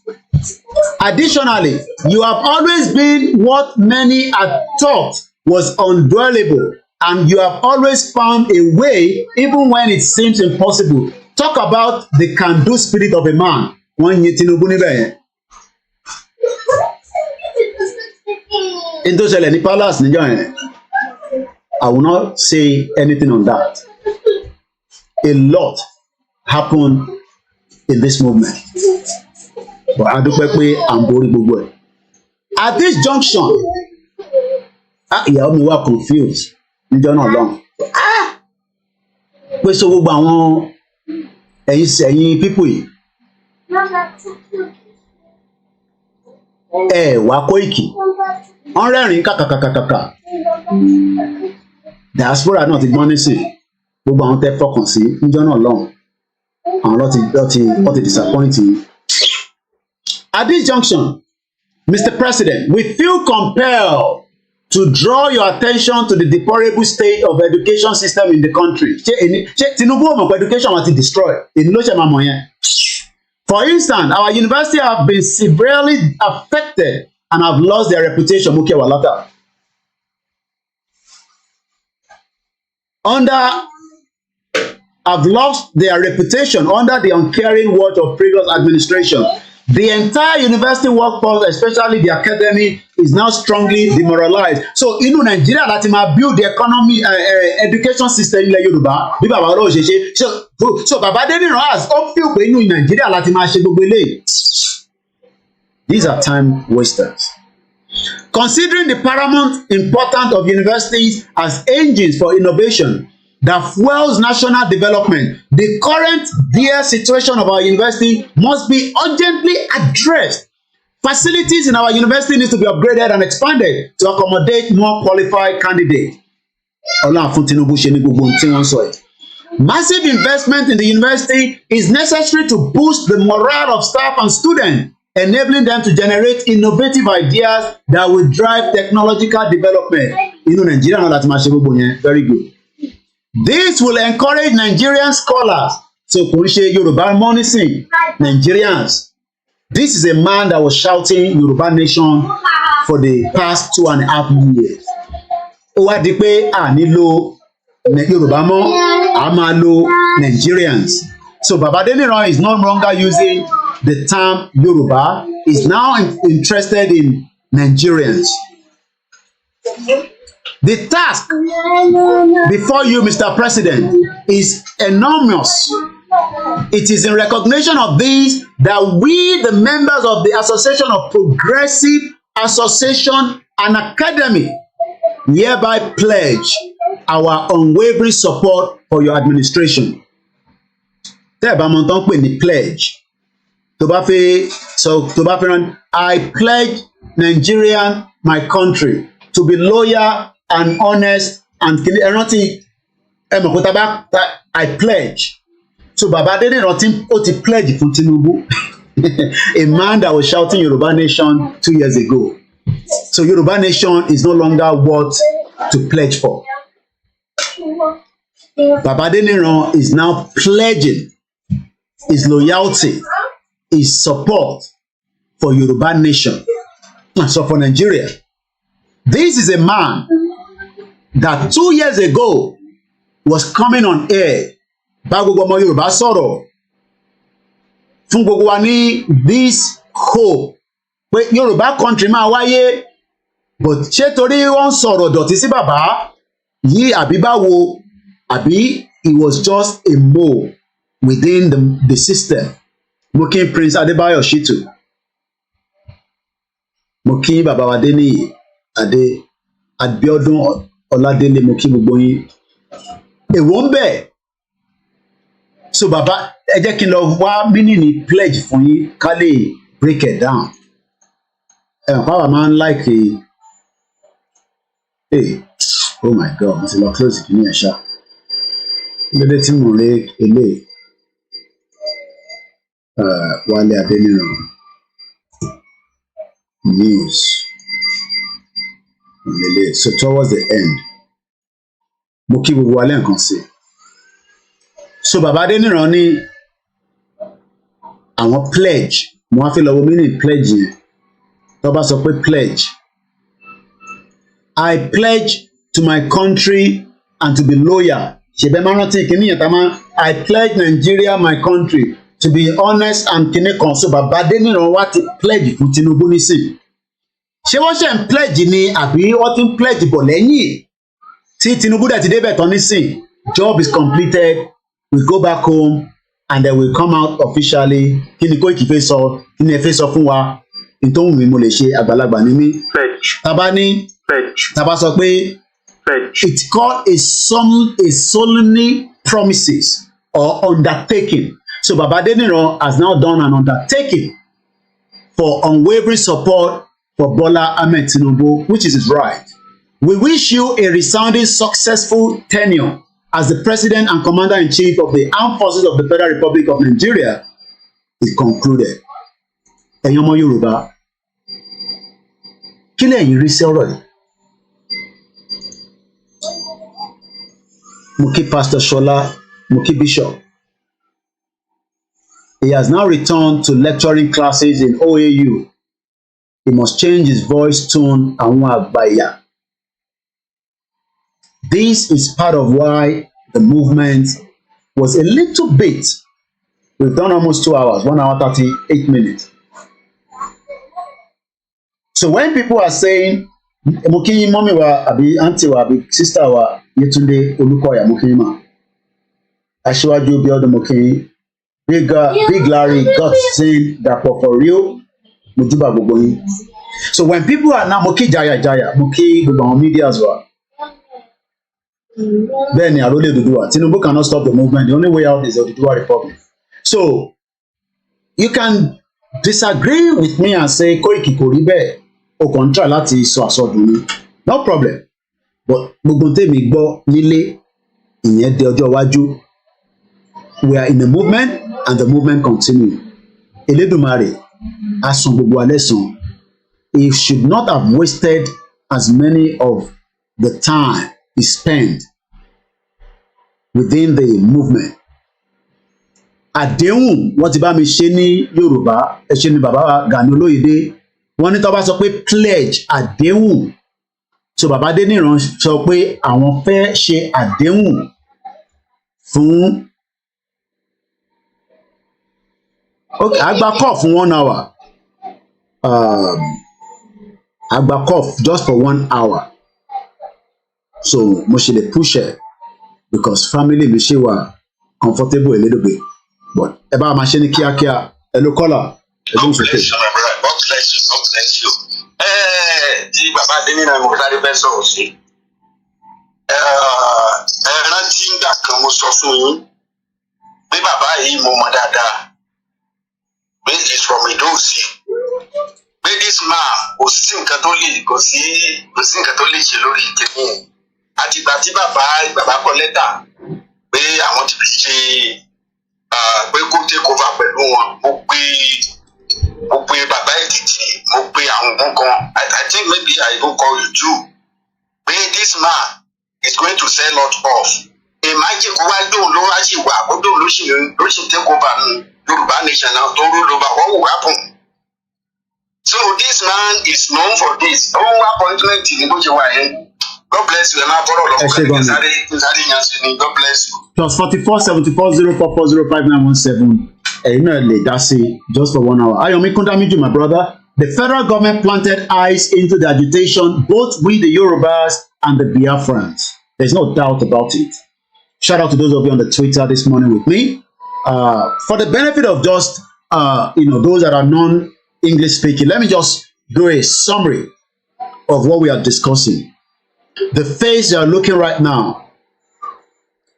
Additionally, you have always been what many had thought was undwellable, and you have always found a way even when it seems impossible. Talk about the can-do spirit of a man. Wọ́n yin Tinubu níbẹ̀ yẹn. In tó ṣẹlẹ̀ ní palace níjọ́ yẹn, I will not say anything on that. A lot happened in this movement. But a dúpẹ́ pé à ń borí gbogbo ẹ̀. At this junction, ìyàwó mi wà confused níjọ́ náà lọ́hùn. Pé so gbogbo àwọn ẹ̀yin people yìí. Wá Koiki. Wọ́n rẹ́rìn-ín kàkàkàkàkà. Diaspora náà ti gbọ́n nísìn. Gbogbo àwọn tẹ́ fọkàn sí níjọ́ náà lọ́hùn. Àwọn lọ́ ti disappoint yìí. At this junction, Mr. President, we feel compelled to draw your attention to the deplorable state of education system in the country. Ṣé Tinubu ò mọ̀ pé education wa ti destroy? Èyí ló ṣe máa mọ̀ yẹn. For instance, our university have been severely affected and have lost their reputation. Mo kí ẹ wà látà. Have lost their reputation under the uncaring watch of previous administration. The entire university workforce, especially the academy, is now strongly demoralized. So inú Nàìjíríà láti máa build the economy education system ilẹ̀ Yorùbá bí bàbá olóò ṣe ṣe. So Baba Adeniran has ó feel pé inú Nàìjíríà láti máa ṣe gbogbo eléyìí. These are time wasters. Considering the paramount importance of universities as engines for innovation that fuels national development, the current dire situation of our university must be urgently addressed. Facilities in our university need to be upgraded and expanded to accommodate more qualified candidates. Ọlọ́run fún Tinubu ṣe ní gbogbo ohun tí wọ́n sọ yìí. Massive investment in the university is necessary to boost the morale of staff and students, enabling them to generate innovative ideas that will drive technological development. Inú Nàìjíríà náà láti máa ṣe gbogbo yẹn. Very good. This will encourage Nigerian scholars. So kò ń ṣe Yorùbá mọ́nísìn Nigerians. This is a man that was shouting Yoruba nation for the past 2.5 years. Ó wá di pé a nílò Yorùbá mọ́, a máa lo Nigerians. So Baba Adeniran is no longer using the term Yoruba. He's now interested in Nigerians. The task before you, Mr. President, is enormous. It is in recognition of this that we, the members of the Association of Progressive Association and Academy, hereby pledge our unwavering support for your administration. tẹ́ ẹ̀ bá mọ tán pè ní pledge tó bá fẹ́ rán I pledge Nigerian my country to be loyal and honest and kìnìún ẹ rántí ẹ mọ̀ pé I pledge so bàbá Adeniran ó ti pledge fún Tinubu a man that was shouting Yoruba nation 2 years ago. So Yoruba nation is no longer what to pledge for. Baba Adeniran is now pledging his loyalty, his support for Yoruba nation. So for Nigeria, this is a man that 2 years ago was coming on air. Bá gbogbo ọmọ Yorùbá sọ̀rọ̀ fún gbogbo wa ní this hope pé Yorùbá country máa wáyé, but ṣé torí wọ́n sọ̀rọ̀ dọ̀tí sí bàbá yìí àbí báwo, àbí it was just a mole within the system. Mo kí Prince Adébáyọ̀ Shitu, mo kí bàbá wa Adéníyì Abíọ́dún Ọládélé, mo kí gbogbo yín. Èwo ń bẹ. So bàbá ẹ jẹ́ kí n lọ wá mínìní pledge fún yín ká lè break it down. Power man like hey, oh my God, it's a close to me, Asha. Lede tí mo rí ele Wale Adeniran news. So towards the end, mo kí gbogbo wa lẹ́ẹ̀kan sí. So bàbá Adeniran ní àwọn pledge, mo wá fi lọ wo meaning pledge yẹn. Tó bá sọ pé pledge, I pledge to my country and to be loyal. Ṣèbẹ́ máa rántí kìíní yẹn tá máa I pledge Nigeria my country to be honest and kìíní kan. So bàbá Adeniran wá ti pledge fún Tinubu nísìn. Ṣé wọ́n ṣe ń pledge ni àbí wọ́n ti ń pledge bọ̀ lẹ́yìn tí Tinubu dẹ̀ ti débẹ̀ tán nísìn? Job is completed, we go back home and then we come out officially. Kí ni Koiki fẹ́ sọ? Kí ni ẹ fẹ́ sọ fún wa? Nítorí mi mo lè ṣe àgbàlagbà ní mí. Tàbá ní tàbá sọ pé it's called a solemn promises or undertaking. So Baba Adeniran has now done an undertaking for unwavering support for Bola Ahmed Tinubu, which is his right. We wish you a resounding successful tenure as the President and Commander-in-Chief of the Armed Forces of the Federal Republic of Nigeria, is concluded. Ẹ̀yin ọmọ Yorùbá, kí lẹ̀yin rí sí ọ̀rọ̀ yìí? Mo kí Pastor Shola, mo kí Bishop. He has now returned to lecturing classes in OAU. He must change his voice tone àwọn àgbàyà. This is part of why the movement was a little bit. We've done almost 2 hours, 1 hour 38 minutes. So when people are saying, mo kí yín mọ́mì wa àbí aunty wa àbí sister wa Yétúndé Olúkọ̀yà, mo kí yín mà. Aṣíwájú Bíọ́dún, mo kí yín. Big Larry, Godson, Dàpọ̀ for real, mo júbà gbogbo yín. So when people are now, mo kí Jaya, mo kí gbogbo àwọn medias wa. Bẹ́ẹ̀ ni àrólé Odùduwà. Tinubu cannot stop the movement. The only way out is Odùduwà Republic. So you can disagree with me and say Koiki kò rí bẹ́ẹ̀, o kàn ń try láti sọ àsọdùn ni. No problem. But gbogbo tèmi gbọ́ nílé ìyẹn di ọjọ́ iwájú. We are in a movement and the movement continue. Elédùmarè á san gbogbo alẹ́ san. He should not have wasted as many of the time he spent within the movement. Àdéhùn wọ́n ti bá mi ṣe ní Yorùbá, ẹ ṣe ni bàbá Gani Olóyèdé. Wọ́n ní tó bá sọ pé pledge àdéhùn. So bàbá Adeniran sọ pé àwọn fẹ́ ṣe àdéhùn fún okay, agba cough fún 1 hour. Agba cough just for 1 hour. So mo ṣe lè push it because family mi ṣe wà comfortable a little bit. But ẹ bá máa ṣe ní kíákíá, ẹ ló kọ́là, ẹ ló ń sọ pé. God bless you, God bless you. Tí bàbá Adeniran mo sáré fẹ́ sọ̀rọ̀ sí. Rántí ńgbà kan mo sọ fún yín pé bàbá yìí mo mọ̀ dáadáa pé is from Idosi pé this man kò sí nǹkan tó lè ṣe lórí kìnìún àtìgbà tí bàbá kọ lẹ́tà pé àwọn ti fi ṣe pé kó take over pẹ̀lú wọn mo pe bàbá Èkìtì mo pe àwọn kan I think maybe I even call you too pé this man is going to sell us off imagine kó wá dóun ló wá sí wà kó dóun ló sì take over Yorùbá nation now tó rule over what will happen. So this man is known for this. All appointment in God bless you. God bless you. Plus 44 74 04 40 5917. That's it. Just for 1 hour. Ayomi Kundamiju, my brother. The federal government planted eyes into the agitation, both with the Yorubas and the Biafrans. There's no doubt about it. Shout out to those of you on the Twitter this morning with me. For the benefit of just those that are non-English speaking, let me just do a summary of what we are discussing. The face you are looking right now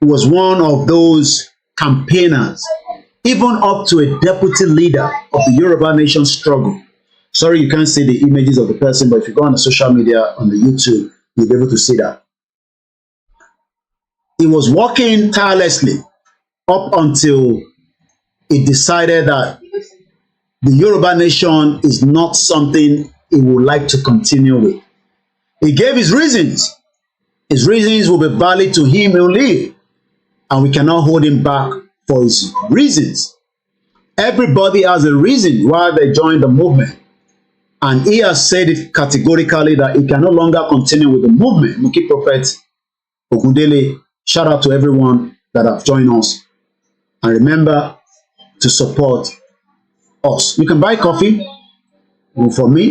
was one of those campaigners, even up to a deputy leader of the Yoruba nation struggle. Sorry, you can't see the images of the person, but if you go on the social media, on the YouTube, you'll be able to see that. He was working tirelessly up until he decided that the Yoruba nation is not something he would like to continue with. He gave his reasons. His reasons will be valid to him only, and we cannot hold him back for his reasons. Everybody has a reason why they joined the movement, and he has said it categorically that he can no longer continue with the movement. Muki Prophet Ogundele, shout out to everyone that have joined us, and remember to support us. You can buy coffee for me.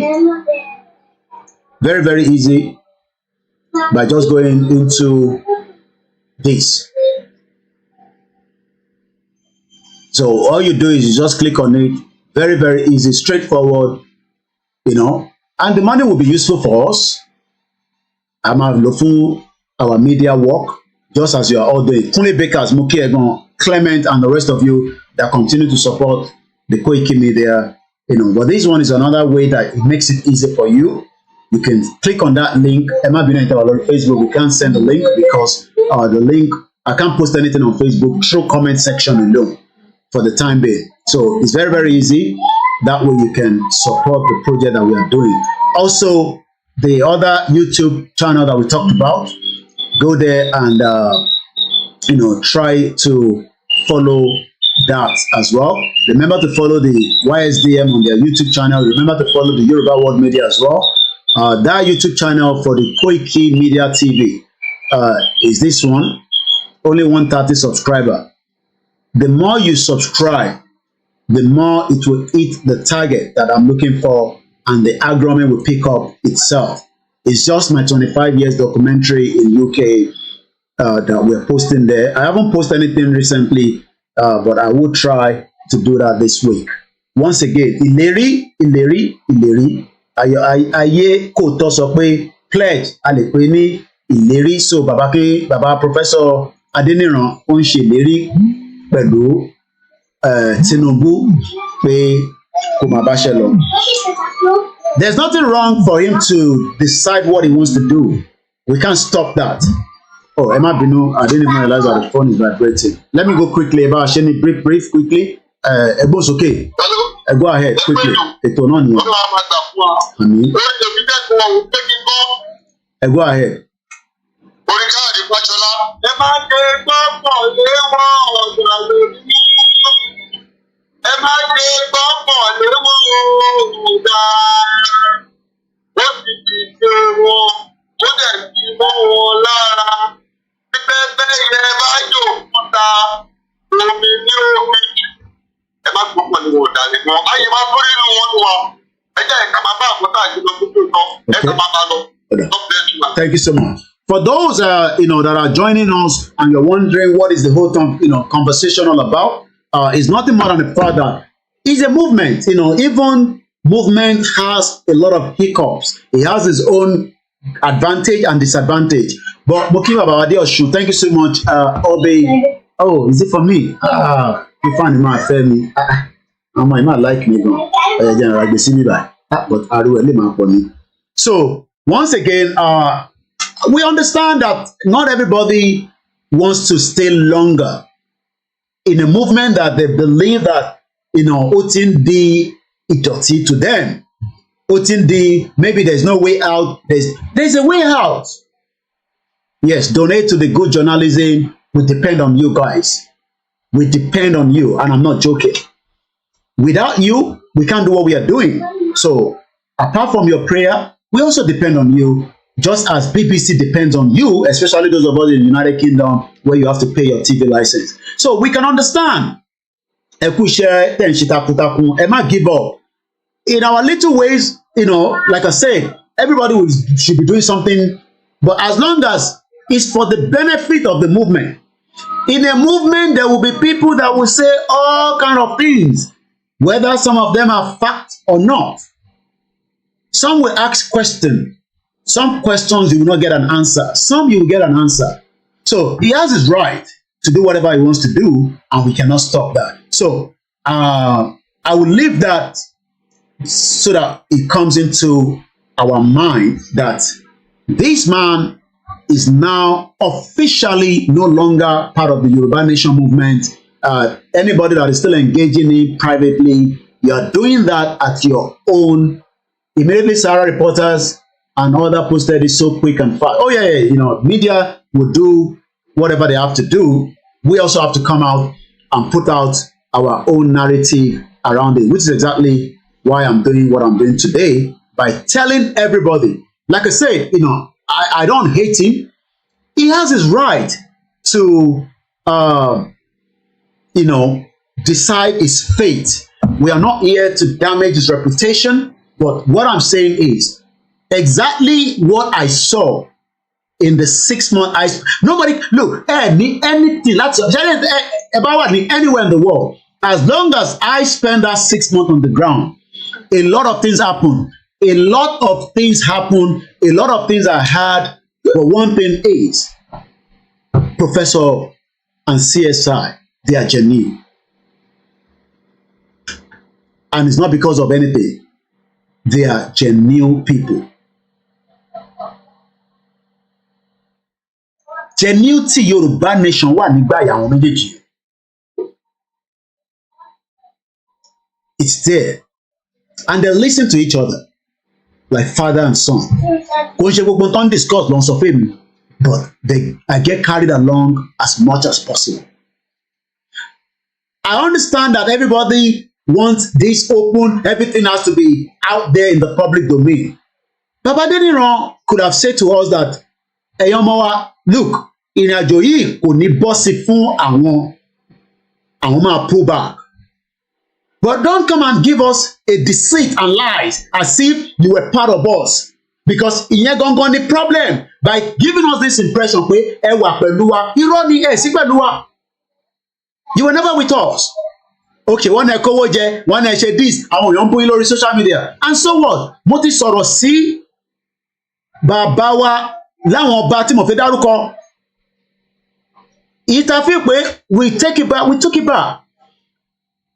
Very, very easy by just going into this. So all you do is you just click on it. Very, very easy, straightforward, and the money will be useful for us. I'm looking our media work, just as you are all doing. Kunle Bakers, Muki Egon, Clement, and the rest of you that continue to support the koikimedia, but this one is another way that it makes it easy for you. You can click on that link. Emma Bineta on Facebook, we can't send the link because the link, I can't post anything on Facebook through comment section alone for the time being. So it's very, very easy. That way you can support the project that we are doing. Also, the other YouTube channel that we talked about, go there and try to follow that as well. Remember to follow the YSDM on their YouTube channel. Remember to follow the Yoruba World Media as well. That YouTube channel for the koikimedia TV is this one. Only 130 subscriber. The more you subscribe, the more it will hit the target that I'm looking for, and the algorithm will pick up itself. It's just my 25 years documentary in UK that we're posting there. I haven't posted anything recently, but I will try to do that this week. Once again, ìlérí. Ayé kò tó sọ pé pledge a lè pè ní ìlérí. So bàbá Professor Adeniran ó ń ṣe ìlérí pẹ̀lú Tinubu pé kò má bá ṣe lọ. There's nothing wrong for him to decide what he wants to do. We can't stop that. Oh, Emma Binu, I didn't even realize that the phone is vibrating. Let me go quickly about Sheni, brief quickly. Ebos, okay. Go ahead quickly. Ètò náà nìyẹn. Àmín. Go ahead. Oríkàdé Fáṣọlá, ẹ má gbé gbọ́pọ̀ léwọ̀ ọ̀gbà lórí. Ẹ má gbé gbọ́pọ̀ léwọ̀ ọ̀gbà. Ó ti fi ṣe wọn, ó dẹ̀ fi mọ́ wọn lára. Pípẹ́pẹ́ yẹ bá yóò fúnta, omi ní omi. Ẹ má gbọ́pọ̀ léwọ̀ ọ̀dà nìkan. Ayé máa tó nínú wọn lù wá. Ẹ jẹ́ ẹ̀ka máa bá àkótá àjùlọ tó tó tán. Ẹ̀ka máa bá lọ. Thank you so much. For those that are joining us and you're wondering what is the whole conversation all about, it's nothing more than the fact that it's a movement. Even movement has a lot of hiccups. It has its own advantage and disadvantage. But Mokiba Babade Oshun, thank you so much, Obe Oh, is it for me? You find my family. I might like me. But I really for me. So once again, we understand that not everybody wants to stay longer in a movement that they believe that, Otin di idoti to them. Otin di, maybe there's no way out. There's a way out. Yes, donate to the good journalism. We depend on you guys. We depend on you, and I'm not joking. Without you, we can't do what we are doing. So, apart from your prayer, we also depend on you, just as BBC depends on you, especially those of us in the United Kingdom, where you have to pay your TV license. So, we can understand. Ẹ má give up. In our little ways, like I said, everybody should be doing something, but as long as it's for the benefit of the movement. In a movement, there will be people that will say all kind of things, whether some of them are fact or not. Some will ask questions. Some questions you will not get an answer. Some you will get an answer. So he has his right to do whatever he wants to do, and we cannot stop that. So I will leave that so that it comes into our mind that this man is now officially no longer part of the Yoruba Nation movement. Anybody that is still engaging in privately, you are doing that at your own. Immediately, Sarah reporters and other posted it so quick and fast. Oh yeah, media will do whatever they have to do. We also have to come out and put out our own narrative around it, which is exactly why I'm doing what I'm doing today, by telling everybody. Like I said, I don't hate him. He has his right to, decide his fate. We are not here to damage his reputation, but what I'm saying is exactly what I saw in the 6 months. Nobody, look, anything, anywhere in the world, as long as I spend that 6 months on the ground, a lot of things happen. A lot of things happen. A lot of things are hard. But one thing is, Professor and CSI, they are genuine. And it's not because of anything. They are genuine people. Genuinity Yoruba Nation wà nígbà àwọn méjèèjì. It's there. And they listen to each other like father and son. Kò ṣe gbogbo tó ń discuss ló ń sọ fún mi, but I get carried along as much as possible. I understand that everybody wants this open, everything has to be out there in the public domain. Baba Adeniran could have said to us that, ẹ̀yin ọmọ wa, look, ìrìnàjò yìí kò ní bọ́ sí fún àwọn máa pull back. But don't come and give us a deceit and lies as if you were part of us. Because ìyẹn gangan ni problem by giving us this impression pé ẹ wà pẹ̀lú wa, irọ́ ni ẹ sí pẹ̀lú wa. You were never with us. Okay, wọ́n ẹ kówó jẹ, wọ́n ẹ ṣe this, àwọn èèyàn ń bú yín lórí social media. And so what? Mo ti sọ̀rọ̀ sí bàbá wa láwọn ọba tí mo fẹ́ dárúkọ. Ìtàfí pé we took it back.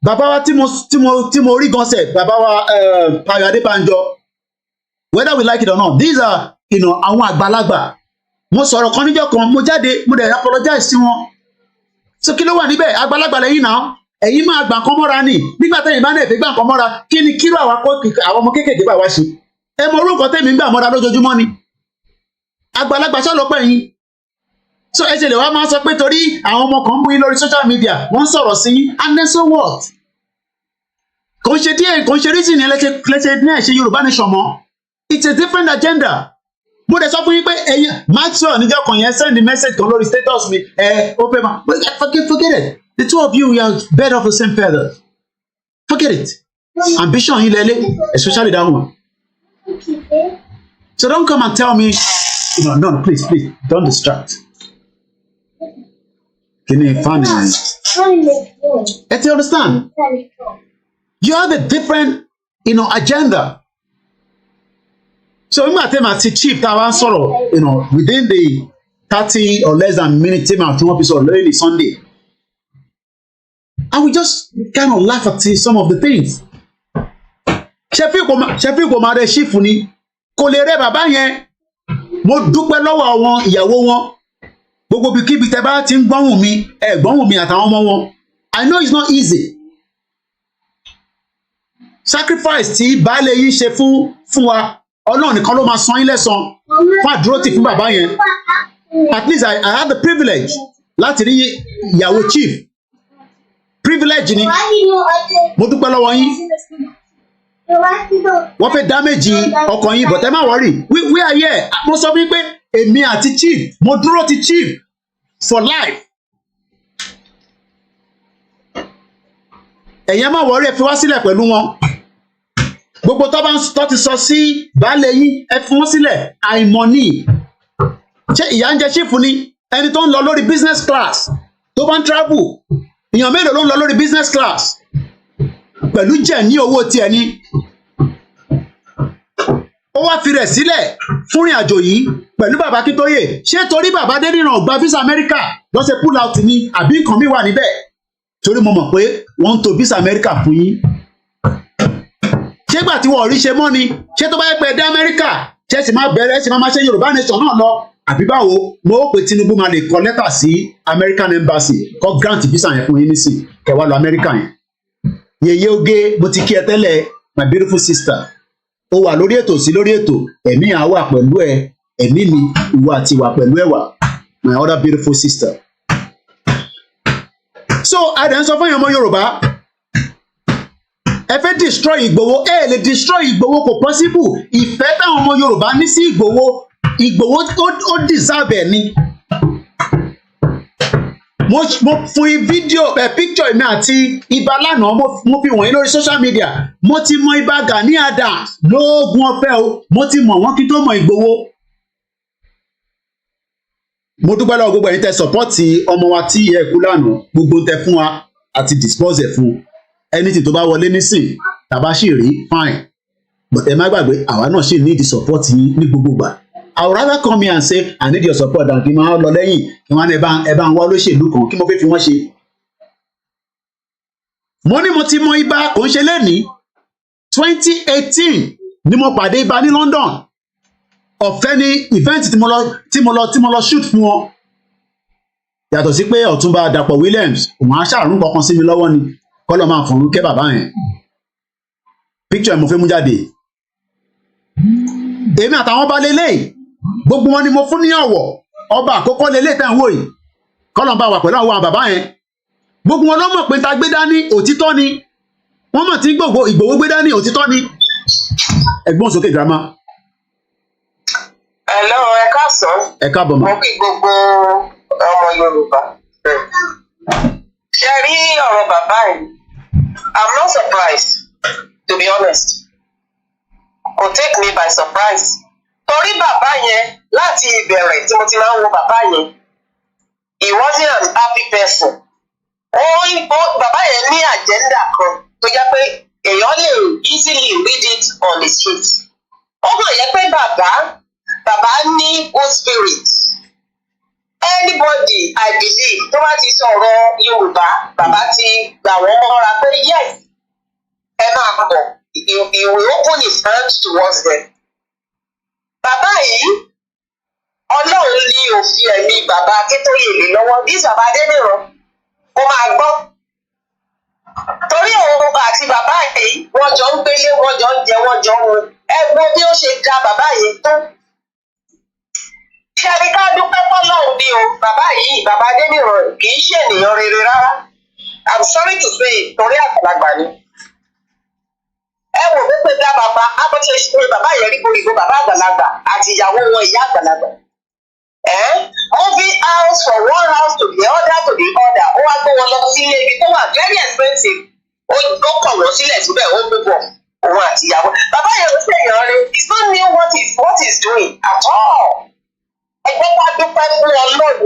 Bàbá wa tí mo rí gan sẹ̀, bàbá wa Payo Adébánjọ, whether we like it or not, these are, àwọn àgbàlagbà. Mo sọ̀rọ̀ kan níjọ́ kan, mo jáde, mo dẹ̀ apologize sí wọn. So kí ló wà níbẹ̀? Àgbàlagbà lẹ́yìn náà. Ẹ̀yin máa gbà nǹkan mọ́ra ni. Nígbà tẹ́yìn bá náà fi gbà nǹkan mọ́ra, kí ni kí ló àwọn ọmọ kéékèèké bá wá ṣe? Ẹ mọ orúkọ tẹ́mi ń gbà mọ́ra lójoojúmọ́ ni. Àgbàlagbà ṣàlọ́pọ̀ yín. So ẹ ṣe lè wá máa sọ pé torí àwọn ọmọ kan ń bú yín lórí social media, wọ́n ń sọ̀rọ̀ sí yín, and then so what? Kò ń ṣe díẹ̀, kò ń ṣe reason ní ẹlẹ́ṣẹ̀ ní ẹ̀ṣẹ̀ Yorùbá Nation mọ́. It's a different agenda. Mo dẹ̀ sọ fún yín pé ẹ̀yin Maxwell níjọ́ kan yẹn send the message kan lórí status mi, ó pé ma, forget it. The two of you, we are birds of the same feather. Forget it. Ambition yín lẹ́lẹ́, especially that one. So don't come and tell me, no, please, don't distract. Can you find it? Do you understand? You have a different, agenda. So nígbà tí màá ti chief tá a wá sọ̀rọ̀, within the 30 or less than minute tí màá tí wọ́n fi sọ̀rọ̀ lórí ní Sunday, I will just kind of laugh at some of the things. Ṣẹ́fí kò máa rẹ ṣífù ni kò lè rẹ bàbá yẹn. Mo dúpẹ́ lọ́wọ́ àwọn ìyàwó wọn. Gbogbo ibikíbi tẹ́ bá ti ń gbọ́hùn mi, ẹ gbọ́hùn mi àtàwọn ọmọ wọn. I know it's not easy. Sacrifice tí baálé yín ṣe fún wa, Ọlọ́run nìkan ló máa san yín lẹ́san fún àdúrótì fún bàbá yẹn. At least I had the privilege láti rí ìyàwó chief. Privilege ni. Mo dúpẹ́ lọ́wọ́ yín. Wọ́n fẹ́ damage ọkàn yín, but ẹ má worry. We are here. Mo sọ wípé èmi àti chief, mo dúró ti chief for life. Ẹ̀yin má worry, ẹ fi wá sílẹ̀ pẹ̀lú wọn. Gbogbo tó ti sọ sí baálé yín, ẹ fi wọ́n sílẹ̀. Àìmọ̀ ni. Ṣé ìyá ń jẹ chief ni? Ẹni tó ń lọ lórí business class tó bá ń travel. Èèyàn mélòó ló ń lọ lórí business class? Pẹ̀lú jẹ̀ ní owó tiẹ̀ ni. Ó wá fi rẹ̀ sílẹ̀ fún ìrìn àjò yìí pẹ̀lú bàbá Akíntóyè. Ṣé torí bàbá Adéníran gba visa America ló ṣe pull out ni àbí nǹkan mi wà níbẹ̀? Torí mo mọ̀ pé wọ́n ń to visa America fún yín. Ṣé gbà tí wọ́n rí ṣe mọ́ ni? Ṣé tó bá yẹ pé dé America ṣe sì máa bẹ̀rẹ̀ ṣe máa ṣe Yorùbá nation náà lọ? Àbí báwo? Mo ó pe Tinubu máa lè kọ lẹ́tà sí American embassy kó grant visa yẹn fún yín nísìn kẹwàá lọ America yẹn. Yèyé oge mo ti kí ẹ tẹ́lẹ̀ my beautiful sister. Ó wà lórí ètò sí lórí ètò. Ẹ̀mí à wà pẹ̀lú ẹ. Ẹ̀mí mi ìwọ àti ìwà pẹ̀lú ẹ̀wà. My other beautiful sister. So adẹ̀ ń sọ fún ọmọ Yorùbá. Ẹ fẹ́ destroy Ìgbòho. Ẹ lè destroy Ìgbòho kò possible. Ìfẹ́ táwọn ọmọ Yorùbá ní sí Ìgbòho ó deserve ẹ̀ ni. Mo fún fídíò picture mi àti Ìbà lánàá mo fi wọ̀nyí lórí social media. Mo ti mọ Ìbà Gani Adams lóògùn ọ̀fẹ́ o. Mo ti mọ̀ wọ́n kí tó mọ Ìgbòho. Mo dúpẹ́ lọ́wọ́ gbogbo ẹ̀yin tẹ́ sọ́pọ́ọ̀tì ọmọ wa tí ẹ kú lánàá. Gbogbo tẹ́ fún wa àti dispose ẹ̀ fún. Anything tó bá wọlé nísìn tàbá sì rí fine. But ẹ má gbàgbé àwa náà sì need support yín ní gbogbo ìgbà. I would rather come here and say I need your support than kí n máa lọ lẹ́yìn kí wọ́n ẹ bá ń wá olóṣèlú kan kí mo fẹ́ fi wọ́n ṣe. Mo ní mo ti mọ Ìbà kò ń ṣe lẹ́nìí 2018 ni mo pàdé Ìbà ní London. Ọ̀fẹ́ ni event tí mo lọ shoot fún wọn. Yàtọ̀ sí pé Ọ̀túnba Dàpọ̀ Williams òun á ṣàrùn kankan sí mi lọ́wọ́ ni kọ́lọ́ máa fọ̀rún kẹ́ bàbá yẹn. Picture mo fẹ́ mú jáde. Èmi àtàwọn bá lélẹ́yìí. Gbogbo wọn ni mo fún ní ọ̀wọ̀. Ọba àkọ́kọ́ lélẹ̀ tẹ́ ń wò yìí. Kọ́lọ̀ bá wà pẹ̀lú àwọn bàbá yẹn. Gbogbo wọn ló mọ̀ pé ta gbé dání òtítọ́ ni. Wọ́n mọ̀ tí Ìgbòho gbé dání òtítọ́ ni. Ẹ̀gbọ́n sókè girama. Hello, ẹ káàsán. Ẹ káàbọ̀ mà. Mo kí gbogbo ọmọ Yorùbá. Ṣé rí ọ̀rọ̀ bàbá yìí? I'm not surprised, to be honest. Kò take me by surprise. Torí bàbá yẹn láti ìbẹ̀rẹ̀ tí mo ti máa ń wo bàbá yẹn, he wasn't an happy person. Bàbá yẹn ní agenda kan tó jẹ́ pé èèyàn lè easily read it on the street. Ó hàn yẹ pé bàbá ní good spirit. Anybody I believe tó bá ti sọ̀rọ̀ Yorùbá, bàbá ti gbà wọ́n mọ́ra pé yes, ẹ máa bọ̀. He will open his hand towards them. Bàbá yìí, Ọlọ́run ní òfin ẹ̀mí bàbá Akíntóyè lé lọ́wọ́. Bí bàbá Adéníran, ó máa gbọ́. Torí òun àti bàbá yìí, wọ́n jọ ń gbélé, wọ́n jọ ń jẹ, wọ́n jọ ń mu. Ẹ wo bí ó ṣe da bàbá yìí tó. Ṣé ẹni ká dúpẹ́ fọ́lọ́run bí o? Bàbá yìí, bàbá Adéníran kì í ṣe ènìyàn rere rárá. I'm sorry to say, torí àgbàlagbà ni. Ẹ wò ó pé dá bàbá abọ́ṣe ṣe bàbá yẹn rí koríko bàbá àgbàlagbà àti ìyàwó wọn ìyá àgbàlagbà. Moving house from one house to the other. Ó wá gbé wọn lọ sí ilé ibi tó wà very expensive. Ó kọ̀ wọ́n sílẹ̀ síbẹ̀ ó gbé bọ̀ òun àti ìyàwó. Bàbá yẹn ló ṣèyàn rẹ̀. He's not know what he's doing at all. Ẹgbẹ́ bá dúpẹ́ fún Ọlọ́run.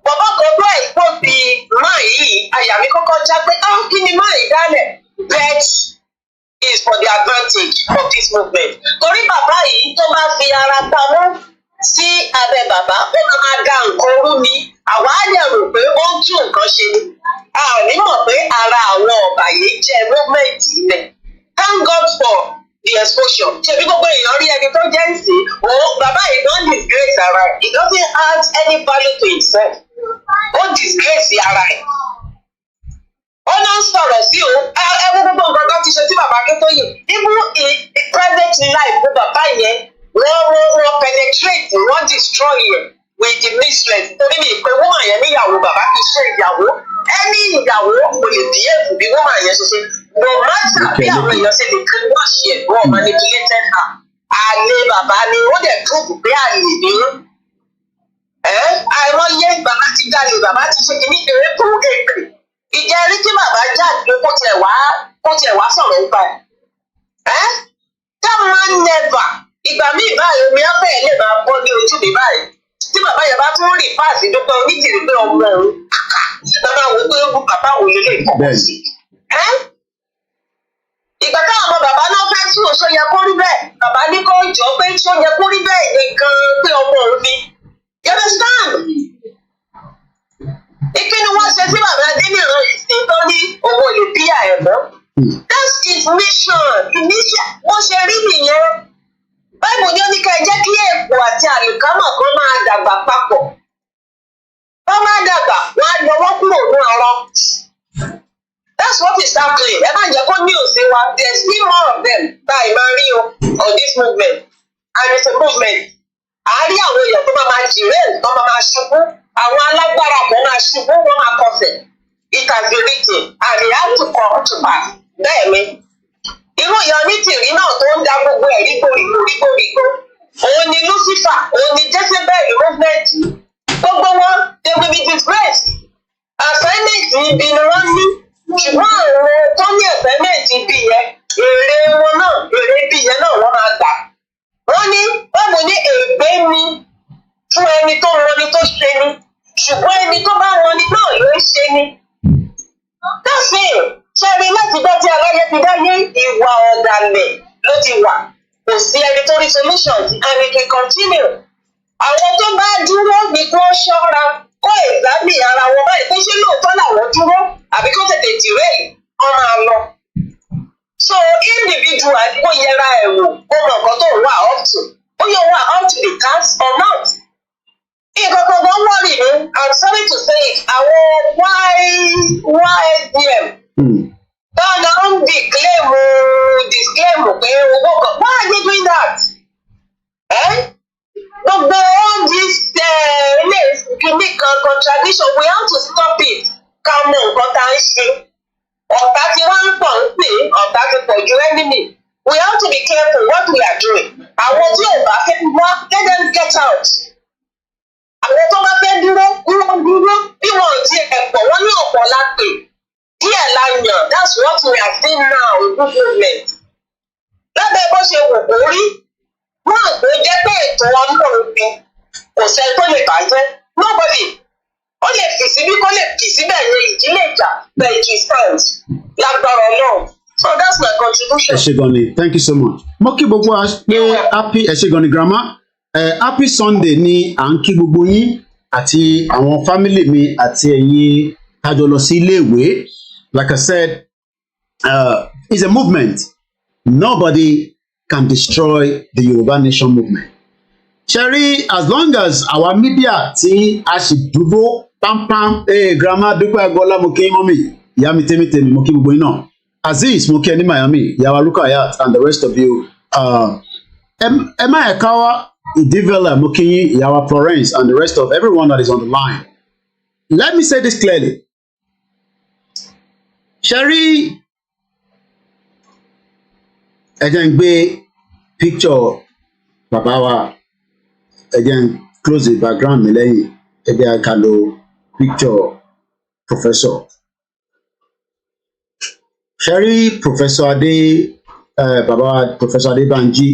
Bàbá kan tó ẹ̀gbọ́n fi máa yìí àyà mi kọ́kọ́ já pé kí ni máa yìí dálẹ̀ bet is for the advantage of this movement. Torí bàbá yìí tó máa fi ara pamọ́ sí lábẹ́ bàbá ó máa da nǹkan rú ni àwa á lè rò pé ó ń tún nǹkan ṣe ni a ò ní mọ̀ pé ara àwọn ọ̀bàyéjẹ́ movement ilẹ̀ thank God for the exposure ṣebí gbogbo èèyàn rí ẹni tó jẹ́ ìsìn òun bàbá yìí don disgrace ara ẹ̀ he doesn't add any value to himself ó disgrace ara ẹ̀ ó náà ń sọ̀rọ̀ sí òun ẹwú gbogbo nǹkan tó ti ṣe sí bàbá Akíntóyè even in private life fún bàbá yẹn wọ́n penetrate wọ́n destroy yẹn with the mistress torí mi pé woman yẹn níyàwó bàbá kì í ṣe ìyàwó ẹni ìyàwó kò lè bí èèfù bí woman yẹn ṣe ṣe no matter bí àwọn èèyàn ṣe lè kí wọ́n ṣe wọ́n manipulated her àlè bàbá ni ó dẹ̀ prove pé àlè ni àìmọye bàbá ti jalè bàbá ti ṣe kìíní èrè fún èpè ìjẹ́rí tí bàbá jáde kó tiẹ̀ wá sọ̀rọ̀ nípa ẹ̀ that man never ìgbà míì báyìí omi afẹ́ lè máa bọ́ ní ojú mi báyìí tí bàbá yẹn bá tún rí fáàsì dúpẹ́ oníjìrì pé ọmọ òun bàbá wo pé bàbá wo lè lè kọ́kọ́ sí ìgbà táwọn ọmọ bàbá náà fẹ́ sún oṣù yẹ kó rí bẹ́ẹ̀ bàbá ní kó jọ pé ṣó yẹ kó rí bẹ́ẹ̀ nìkan pé ọmọ òun ni you understand ìkíni wọ́n ṣe sí bàbá Adéníran ìsìn tó ní owó lè bí àẹ̀mọ́ that's his mission bó ṣe rí nìyẹn báyìí ní oníkà ẹ jẹ́ kí èèpo àti àlùkámọ̀ kan máa dàgbà papọ̀ wọ́n máa dàgbà wọ́n á yọ wọ́n kúrò ní ọ̀rọ̀ that's what is happening ẹ má jẹ́ kó ní òsè wa there is still more of them báyìí máa rí o on this movement and it's a movement àárí àwọn èèyàn tó máa jìrẹ́ tó máa ṣubú àwọn alágbára kan máa ṣubú wọ́n máa kọsẹ̀ it has been written and it has to come to pass bẹ́ẹ̀ ni irú ìyá onítìrí náà tó ń da gbogbo ẹ̀ rígbòrígbò òun ni Lucifer òun ni Jezebel movement gbogbo wọn they will be disgraced assignment ibi ni wọ́n ní ṣùgbọ́n àwọn tó ní assignment ibi yẹn èrè wọn náà èrè ibi yẹn náà wọ́n máa gbà wọ́n ní báwo ní ègbé ni fún ẹni tó rọni tó ṣe ni ṣùgbọ́n ẹni tó bá rọni náà ló ń ṣe ni that's it ṣẹ́ni láti gbọ́ tí aláyẹ ti dáyé ìwà ọ̀dàlẹ̀ ló ti wà kò sí ẹni tó rí solutions and it will continue. àwọn tó bá dúró ní kí wọ́n ṣọ́ra kó ìgbàmì ara wọn báyìí pé ṣé lóòótọ́ làwọn dúró àbí kó tètè dìrẹ́lì wọ́n máa lọ. so individual kó yẹra ẹ̀ wò kó mọ nǹkan tó wà up to ó yẹ wà up to the task or not. nǹkan kan gan wọ́ọ̀rì mi I'm sorry to say it àwọn YSDM tọ́nà ń disclaim pé owó kan why are you doing that? gbogbo all this kìíní kan contradiction we have to stop it ká mọ nǹkan tá ń ṣe ọ̀tá tí wọ́n ń pọ̀ ń pè ọ̀tá ti pọ̀ ju enemy we have to be careful what we are doing àwọn tí ò bá fẹ́ wá let them get out àwọn tó bá fẹ́ dúró bí wọn ò tiẹ̀ pọ̀ wọ́n ní ọ̀pọ̀ lápè díẹ̀ la yàn that's what we are seeing now in good movement lábẹ́ bó ṣe wù kó rí wọ́n àgbẹ̀ jẹ́ pé ètò ọlọ́run ni kò sẹ́ni tó lè bàjẹ́ nobody ó lè fì síbí kó lè fì síbẹ̀ ní ìdílé ìjà but it will stand lágbára ọlọ́run so that's my contribution. ẹ ṣé gan ni thank you so much mo kí gbogbo wa pé happy ẹ ṣé gan ni grandma happy Sunday ni à ń kí gbogbo yín àti àwọn family mi àti ẹ̀yin tájọ lọ sí iléèwé. Like I said, it's a movement. Nobody can destroy the Yoruba Nation movement. Sherry, as long as our media tí a ṣì dúró pampam, grandma dúpẹ́ agbọ́lá mo kí mọ́mì, ìyá mi tèmi mo kí gbogbo yín náà. Azeez mo kí ẹ ní Miami, ìyá wa Rukayat and the rest of you. Emma Ekawa, Idivela mo kí yín, ìyá wa Florence and the rest of everyone that is on the line. Let me say this clearly. Sherry, ẹ jẹ́ n gbé picture bàbá wa, ẹ jẹ́ n close the background mi lẹ́yìn, ẹ jẹ́ ká lo picture professor. Sherry, Professor Adé, bàbá wa Professor Adébánjí,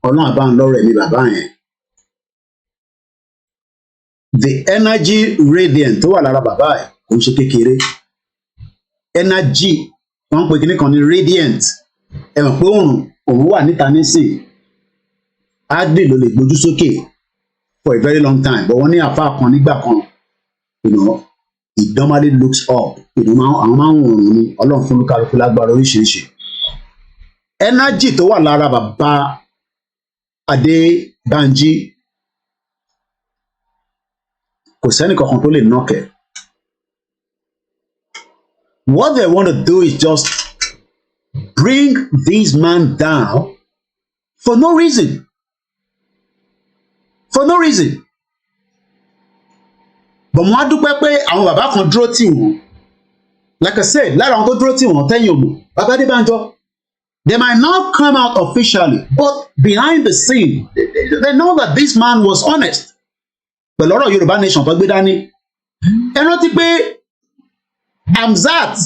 ọ̀nà àbáńlọ́rẹ̀ ni bàbá yẹn. The energy radiant tó wà lára bàbá ẹ̀ kò ń ṣe kékeré. Energy wọ́n pè kíní kan ní radiant ẹ mọ̀ pé òun wà níta nísìn adé ló lè gbójú sókè for a very long time. But when you have a back on, you know, it normally looks up. You know, àwọn máa ń wọ̀n ní Ọlọ́run fún olúkálùkù lágbára oríṣiríṣi. Energy tó wà lára bàbá Adébánjí kò sẹ́ni kankan tó lè knock it. What they want to do is just bring this man down for no reason. For no reason. But mo á dúpẹ́ pé àwọn bàbá kan dúró tì wọ́n. Like I said, lára àwọn tó dúró tì wọ́n tẹ́yìn òmù, bàbá Adébánjọ. They might not come out officially, but behind the scene, they know that this man was honest. Pẹ̀lú ọ̀rọ̀ Yorùbá nation tó gbé dání. Ẹ rántí pé Hamzat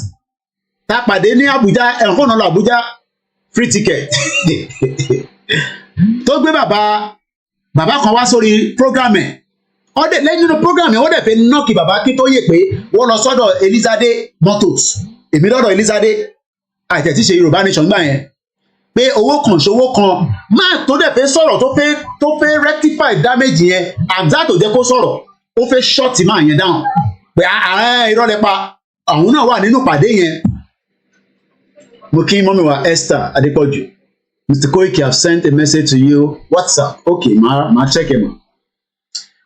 tá pàdé ní Abuja, ẹ̀rọ fóònù lọ Abuja free ticket. Tó gbé bàbá kan wá sórí program ẹ̀. Ọdẹ lẹ́yìn nínú program ẹ̀ wọ́n dẹ̀ fẹ́ nọ́ọ̀kì bàbá kí tó yè pé wọ́n lọ sọ́dọ̀ Elizade Motors. Èmi lọ́dọ̀ Elizade àìtẹ̀tí ṣe Yorùbá nation gbà yẹn. Pé owó kan ṣòwò kan máa tó dẹ̀ fẹ́ sọ̀rọ̀ tó fẹ́ rectify damage yẹn Hamzat ò jẹ́ kó sọ̀rọ̀ ó fẹ́ short máa yẹn down. Pé irọ́ lẹ́pa àwọn náà wà nínú pàdé yẹn. Mo kí mọ́mí wa Esther Adépọ̀jù. Mr. Koiki, have sent a message to you. What's up? Okay, ma check him.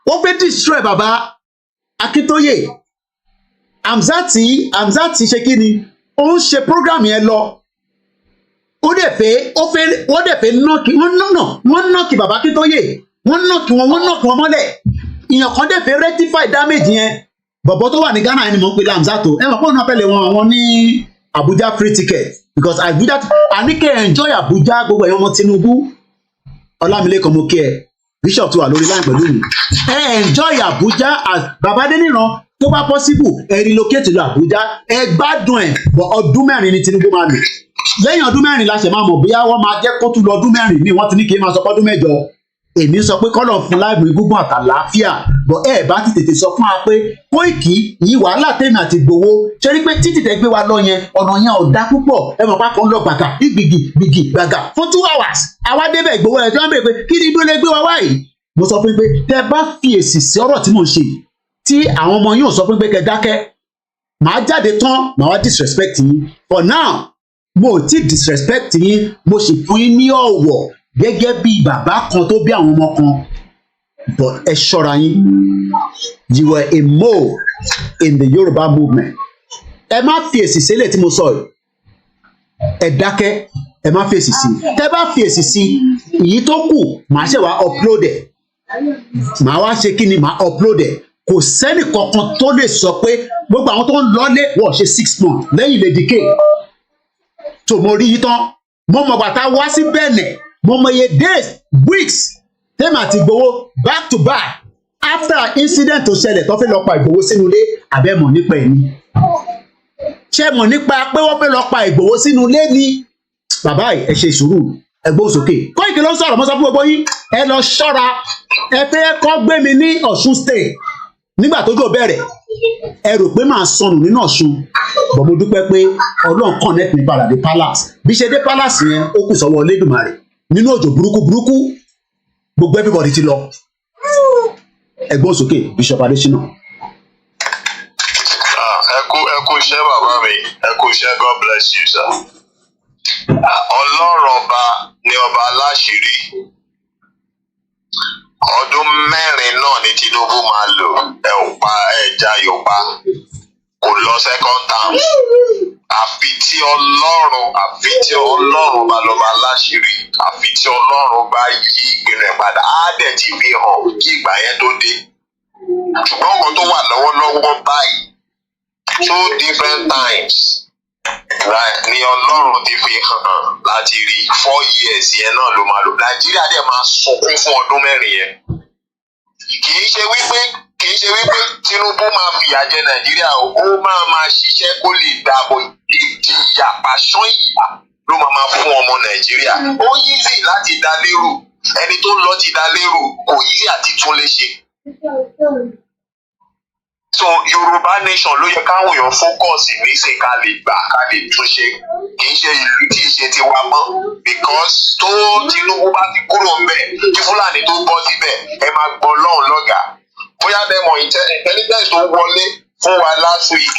Wọ́n fẹ́ destroy bàbá Akíntóyè. Hamzat ṣe kí ni? Ó ń ṣe program yẹn lọ. Wọ́n dẹ̀ fẹ́ nọ́ọ̀kì bàbá Akíntóyè. Wọ́n nọ́ọ̀kì wọn mọ́lẹ̀. Ìyàn kan dẹ̀ fẹ́ rectify damage yẹn. Bọ̀bọ̀ tó wà ní Ghana ẹni mọ̀ ń pè Hamzat. Ẹ mọ̀ pé òun náà fẹ́ lè wọn àwọn ní Abuja free ticket. Because Abuja, àníkẹ́ enjoy Abuja gbogbo ẹ̀yàn ọmọ Tinubu. Ọlámilékan mo kí ẹ. Bishop tó wà lórí line pẹ̀lú mi. Enjoy Abuja as Baba Adeniran tó bá possible relocate to Abuja. Gbádùn ẹ̀ bọ̀ ọdún mẹ́rin ni Tinubu máa lò. Lẹ́yìn ọdún mẹ́rin la ṣe máa mọ̀ bóyá wọ́n máa jẹ́ kó tún lọ ọdún mẹ́rin ní wọ́n ti ní kí n máa sọ pé ọdún mẹ́jọ. Èmi sọ pé kọ́lọ̀ fún láìpẹ́ gúngún àtàlàáfíà bọ̀ bá ti tètè sọ fún wa pé Koiki yìí wàhálà tèmi àti Ìgbòho ṣe rí pé títí tẹ́ gbé wa lọ yẹn ọ̀nà yẹn ò dá púpọ̀ mọ̀ pápá ń lọ gbàgà gbìgì gbàgà fún 2 hours àwa débẹ̀ Ìgbòho ẹ̀ tí wọ́n bèèrè pé kí ni ibi lè gbé wa wáyìí. Mo sọ fún pé tẹ́ bá fi èsì sí ọ̀rọ̀ tí mò ń ṣe tí àwọn ọmọ yóò sọ fún pé kẹ́ dákẹ́ màá jáde tán màá wá disrespect yín. For now mo ò tí disrespect yín mo sì fún yín ní ọ̀wọ̀ gẹ́gẹ́ bí bàbá kan tó bí àwọn ọmọ kan. But ẹ ṣọ́ra yín. You were a mole in the Yoruba movement. Ẹ má fi èsì sílẹ̀ tí mo sọ yìí. Ẹ dákẹ́, ẹ má fi èsì sí. Tẹ́ bá fi èsì sí, èyí tó kù màá ṣe wá upload ẹ̀. Màá wá ṣe kí ni màá upload ẹ̀. Kò sẹ́nì kankan tó lè sọ pé gbogbo àwọn tó ń lọlé wọ́n ṣe 6 months lẹ́yìn Lady K. Tó mo rí yí tán, mo mọ̀ bàtà wá sí Benin, mo mọ̀ iye days, weeks. Tẹ́mi àti Ìgbòho back to back after incident tó ṣẹlẹ̀ tó fẹ́ lọ pa Ìgbòho sínú ilé àbẹ́mọ̀ nípa ẹ̀mí. Ṣé mọ̀ nípa pé wọ́n fẹ́ lọ pa Ìgbòho sínú ilé ni? Bàbá ẹ ṣe sùúrù ẹgbẹ́ òsókè. Koiki ló ń sọ̀rọ̀ mọ́ sọ fún gbogbo yín. Ẹ lọ ṣọ́ra ẹ fẹ́ kọ́ gbé mi ní Ọ̀ṣun state nígbà tó jò bẹ̀rẹ̀. Ẹ rò pé màá sọnù nínú Ọ̀ṣun. Bọ̀ mo dúpẹ́ pé Ọlọ́run connect mi padà dé palace. Bí ṣe dé palace yẹn ó kù sọ́wọ́ Olódùmarè nínú òjò burúkú. Gbogbo everybody ti lọ. Ẹgbọ́n sókè Bishop Adesina. Ẹ kú iṣẹ́ bàbá mi, ẹ kú iṣẹ́, God bless you sir. Ọlọ́run ọba ni ọba aláṣírí. Ọdún 4 náà ni Tinubu máa lò ẹja Yorùbá kò lọ second term. Àfi tí Ọlọ́run bá lọ́ba aláṣírí, àfi tí Ọlọ́run bá yí ìpinnu ẹ̀ padà, á dẹ̀ ti fi hàn kí ìgbà yẹn tó dé. Ṣùgbọ́n nǹkan tó wà lọ́wọ́lọ́wọ́ báyìí 2 different times ni Ọlọ́run ti fi hàn láti rí 4 years yẹn náà ló máa lò. Nàìjíríà dẹ̀ máa sunkún fún ọdún 4 yẹn. Kì í ṣe wípé Tinubu máa fìyà jẹ Nàìjíríà ó máa ṣiṣẹ́ kó lè dáàbò ìjìyà pàṣán ìyà ló máa fún ọmọ Nàìjíríà. Ó easy láti dá lérò, ẹni tó lọ ti dá lérò kò easy àti tún lè ṣe. So Yorùbá nation ló yẹ káwọn èèyàn focus ní ṣe ká lè gbà ká lè túnṣe kì í ṣe ìlú tí ì ṣe tiwa mọ́ because tó Tinubu bá ti kúrò ńbẹ̀ tí Fúlàní tó bọ́ síbẹ̀ ẹ máa gbọ́ lọ́hùn lọ́gàá bóyá dẹ́mọ̀ intelligence tó wọlé fún wa last week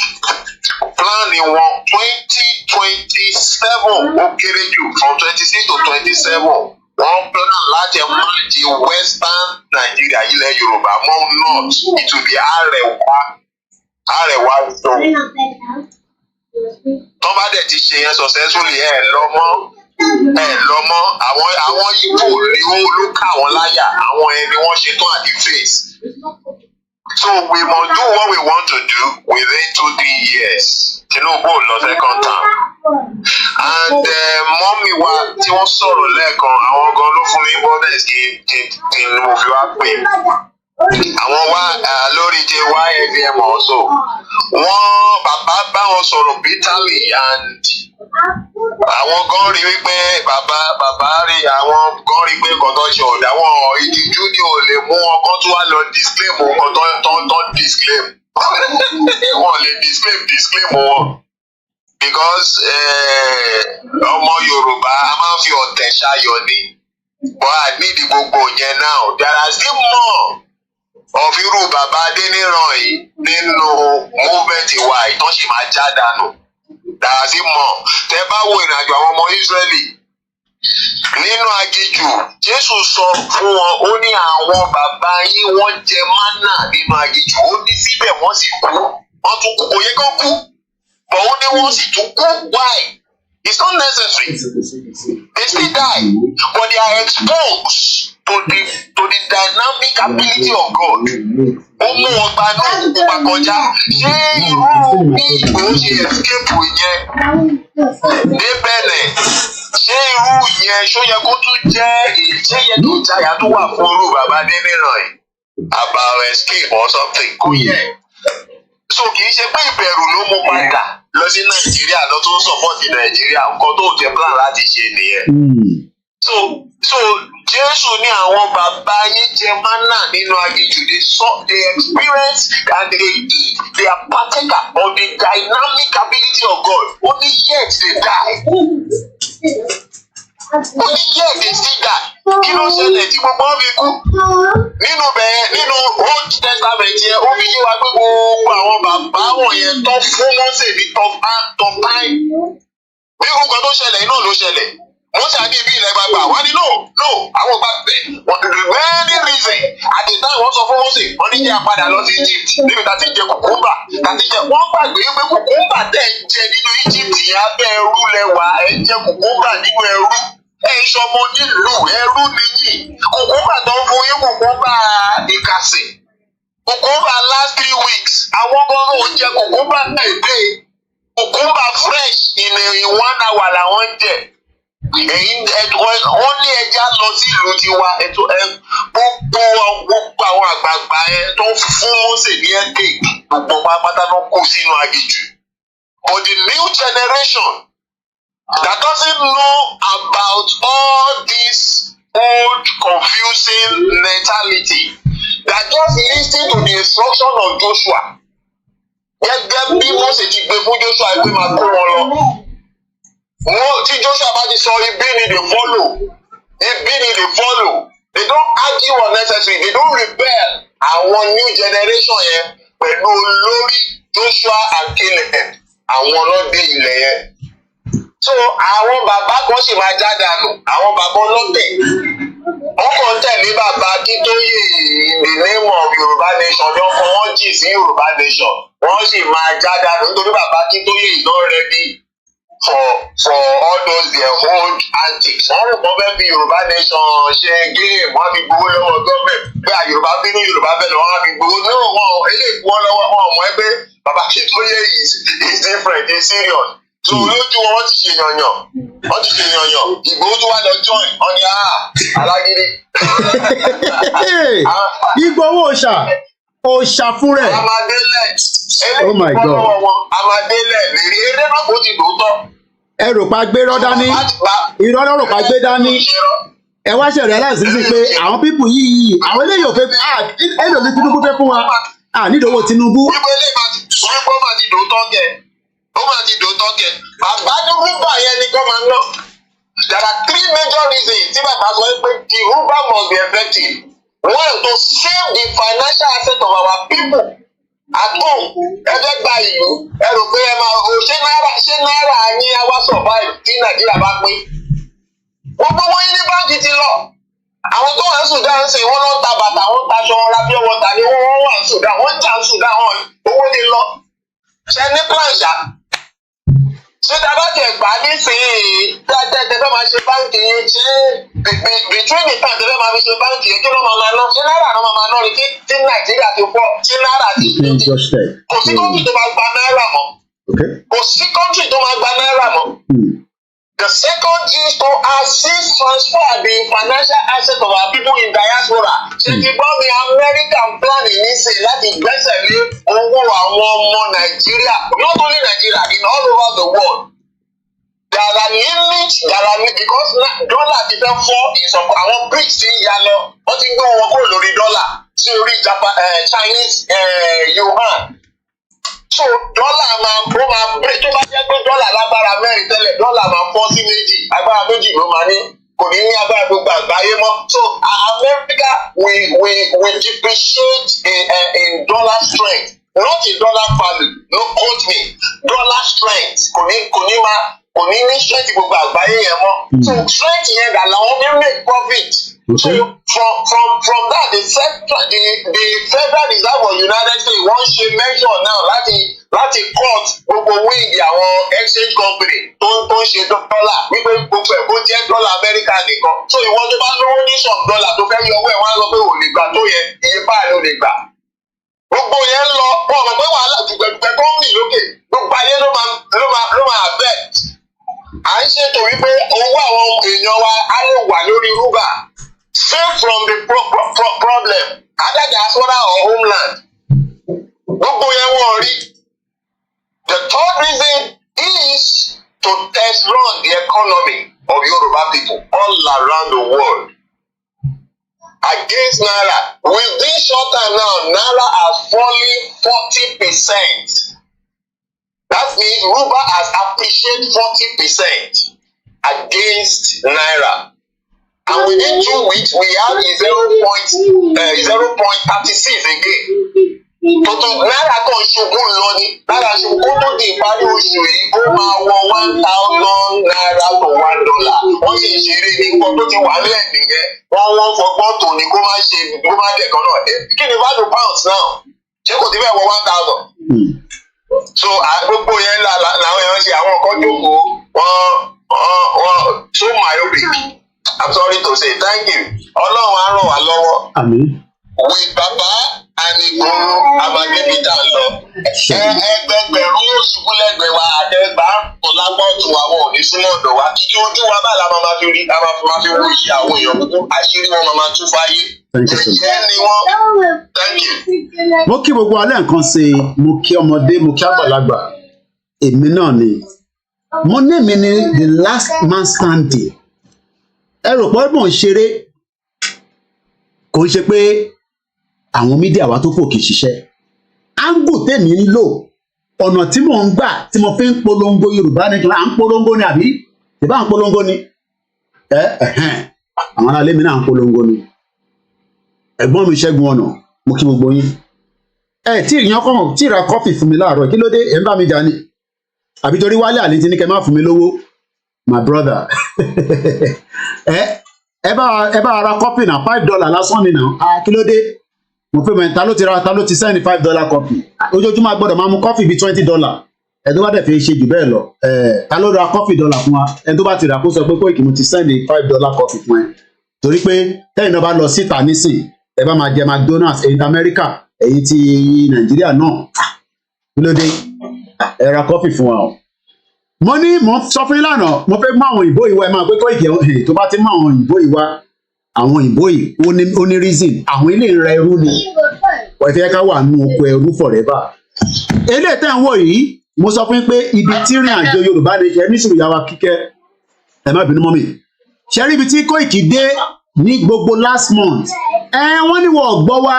plan wọn 2027 ó kéré jù from 26 to 27 wọ́n plan láti manage western Nigeria ilẹ̀ Yorùbá mọ́ north it will be Àrẹwà zone tó bá dẹ̀ ti ṣe yẹn successfully ẹ̀ lọ́mọ́ àwọn Igbo ni ó ló kà wọ́n láyà àwọn ẹni wọ́n ṣe tán àti face. So we must do what we want to do within 2-3 years. Tinubu lọ second term. And mọ́mí wa tí wọ́n sọ̀rọ̀ lẹ́ẹ̀kan àwọn gan ló fún mi bọ́dẹ̀s kí n mo fi wá pè. Àwọn wá lórí jẹ YFM also. Wọ́n bàbá bá wọn sọ̀rọ̀ bitterly and àwọn gan rí wípé bàbá rí àwọn gan rí pé kọ́tọ́ ṣe ọ̀dà wọn ìdíjú ni ò lè mú wọn kọ́ tó wá lọ disclaim wọn tó disclaim wọn lè disclaim wọn because ọmọ Yorùbá a máa ń fi ọ̀tẹ̀ ṣayọ̀ ni but I need gbogbo yẹn now there are still more of irú bàbá Adeniran yìí nínú movement wa ìtàn sì máa já dànù. Dàásí mọ̀ tẹ́ bá wo ìrìnàjò àwọn ọmọ Ísírẹ́lì nínú aginjù Jésù sọ fún wọn ó ní àwọn bàbá yín wọ́n jẹ mánà nínú aginjù ó ní síbẹ̀ wọ́n sì kú wọ́n tún kú kò yẹ kó kú but ó ní wọ́n sì tún kú why it's not necessary they still die but they are exposed to the dynamic ability of God. Ó mú wọn gba náà kópa kọjá. Ṣé irú bí Ìgbòho ṣe escape yẹn dé Bẹ̀nẹ̀? Ṣé irú yẹn ṣó yẹ kó tún jẹ́ ṣé yẹ kí ìjayà tó wà fún irú bàbá Adeniran yìí? About escape or something kò yẹ. So kì í ṣe pé ìbẹ̀rù ló mú padà lọ sí Nàìjíríà lọ tó ń sọ̀pọ̀tì Nàìjíríà nǹkan tó jẹ́ plan láti ṣe nìyẹn. So Jésù ní àwọn bàbá yín jẹ mánà nínú aginjù they experience and they eat they are partaker of the dynamic ability of God only yet they die only yet they still die kí ló ṣẹlẹ̀ tí gbogbo wọn fi kú nínú bẹ́ẹ̀ nínú Old Testament yẹn ó fi yé wa pé gbogbo àwọn bàbá wọ̀nyẹn tó fún Mósè ní tough time bí nǹkan tó ṣẹlẹ̀ iná ló ṣẹlẹ̀. Wọ́n ṣàdí ibi ilẹ̀ gbàgbà wọ́n ní no àwọn gbà bẹ̀ very reason at the time wọ́n sọ fún Mósè wọ́n ní jẹ́ àpadà lọ sí Egypt níbi tá ti jẹ kùkúmbà tàti jẹ wọ́n gbàgbé pé kùkúmbà tẹ̀ ń jẹ nínú Egypt yẹn abẹ́ ẹrú lẹ́wà ẹ̀ ń jẹ kùkúmbà nínú ẹrú ẹ̀ ń ṣọmọ nílùú ẹrú nìyí kùkúmbà tó ń fún yín kùkúmbà ìkàsì kùkúmbà last 3 weeks àwọn gbọ́dọ̀ ò jẹ kùkúmbà tẹ̀lé kùkúmbà fresh in 1 hour làwọn ń jẹ. Wọ́n ní ẹja lọ sí ìlú tiwa gbogbo àwọn àgbààgbà tó fún Mósè ní ẹ̀kẹ́ gbogbo pátá ló kó sínú aginjù. But the new generation that doesn't know about all this old confusing mentality that just listen to the instruction of Joshua gẹ́gẹ́ bí Mósè ti gbé fún Joshua pé máa kó wọn lọ. Tí Joshua bá ti sọ ibi ni they follow they don't argue unnecessary they don't rebel àwọn new generation yẹn pẹ̀lú olórí Joshua and Caleb àwọn ọlọ́dẹ ilẹ̀ yẹn so àwọn bàbá kan sì máa já dànù àwọn bàbá ọlọ́tẹ̀ wọ́n kàn ń tẹ̀lé bàbá Akíntóyè in the name of Yorùbá nation ló kọ́ wọ́n jì sí Yorùbá nation wọ́n sì máa já dànù nítorí bàbá Akíntóyè is not ready for all those their old antics. Wọ́n rò wọ́n fẹ́ fi Yorùbá nation ṣe game wọ́n fi gbowó lọ́wọ́ gọ́ọ̀mẹ̀ntì pé Yorùbá bínú Yorùbá fẹ́ lọ wọ́n fi gbowó náà wọ́n eléyìí gbowó lọ́wọ́ wọn mọ̀ ẹ́ pé bàbá Akíntóyè is different is serious. So lójú wọn ti ṣe yànyàn Ìgbòho tó wà lọ join wọn ni alágídí. Ìgbòho òòṣà fún rẹ̀. Amadélẹ̀ oh my God. Amadélẹ̀ lérí eré náà kò ti dòótọ́. Ẹ rò pa gbé rọ́ dání irọ́ náà rò pa gbé dání ẹ wá ṣe realize sí pé àwọn pípù yìí àwọn eléyìí ò fẹ́ èlò ní Tinubu fẹ́ fún wa nídìí owó Tinubu. wípé ilé máa ti dòótọ́ gẹ̀ ó máa ti dòótọ́ gẹ̀ bàbá ní rúbà yẹn ni kò máa ná. There are 3 major reasons tí bàbá sọ pé the rúbà must be effective. One, to save the financial asset of our people at home. Ẹgbẹ́ gba ìlú ẹ rò pé ẹ máa ṣé náírà ní àwa survive tí Nàìjíríà bá pín. Gbogbo wọn yín ní báńkì ti lọ. Àwọn tó wà ní Sudan ṣe wọ́n lọ́ọ́ ta bàtà wọ́n taṣọ wọn lábẹ́ wọn tà ní wọ́n wà ní Sudan wọ́n jà ní Sudan wọn owó ti lọ. Ṣé ní planṣà? Ṣé dábàá tẹ̀ gbà nísìnyí tẹ́tẹ́ máa ṣe báńkì yẹn ṣé between the time tẹ́tẹ́ máa fi ṣe báńkì yẹn kí ló máa ná? Ṣé náírà ló máa ná ni tí Nàìjíríà ti fọ́ tí náírà ti kò sí kọ́ńtì tó máa gba náírà mọ́. Kò sí kọ́ńtì tó máa gba náírà mọ́. The second is to assist transfer the financial assets of our people in diaspora. Ṣé ti gbọ́ mi American plan nísìnyí láti gbẹ́sẹ̀ lé owó àwọn ọmọ Nàìjíríà, not only Nigeria, in all over the world. There are limits, because dollar ti fẹ́ fọ́ ìsọ̀kọ̀ àwọn BRICS ti ń ya lọ, wọ́n ti ń gbé wọn kúrò lórí dọ́là sí orí Chinese yuan. So dọ́là máa break tó bá jẹ́ pé dọ́là lágbára mẹ́rin tẹ́lẹ̀ dọ́là máa fọ́ sí méjì agbára méjì ló máa ní kò ní ní agbára gbogbo àgbáyé mọ́. So America we depreciate in dollar strength not in dollar value no quote me dollar strength kò ní ní strength gbogbo àgbáyé yẹn mọ́. So strength yẹn dà làwọn fi make profit. So from that the Federal Reserve of United States wọ́n ṣe measure now láti cut gbogbo wíìgì àwọn exchange company tó ń ṣe dọ́là wípé gbogbo ẹ̀ kó jẹ́ dọ́là Amẹ́ríkà nìkan. So ìwọ tó bá lówó ní some dollar tó fẹ́ yọ owó ẹ̀ wọ́n á lọ pé ò lè gbà tó yẹ iye báyìí ló lè gbà. Gbogbo yẹn lọ wọn mọ̀ pé wàhálà dùgbẹ̀dùgbẹ̀ tó ń rìn lókè gbogbo ayé ló máa bẹ̀. À ń ṣètò wípé owó àwọn èèyàn wa á lè wà lórí rúbà. Save from the problem either diaspora or homeland. Gbogbo yẹn wọ́n rí. The third reason is to test run the economy of Yoruba people all around the world against Naira. Within short time now, Naira has fallen 40%. That means Ruba has appreciated 40% against Naira. And within 2 weeks, we have 0.36 again. Tuntun náírà kan ṣubú lọ ní náírà ṣubú kó tó di ìparí oṣù yìí ó máa wọ $1,000 to $1. Wọ́n sì ń ṣeré ní nǹkan tó ti wà lẹ́ẹ̀ nìyẹn. Wọ́n fọgbọ́n tò ní kó má dẹ̀kan náà. Kí ni value pounds now? Ṣé kò ti fẹ́ wọ 1,000? So gbogbo yẹn làwọn èèyàn ṣe àwọn nǹkan jókòó wọ́n so myopic. I'm sorry to say thank you. Ọlọ́run á ràn wá lọ́wọ́. Àmín. With Baba and Igboho Amadebita lọ. Ẹgbẹgbẹ̀rún yóò ṣubú lẹ́gbẹ̀ẹ́ wa àtẹgbà ọ̀làgbọ́tù àwọn òní súnmọ́ ọ̀dọ̀ wa. Kíkí ojú wa bá la máa fi rí a máa fi wo iṣẹ́ àwọn èèyàn gbogbo àṣírí wọn máa tú fáyé. Ẹ̀jẹ̀ ni wọ́n. Thank you. Mo kí gbogbo alẹ́ nǹkan ṣe mo kí ọmọdé mo kí àgbàlagbà èmi náà ni mo ní èmi ni the last man standing. Ẹ rò pé mò ń ṣeré kò ń ṣe pé àwọn mídíà wa tó fòkè ṣiṣẹ́ áńgò tèmi ń lò ọ̀nà tí mò ń gbà tí mo fi ń polongo Yorùbá ní kíláà ń polongo ni àbí ìbá ń polongo ni àwọn aráalé mi náà ń polongo ni ẹ̀gbọ́n mi Ṣẹ́gun Ọ̀nà mo kí gbogbo yín tí ìyàn kàn tí ra kọfì fún mi láàárọ̀ kí ló dé ẹ ń bá mi jà ni àbí torí Wálé Àlè ti ní kẹ́ má fún mi lówó my brother ẹ bá ra kọfì náà $5 lásán ni náà kí ló dé mo fẹ́ mọ̀ ta ló ti sẹ́ni $5 kọfì ojoojúmọ́ a gbọ́dọ̀ máa mu kọfì bíi $20 ẹ tó bá dẹ̀ fi ṣe jù bẹ́ẹ̀ lọ ta ló ra kọfì $1 fún wa ẹ tó bá ti rà kó sọ pé Koiki mo ti sẹ́ni $5 kọfì fún ẹ torí pé tẹ́yìn náà bá lọ síta nísìn ẹ bá máa jẹ McDonald's èyí ti Amẹ́ríkà èyí ti Nàìjíríà náà kí ló dé ẹ ra kọfì fún wa o mo ní mo sọ fún yín lánàá mo fẹ́ mú àwọn òyìnbó yìí wá ẹ máa pé Koiki tó bá ti mú àwọn òyìnbó yìí wá àwọn òyìnbó yìí ó ní reason àwọn ilé ìra ẹrú ni wọ́n fẹ́ ká wà nù oko ẹrú forever eléyìí tẹ́ ń wò yìí mo sọ fún yín pé ibi tí rìn àjò Yorùbá ní ṣe ní sùúrù yàwá Kíkẹ́ ẹ má bínú mọ́ mi ṣe rí ibi tí Koiki dé ní gbogbo last month wọ́n ní wọ́n gbọ́ wá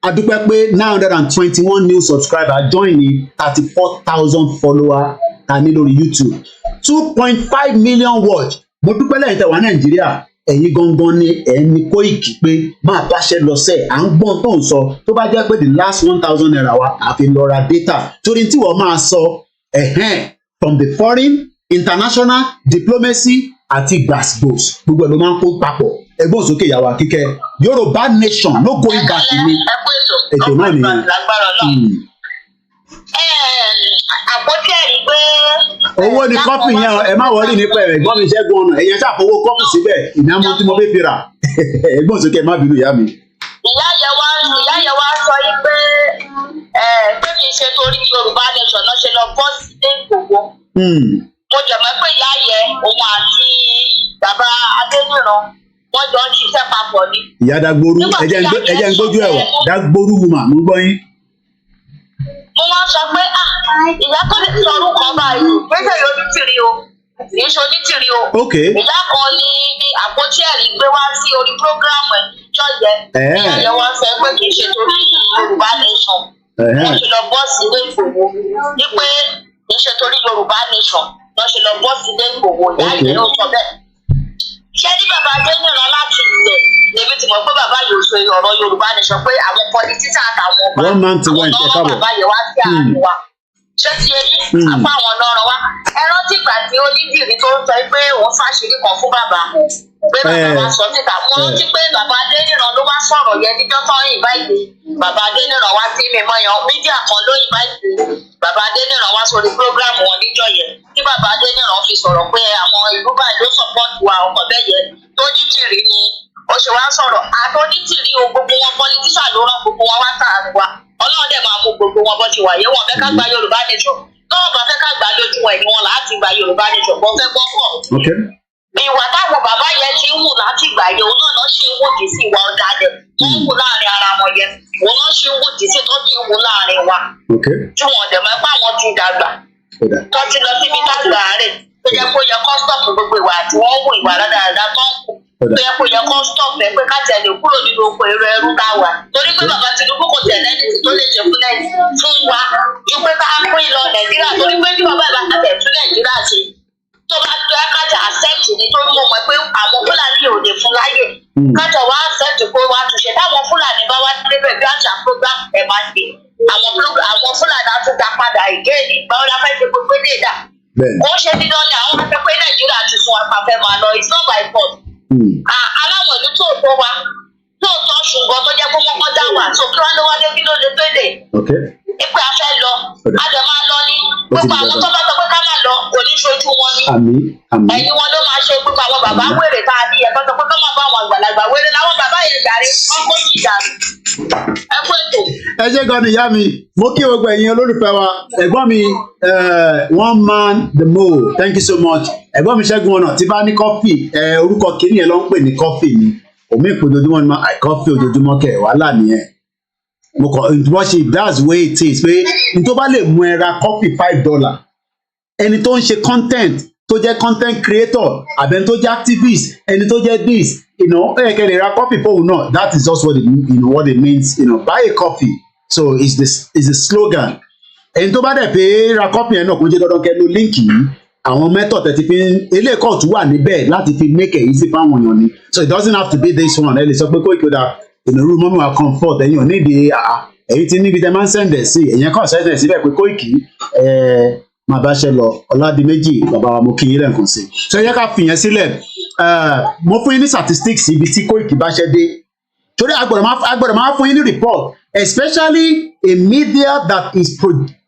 adúpẹ́ pé 921 new subscribers join ní 34,000 followers ta ní lórí YouTube 2.5 million watch. Mo dúpẹ́ lẹ́yìn tẹ́ wà Nàìjíríà ẹ̀yin gangan ni ẹni Koiki pé máa báṣẹ lọ sẹ́ à ń gbọ́n tó ń sọ tó bá jẹ́ pé the last 1,000 naira wa àfi lọ ra data torí tí wọ́n máa sọ from the foreign international diplomacy àti gbàsgbòs gbogbo ẹ̀ ló máa ń kó papọ̀ ẹgbọ́n sókè ìyàwó Àkíkẹ́ Yorùbá nation no going back ni ètò náà nìyẹn. Àpótí ẹ̀rí pé. Owó ni kọ́pì yẹn ẹ má wọlé nípa ẹ̀rẹ̀ gbọ́n mi ṣẹ́gun ọ̀nà ẹ̀yẹn ṣàfowó kọ́pì síbẹ̀ ìnáwó tí mo fẹ́ fi rà ẹgbọ́n sókè ẹ má bínú ìyá mi. Ìyá yẹn wá sọ yí pé kì í ṣe torí Yorùbá nation náà ṣe lọ bọ́ sílé Ìgbòho. Mo jẹ̀ mọ́ pé ìyá yẹn òun àti bàbá Adéníran wọ́n jọ ń ṣiṣẹ́ papọ̀ ni. Ìyá Dagboru ẹ̀jẹ̀ ń gbójú ẹ̀ wá Dagboru wùmà mo gbọ́ yín. Mo wá sọ pé ìyá tó lè sọ orúkọ báyìí gbèsè onítìrí o kì í ṣe onítìrí o. Ìyá kan ní àpótí ẹ̀rí gbé wá sí orí prógráàmù ẹ̀ jọ̀jẹ̀ ìyá yẹn wá sọ pé kì í ṣe torí Yorùbá nation wọ́n ṣe lọ bọ́ sí ilé Ìgbòho ní pé kì í ṣe torí Yorùbá nation wọ́n ṣe lọ bọ́ sí ilé Ìgbòho ìyá yẹn ló sọ bẹ́ẹ̀. Ṣé ní bàbá Adéníran láti ilẹ̀ lèmi ti mọ̀ pé bàbá yóò sọ ọ̀rọ̀ Yorùbá nation pé àwọn pọlitíṣà àtàwọn ọba àwọn bàbá yẹn wá sí àárín wa ṣé ti eyín àpá àwọn ọlọ́run wa ẹ rántí ìgbà tí onídìrí tó ń sọ pé òun fàṣírí kan fún bàbá pé bàbá wa sọ síta mo rántí pé bàbá Adéníran ló wá sọ̀rọ̀ yẹn níjọ́ tán ìbáyìí bàbá Adéníran wá sí mímọ́ yan mídíà kan ló ìbáyìí bàbá Adéníran wá sórí prógráàmù wọn níjọ́ yẹn tí bàbá Adéníran fi sọ̀rọ̀ pé àwọn ìlú báyìí ló sọ̀pọ̀tù wa ọkọ̀ bẹ́ẹ̀ yẹn tó nídìrí ni ó ṣe wá sọ̀rọ̀ àtọ́nítìrí o gbogbo wọn pọlitíṣà ló rán gbogbo wọn wá sáàárín wa Ọlọ́run dẹ̀ máa mú gbogbo wọn bọ́ ti wà yé wọn fẹ́ ká gba Yorùbá nation tọ́wọ́ bá fẹ́ ká gbà lójú ẹ̀ ni wọn láti gba Yorùbá nation bọ́ fẹ́ gbọ́ pọ̀. Ìwà táwọn bàbá yẹn ti ń wù láti gbà yẹn òun náà ṣe ń wòdì sí ìwà ọ̀dàlẹ̀ tó ń wù láàrin ara wọn yẹn òun náà ṣe ń wòdì sí tó ti ń wù láàrin wa tí wọn dẹ̀ mọ́ pé àwọn ti dàgbà tó ti lọ síbi láti àárẹ̀ tó yẹ kó yẹ kó stop gbogbo ìwà àti wọ́n wù ìwà dáadáa tó ń kù tó yẹ kó yẹ kó stop ẹ pé ká tẹ̀lé kúrò nínú oko èrò ẹrú ká wà torí pé bàbá Tinubu kò tẹ̀lé ẹni tó lè jẹ fún wa ju pé ká pín lọ Nàìjíríà torí pé bí bàbá ìbá tẹ̀ tún Nàìjíríà ṣe tó bá tó yá kájà accept ni tó mọ̀ mọ́ pé àwọn Fúlàní yóò lè fún láyè kájà wá accept pé wá túnṣe táwọn Fúlàní bá wá débẹ̀ bí àṣà program ẹ̀ máa ṣe àwọn Fúlàní á tún dá padà ìgéèdì báwo la fẹ́ ṣe gbogbo dé dà ó ṣe dídán ni àwọn fẹ́ pé Nàìjíríà ti fún apá fẹ́ máa lọ it's not by force. Aláwọ̀ ìlú tó tó wa tó tọ́ ṣùgbọ́n tó jẹ́ kó wọ́n kọ́ dá wà tó kí wọ́n ló wá dé kí ló lè tó dé. Ipe afẹ́ lọ, a jọ máa lọ ní gbogbo àwọn tó bá sọ pé ká máa lọ kò ní ṣojú wọn ní. Ẹ̀yin wọn ló máa ṣe gbogbo àwọn bàbá wèrè tá a bí ẹ̀kọ́ sọ pé ká máa bá àwọn àgbàlagbà wèrè láwọn bàbá yẹn jàre ọkọ̀ yìí jàre. Ẹ kú ètò. Ẹ ṣé gan ni ìyá mi, mo kí gbogbo ẹ̀yin olólùfẹ́ wa, ẹ̀gbọ́n mi one man the mole, thank you so much. Ẹ̀gbọ́n mi Ṣẹ́gun ọ̀nà tí bá ní kọ́fì orúkọ kìíní ẹ̀ ló ń pè ní kọ́fì mi òmí ìpò ojoojúmọ́ ni máa àìkọ́fì ojoojúmọ́ kẹ̀ wàhálà nìyẹn mo kàn worship that's the way it is pé n tó bá lè mú ẹ ra kọ́fì $5 ẹni tó ń ṣe content tó jẹ́ content creator àbẹ̀ni tó jẹ́ activist ẹni tó jẹ́ this ẹ̀kẹ́ lè ra kọ́fì fóun náà that is just what it means buy a coffee so it's the slogan ẹni tó bá dẹ̀ pé ra kọ́fì yẹn náà kò ń ṣe dandan kẹ́ lo líǹkì yìí àwọn method ẹ ti fi eléèkọ́ tún wà níbẹ̀ láti fi make it easy fáwọn èèyàn ni so it doesn't have to be this one ẹ lè sọ pé Koiki Oda ìnáwó mọ́mí wa comfort ẹ̀yin ò nídìí èyí tí níbi tẹ́ máa ń sẹ́ndẹ̀ sí ẹ̀yin kàn sẹ́ndẹ̀ síbẹ̀ pé Koiki máa bá ṣe lọ Ọládìméjì bàbá wa mo kí yín lẹ́ǹkan sí so ẹ yẹ ká fìyẹn sílẹ̀ mo fún yín ní statistics ibi tí Koiki bá ṣe dé torí agbọ́dọ̀ máa fún yín ní report especially a media that is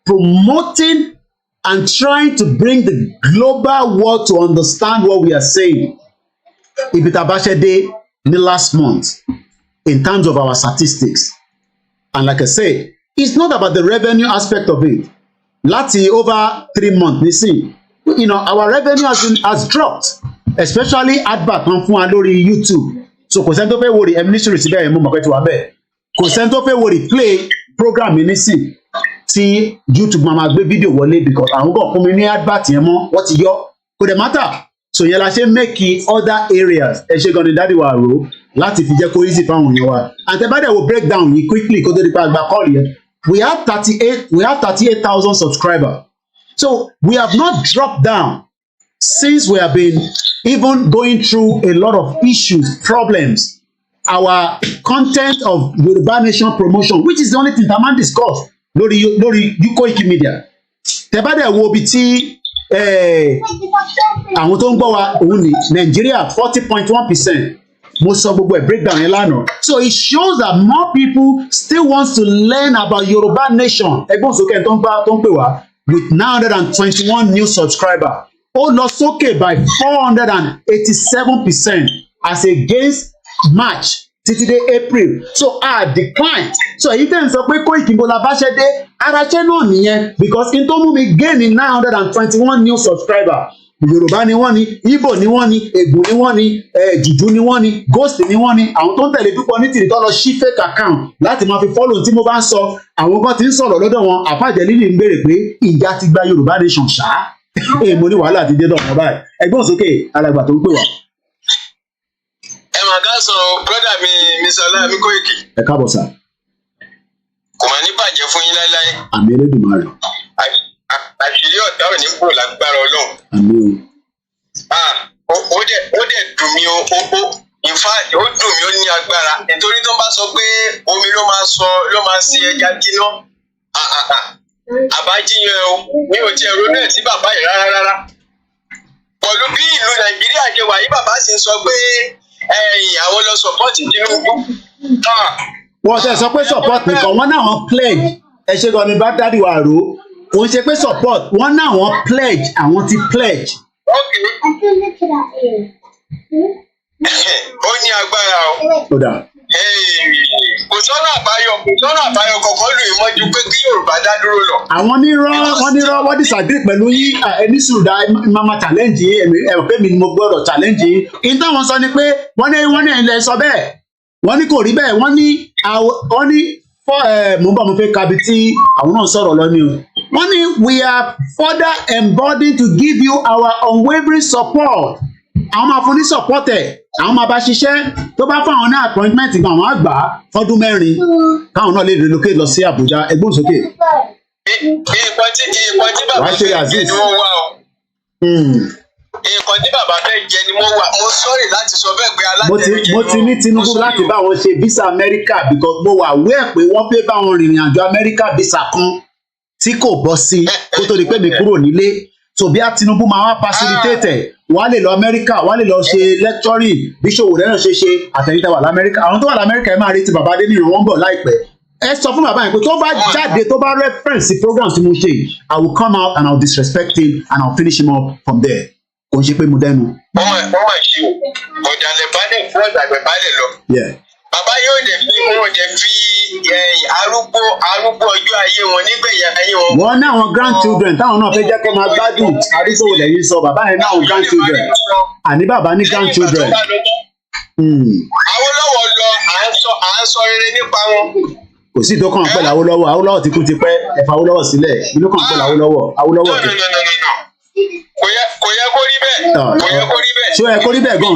promoting and trying to bring the global world to understand what we are saying. Ibi tá bá ṣe dé ní last month in terms of our statistics. And like I say, it's not about the revenue aspect of it. Láti over 3 months nísìn, our revenue has dropped, especially advert kan fún wa lórí YouTube. So kò sẹ́ni tó fẹ́ wo ministry síbẹ̀ yẹn mú mọ̀ pé tí wà bẹ́ẹ̀. Kò sẹ́ni tó fẹ́ wo play program mi nísìn. Tí YouTube máa gbé fídíò wọlé because àwọn kan fún mi ní advert yẹn mọ́ wọ́n ti yọ kò dẹ̀ matter so yẹn la ṣe make other areas ẹ ṣe gan ni dádì wa rò láti fi jẹ́ kó easy fáwọn èèyàn wa and tẹ bá dẹ̀ wo break down yìí quickly kó tó di pa àgbà call yẹn we have 38,000 subscribers so we have not dropped down since we have been even going through a lot of issues problems our content of Yoruba Nation promotion which is the only thing that man discuss lórí koikimedia tẹ bá dẹ̀ wo ibi tí àwọn tó ń gbọ́ wa òun ní Nàìjíríà 40.1%. Mo sọ gbogbo ẹ̀ breakdown yẹn lánàá. So it shows that more people still wants to learn about Yoruba Nation. Ẹgbọ́n sókè tó ń pè wá with 921 new subscribers. Ó lọ sókè by 487% as against March títí dé April. So decline. So èyí tẹ̀ ń sọ pé Koiki Bola Báṣẹ́ dé araṣẹ́ náà nìyẹn because in tó mú mi gain ní 921 new subscribers. Yorùbá ni wọ́n ní Igbo ni wọ́n ní Ègbò ni wọ́n ní Jùjú ni wọ́n ní Ghost ni wọ́n ní àwọn tó ń tẹ̀lé Dúpọ̀ ní tìrìtọ́ lọ ṣí fake account láti máa fi follow tí mo bá ń sọ àwọn kan ti ń sọ̀rọ̀ lọ́dọ̀ wọn àfàjẹ́ lílì ń béèrè pé ìjà ti gba Yorùbá Nation ṣá mo ní wàhálà ti dé dọ̀mọ́ báyìí ẹgbọ́n sókè alàgbà tó ń pè wá. ẹ mà ká sọ brọ́dà mi Mísọ́lá mi Kóìkì. ẹ káàbọ̀ sà. kò mà ní bàjẹ́ fún yín láéláé. àmì Elédùmarè. àṣírí ọ̀tá ò ní bò lágbára Ọlọ́run. àmì o. ó dẹ̀ dùn mí o in fact ó dùn mí ó ní agbára nítorí tó bá sọ pé omi ló máa ṣe ẹja jiná àbájíyàn o mi ò tiẹ̀ ronú ẹ̀ sí bàbá yìí rárá pẹ̀lú bí ìlú Nàìjíríà ṣe wà yìí bàbá sì ń sọ pé àwọn lọ support Tinubu. wọ́n ṣe sọ pé support nìkan wọ́n náà wọ́n pledge ẹ ṣe gan ni bá dádì wà ró òun ṣe pé support wọ́n náà wọ́n pledge àwọn ti pledge. ó ní agbára o. kò sọ́nà àbáyọ kọ̀ọ̀kan lù í mọ́jú pé kí Yorùbá dá dúró lọ. àwọn wọ́n disagree pẹ̀lú yín ẹni sùdà mama challenge yín ẹ̀rọ pé mi ni mo gbọ́dọ̀ challenge yín. ìyẹn táwọn sọ ni pé wọ́n ní ilẹ̀ sọ bẹ́ẹ̀ wọ́n ní kò rí bẹ́ẹ̀ wọ́n ní mo bá mo fẹ́ kabi tí àwọn náà sọ̀rọ̀ lọ ni o. wọ́n ní we are further emboldened to give you our unwavering support. àwọn máa fún ní support ẹ̀ àwọn máa bá ṣiṣẹ́ tó bá fún àwọn ní appointment gan àwọn àgbà fọ́dún 4 káwọn náà lè relocate lọ sí Àbújá ẹgbọ́n sókè. ìpọ́n tí bàbá fẹ́ jẹ ni wọ́n wá o. nǹkan tí bàbá fẹ́ jẹ ni wọ́n wá mo sọ́rí láti sọ bẹ́ẹ̀ pé alátẹ̀lẹ́jẹ mo ti ní Tinubu láti bá wọn ṣe visa America because mo wà aware pé wọ́n fẹ́ bá wọn rìnrìn àjò America visa kan tí kò bọ́ sí kó tó di pé mi kúrò nílé so bí a Tinubu máa wá facilitate wàá lè lọ Amẹ́ríkà wàá lè lọ ṣe lecturing bí Ṣòwòrẹ́ náà ṣe àtẹ̀yìntà wà l'Amẹ́ríkà àwọn tó wà l'Amẹ́ríkà ẹ máa retí bàbá Adéníran wọ́n ń bọ̀ láìpẹ́ ẹ sọ fún bàbá yẹn pé tó bá jáde tó bá reference sí programs tí mo ṣe I will come out and I will disrespect him and I will finish him up from there kò ń ṣe pé mo dẹnu. ọmọ ṣe o ọ̀dàlẹ̀ balẹ̀ fún ọ̀dàlẹ̀ balẹ̀ lọ. bàbá yóò dẹ̀ fi arúgbó ọjọ́ ayé wọn nígbẹ̀yà ayé wọn. wọ́n ní àwọn grandchildren táwọn náà fẹ́ jẹ́ kó máa gbádùn àdúgbò lẹ́yìn sọ bàbá yẹn ní àwọn grandchildren àní bàbá ní grandchildren. Awólọ́wọ̀ lọ à ń sọ rere nípa wọn. kò sí ìdókàn pẹ̀lú Awólọ́wọ̀ tí kú ti pẹ́ ẹ̀fà Awólọ́wọ̀ sílẹ̀ ìlú kan pẹ̀lú Awólọ́wọ̀ tó. kò yẹ kó rí bẹ́ẹ̀. ṣó yẹ kó rí bẹ́ẹ̀ gan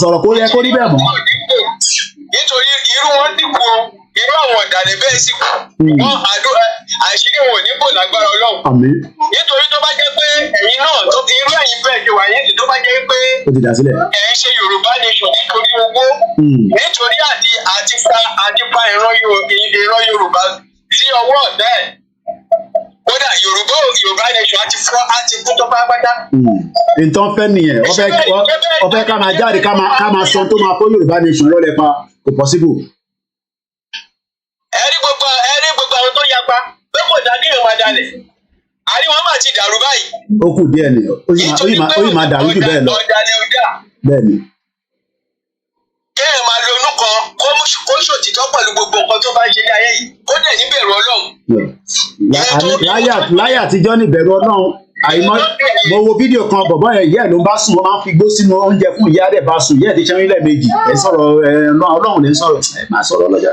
sọ̀rọ̀ kó yẹ kó rí bẹ́ẹ̀ mọ́. nítorí irú wọn dìbò irú àwọn ọ̀dàlẹ̀ bẹ́ẹ̀ sì kù wọn àṣírí wọn ò ní bò lágbára Ọlọ́run. nítorí tó bá jẹ́ pé ẹ̀yin náà irú ẹ̀yin bẹ́ẹ̀ ṣe wà yín sí tó bá jẹ́ pé ẹ̀ ń ṣe Yorùbá Nation nítorí owó nítorí àti fa ìran Yorùbá sí ọwọ́ ọ̀dà ẹ̀ kódà Yorùbá Nation àti kú tó pátápátá. nǹkan fẹ́ nìyẹn wọ́n fẹ́ ká máa jáde ká máa sọ tó máa kó Yorùbá Nation lọ́lẹ̀ pa kò possible. ẹ̀rí gbogbo àwọn tó yapa pé kò dá kéèyàn máa dalẹ̀ àrí wọn máa ti dàrú báyìí. ó kù díẹ̀ ni ó yìí máa dàrú jù bẹ́ẹ̀ lọ. bẹ́ẹ̀ ni. kéèyàn máa lo inú kan kó ṣòtítọ́ pẹ̀lú gbogbo nǹkan tó bá ń ṣe ní ayé yìí kó dẹ̀ níbẹ̀rù Ọlọ́run. láyé àtijọ́ níbẹ̀rù Ọlọ́run mo wo fídíò kan bọ̀bọ́ ẹ̀ yẹ́ ló bá sùn wọ́n máa ń fi gbó sínú oúnjẹ fún ìyá rẹ̀ bá sùn yẹ́ ẹ̀ ti ṣẹ́yìn lẹ́ẹ̀mejì ẹ̀ sọ̀rọ̀ Ọlọ́run lè sọ̀rọ̀ ẹ̀ máa sọ̀rọ̀ lọ́jà.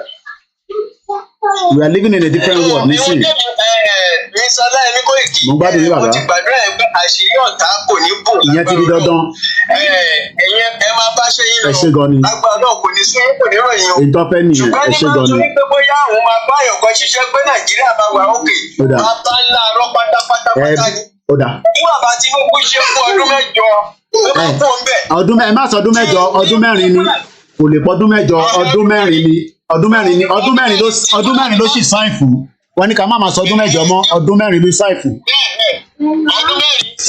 We are living in a different world nísìnyí. Mo gbádùn ní bàbá. Ìyẹn ti di dandan. Ẹ ṣé gan ni. Ìtọ́pẹ́ nìyẹn, ẹ ṣé gan ni. Ó dà. Ẹ má sọ ọdún mẹ́jọ, ọdún mẹ́rin ni. Kò lè pọ̀ ọdún mẹ́jọ, ọdún mẹ́rin ni. Ọdún mẹ́rin ló sì sáìn fún. Wọ́n ní ká má máa sọ ọdún mẹ́jọ mọ́, ọdún mẹ́rin ló sáìn fún. Ọdún mẹ́rin bí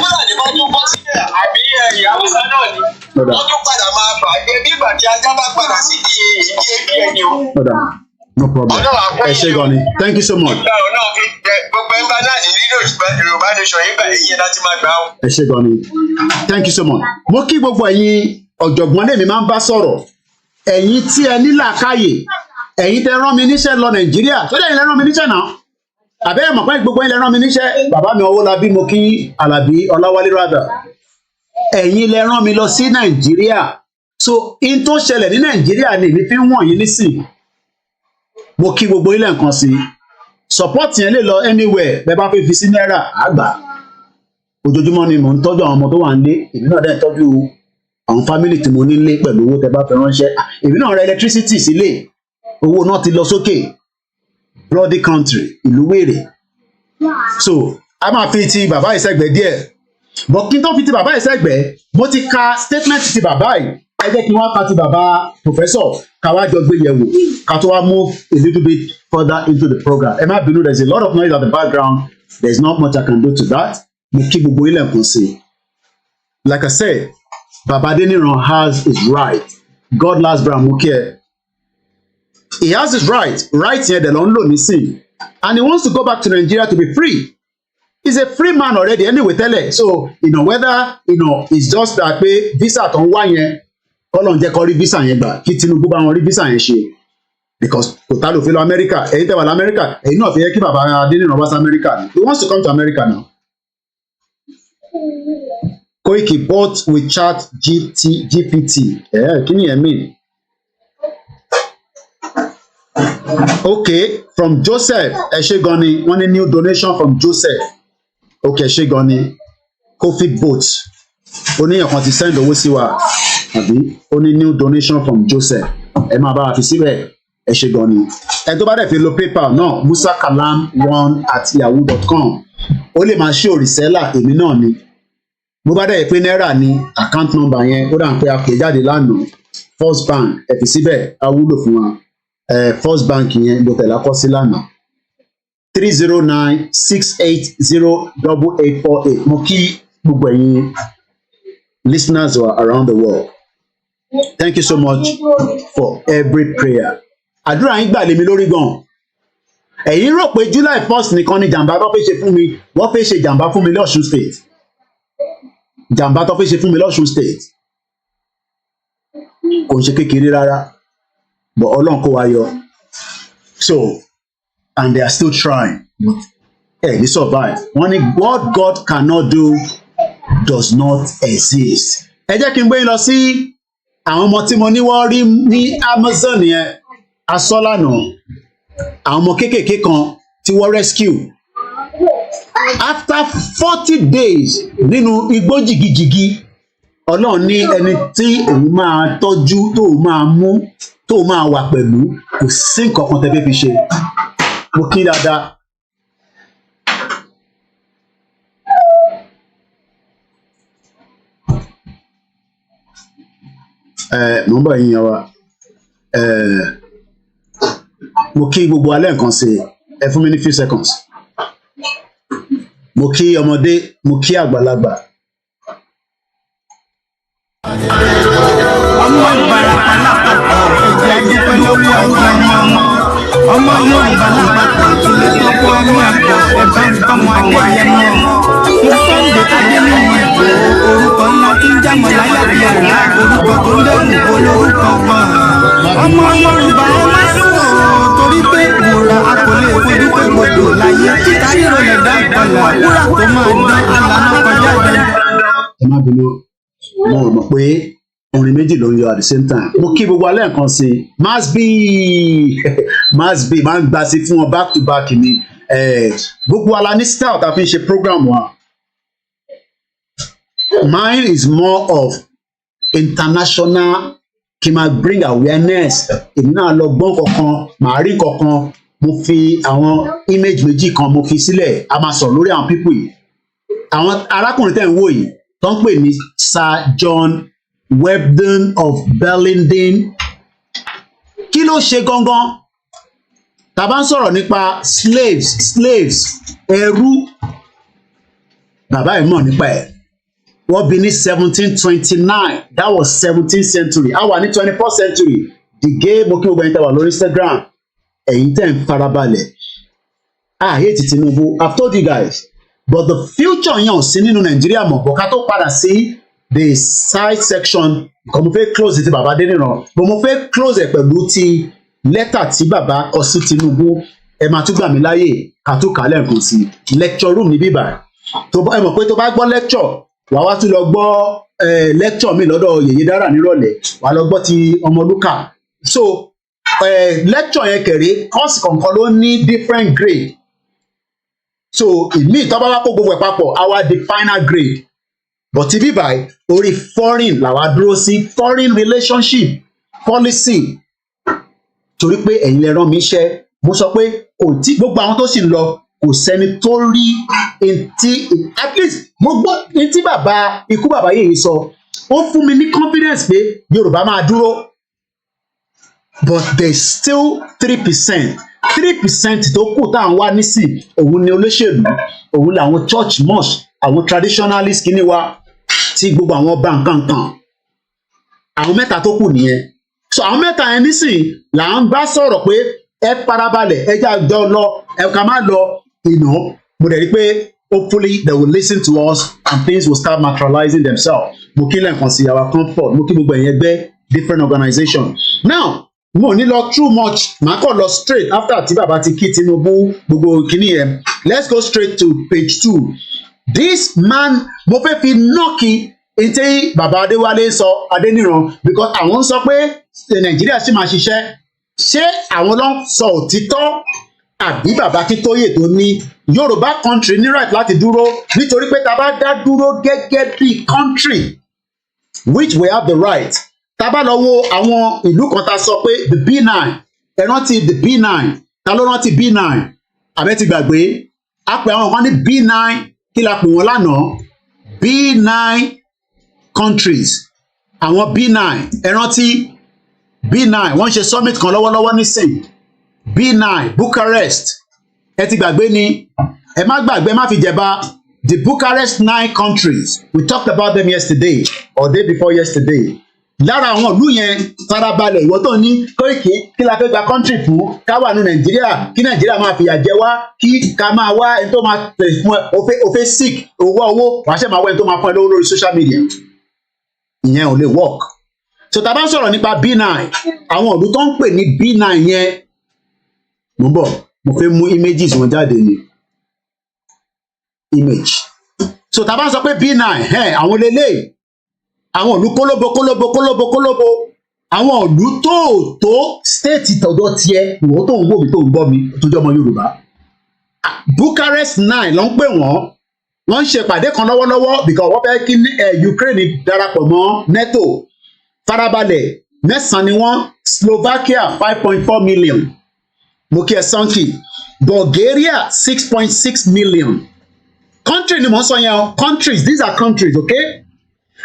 Fúlàní bá tún bọ́ sílẹ̀ àbí Haúsá náà ni wọ́n tún padà máa bàjẹ́ bí ìgbà tí ajá bá padà sí ìdí ebi ẹni o. No problem. Ẹ ṣé gan ni. Thank you so much. Gbogbo ẹgbẹ́ náà ní lílo Yorùbá nation yìí gbà èyí láti máa gbà ó. Ẹ ṣé gan ni. Thank you so much. Mo kí gbogbo ẹ̀yin ọ̀jọ̀gbọ́n lèmi máa ń bá sọ̀rọ̀. Ẹ̀yin tí ẹ ní làákàyè, ẹ̀yin tẹ rán mi níṣẹ́ lọ Nàìjíríà, tó dẹ̀ yín lẹ rán mi níṣẹ́ náà. Àbẹ́yẹ̀ mọ̀ pé gbogbo yín lẹ rán mi níṣẹ́. Bàbá mi Owólabí mo kí Àlàbí Ọláwálé rádà. Ẹ̀yin lẹ rán mi lọ sí Nàìjíríà. So in tó ṣẹlẹ̀ ní Nàìjíríà ni èmi fi ń wọ̀nyí nísìn. Mo kí gbogbo ilé nǹkan sí. Support yẹn lè lọ anywhere bẹ́ẹ̀ bá fẹ́ fi sí náírà àgbà. Ojoojúmọ́ ni mò ń tọ́jú àwọn ọmọ tó wà nílé. Èmi náà dẹ̀ tọ́jú àwọn family tí mo nílé pẹ̀lú owó tẹ́ bá fẹ́ ránṣẹ́. Èmi náà ra electricity sílé. Owó náà ti lọ sókè. Bloody country, ìlú wèrè. So a máa fi ti bàbá ìṣẹ́gbẹ́ díẹ̀. But kí n tó fi ti bàbá ìṣẹ́gbẹ́, mo ti ka statement ti bàbá yìí. Ẹ jẹ́ kí wọ́n ka ti bàbá professor ká wá jọ gbé yẹ̀wò ká tó wá move a little bit further into the program. Ẹ má bínú, there is a lot of noise at the background. There is not much I can do to that. Mo kí gbogbo ilé nǹkan sí. Like I said, Baba Adeniran has his right. God last brown mo kí ẹ. He has his right yẹn dẹ̀ ló ń lò nísìn, and he wants to go back to Nigeria to be free. He's a free man already anyway tẹ́lẹ̀, so whether it's just that pé visa tó ń wá yẹn kọ́lọ́n jẹ́ kó rí visa yẹn gbà kí Tinubu bá wọn rí visa yẹn ṣe, because kò tá ló fi lọ America, èyí tẹ́ wà lamẹ́ríkà èyí náà fi yẹ kí Baba Adeniran wá sí America ni. He wants to come to America now. Koiki bought with chat GPT. Kí ni ẹ mean? Okay, from Joseph Eshegoni, one new donation from Joseph. Okay, Eshegoni, coffee boat. Only you want to send owó sí wa, àbí? Only new donation from Joseph. Ẹ máa bá wa fi síbẹ̀, Eshegoni. Ẹ tó bá dẹ̀ fi lo PayPal náà, musakalam1@yahoo.com. Ó lè máa ṣe òrìṣẹ́là èmi náà ni. Bó bá dẹ̀ pé náírà ni account number yẹn, ó dà ń pé a pè jáde lánàá. First Bank, ẹ fi síbẹ̀, á wúlò fún wa. First Bank yẹn ló tẹ̀lé akọ́sí lánàá 309-680-8848. Mo kí gbogbo ẹ̀yin listeners who are around the world. Thank you so much for every prayer. Àdúrà yín gbà lé mi lórí gan. Ẹ̀yin rò pé July 1st nìkan ni jàǹbá tó fẹ́ ṣe fún mi, wọ́n fẹ́ ṣe jàǹbá fún mi l'Ọ̀ṣun State. Jàǹbá tó fẹ́ ṣe fún mi l'Ọ̀ṣun State. Kò ń ṣe kékeré rárá. But Ọlọ́run kó wa yọ. So, and they are still trying. But they survive. Wọ́n ní what God cannot do does not exist. Ẹ jẹ́ kí n gbé yín lọ sí àwọn ọmọ tí mo ní wọ́n rí ní Amazon yẹn. Asọ́lànà. Àwọn ọmọ kéékèèké kan tí wọ́n rescue. After 40 days nínú igbó jìgìjìgì, Ọlọ́run ní ẹni tí òun máa tọ́jú tó máa mú tó máa wà pẹ̀lú kò sí nǹkan kan tẹ́fẹ́ fi ṣe. Mo kí dáadáa. Mo ń bọ̀ yín yan wa. Mo kí gbogbo alẹ́ nǹkan ṣe ẹ fún mi ní few seconds. Mo kí ọmọdé, mo kí àgbàlagbà. Ọmọ Ìbàràpá lápapọ̀ ẹ̀jẹ̀ adúpẹ́ lọ́wọ́ ọ̀gá ni ọmọ Yorùbá lápapọ̀ ìtúlẹ̀ tó kọ́ ẹ̀mí àgbọ̀ ẹ̀bá ìbámu Adéyẹmọ. Mo Sunday Adéyẹmọ Ìgbòho, orúkọ ńlá tí ń jámọ̀ láyà bí àrá, orúkọ tó ń dẹ̀rù olórúkọ gbọ̀n. Ọmọ Yorùbá ẹ má sọ̀rọ̀ torí pé ìwòrán a kò lè fojú pé gbòdò láyé títa ríro lè dá ìpọ̀lọ̀ wúrà tó máa dán àlànà kọjá dé. Ẹ má bínú, mo rò mọ̀ pé orin méjì ló ń yọ at the same time. Mo kí gbogbo alẹ́ nǹkan sí must be máa ń gbà sí fún wọn back to back ni gbogbo ala ní style tá a fi ń ṣe program wa. Mine is more of international kí máa bring awareness. Èmi náà lọ gbọ́n kankan màá rí kankan mo fi àwọn image méjì kan mo fi sílẹ̀ a máa sọ̀rọ̀ lórí àwọn people yìí. Àwọn arákùnrin tẹ̀ ń wò yìí tó ń pè ní Sir John Webden of Bellenden. Kí ló ṣe gangan? Tá bá ń sọ̀rọ̀ nípa slaves ẹrú bàbá ẹ̀ mọ̀ nípa ẹ̀. Wọ́n bí ní 1729 that was 17th century. A wà ní 21st century. The gay mo kí gbogbo ẹ̀yin tẹ́ wà lórí Instagram ẹ̀yin tẹ́ ń farabalẹ̀. I hate Tinubu. I've told you guys. But the future yẹn ò sí nínú Nàìjíríà mọ̀. Bọ̀ ká tó padà sí the side section kò mo fẹ́ close ti bàbá Adeniran. Bọ̀ mo fẹ́ close ẹ̀ pẹ̀lú ti lẹ́tà tí bàbá kọ sí Tinubu. Ẹ máa tún gbà mí láyè ká tó kà á lẹ́ẹ̀kan sí lecture room ní bíbá. Ẹ mọ̀ pé tó bá gbọ́ lecture wàá wá tún lọ gbọ́ lecture mi lọ́dọ̀ Yèyé Dára nírọ̀lẹ́ wàá lọ gbọ́ ti Ọmọlúkà. So lecture yẹn kẹ̀rẹ́ course kọ̀ọ̀kan ló ní different grade. So ìmí ìtọ́ba wá kó gbogbo ẹ̀ papọ̀ our the final grade. But ti bíbá orí foreign làwa dúró sí foreign relationship policy. Torí pé ẹ̀yin lẹ rán mi iṣẹ́ mo sọ pé kò tí gbogbo àwọn tó sì ń lọ kò sẹ́ni tó rí etí at least mo gbọ́ etí bàbá ikú bàbá yìí sọ ó fún mi ní confidence pé Yorùbá máa dúró but there is still 3% tó kù tá à ń wá nísìn òun ni olóṣèlú òun làwọn church mosque àwọn traditionalist kìíní wa tí gbogbo àwọn ọba nǹkan kan àwọn mẹ́ta tó kù nìyẹn so àwọn mẹ́ta yẹn nísìn là ń bá sọ̀rọ̀ pé ẹ farabalẹ̀ ẹ já jọ lọ ẹ ká má lọ mo dẹ̀ rí pé hopefully they will listen to us and things will start materializing themselves. Mo kí lẹ́ẹ̀kan sí our comfort mo kí gbogbo ẹ̀yin ẹgbẹ́ different organizations. Now mo ní lọ too much màá kàn lọ straight after tí bàbá ti kí Tinubu gbogbo kìíní yẹn let's go straight to page 2. This man mo fẹ́ fi nọ́ọ̀kì ètè bàbá Adéwálé sọ Adéníran because àwọn sọ pé Nàìjíríà sì máa ṣiṣẹ́ ṣé àwọn ló ń sọ òtítọ́ àbí bàbá Akíntóyè tó ní Yorùbá country ní right láti dúró nítorí pé tá bá dá dúró gẹ́gẹ́ bí country which we have the right tá bá lọ wo àwọn ìlú kan tá sọ pé the B9 ẹ rántí the B9 ta ló rántí B9 àbẹ́ ti gbàgbé a pè àwọn kan ní B9 kí la pè wọ́n lánàá B9 countries àwọn B9 ẹ rántí B9 wọ́n ṣe summit kan lọ́wọ́lọ́wọ́ nísìn B9 Bucharest ẹ ti gbàgbé ni ẹ má gbàgbé má fi jẹba the Bucharest 9 countries we talked about them yesterday or day before yesterday lára àwọn ìlú yẹn farabalẹ̀ ìwọ tó ní Kóìkì kí la fẹ́ gba country fún ká wà ní Nàìjíríà kí Nàìjíríà máa fìyà jẹ wá kí ká máa wá ẹni tó máa tẹ̀ fún ẹ o fẹ́ sick owó wàá ṣe máa wá ẹni tó máa fún ẹ lówó lórí social media ìyẹn ò lè work. So tá bá ń sọ̀rọ̀ nípa B9 àwọn ìlú tó ń pè ní B9 yẹn mo bọ̀ mo fẹ́ mú images wọn jáde ní image. So tá bá ń sọ pé B9 àwọn lélẹ̀ àwọn ìlú kólóbó àwọn ìlú tó state tọ̀dọ̀ tiẹ̀ ìwọ tó ń wò mí tó ń gbọ́ mi tó jẹ́ ọmọ Yorùbá. Bucharest 9 ló ń pè wọ́n ń ṣe ìpàdé kan lọ́wọ́lọ́wọ́ because wọ́n fẹ́ kí Ukraine darapọ̀ mọ́ NATO. Farabalẹ̀ mẹ́sàn-án ni wọ́n Slovakia 5.4 million mo kí ẹ sanki Bulgaria 6.6 million country ni mo sọ yẹn o countries these are countries okay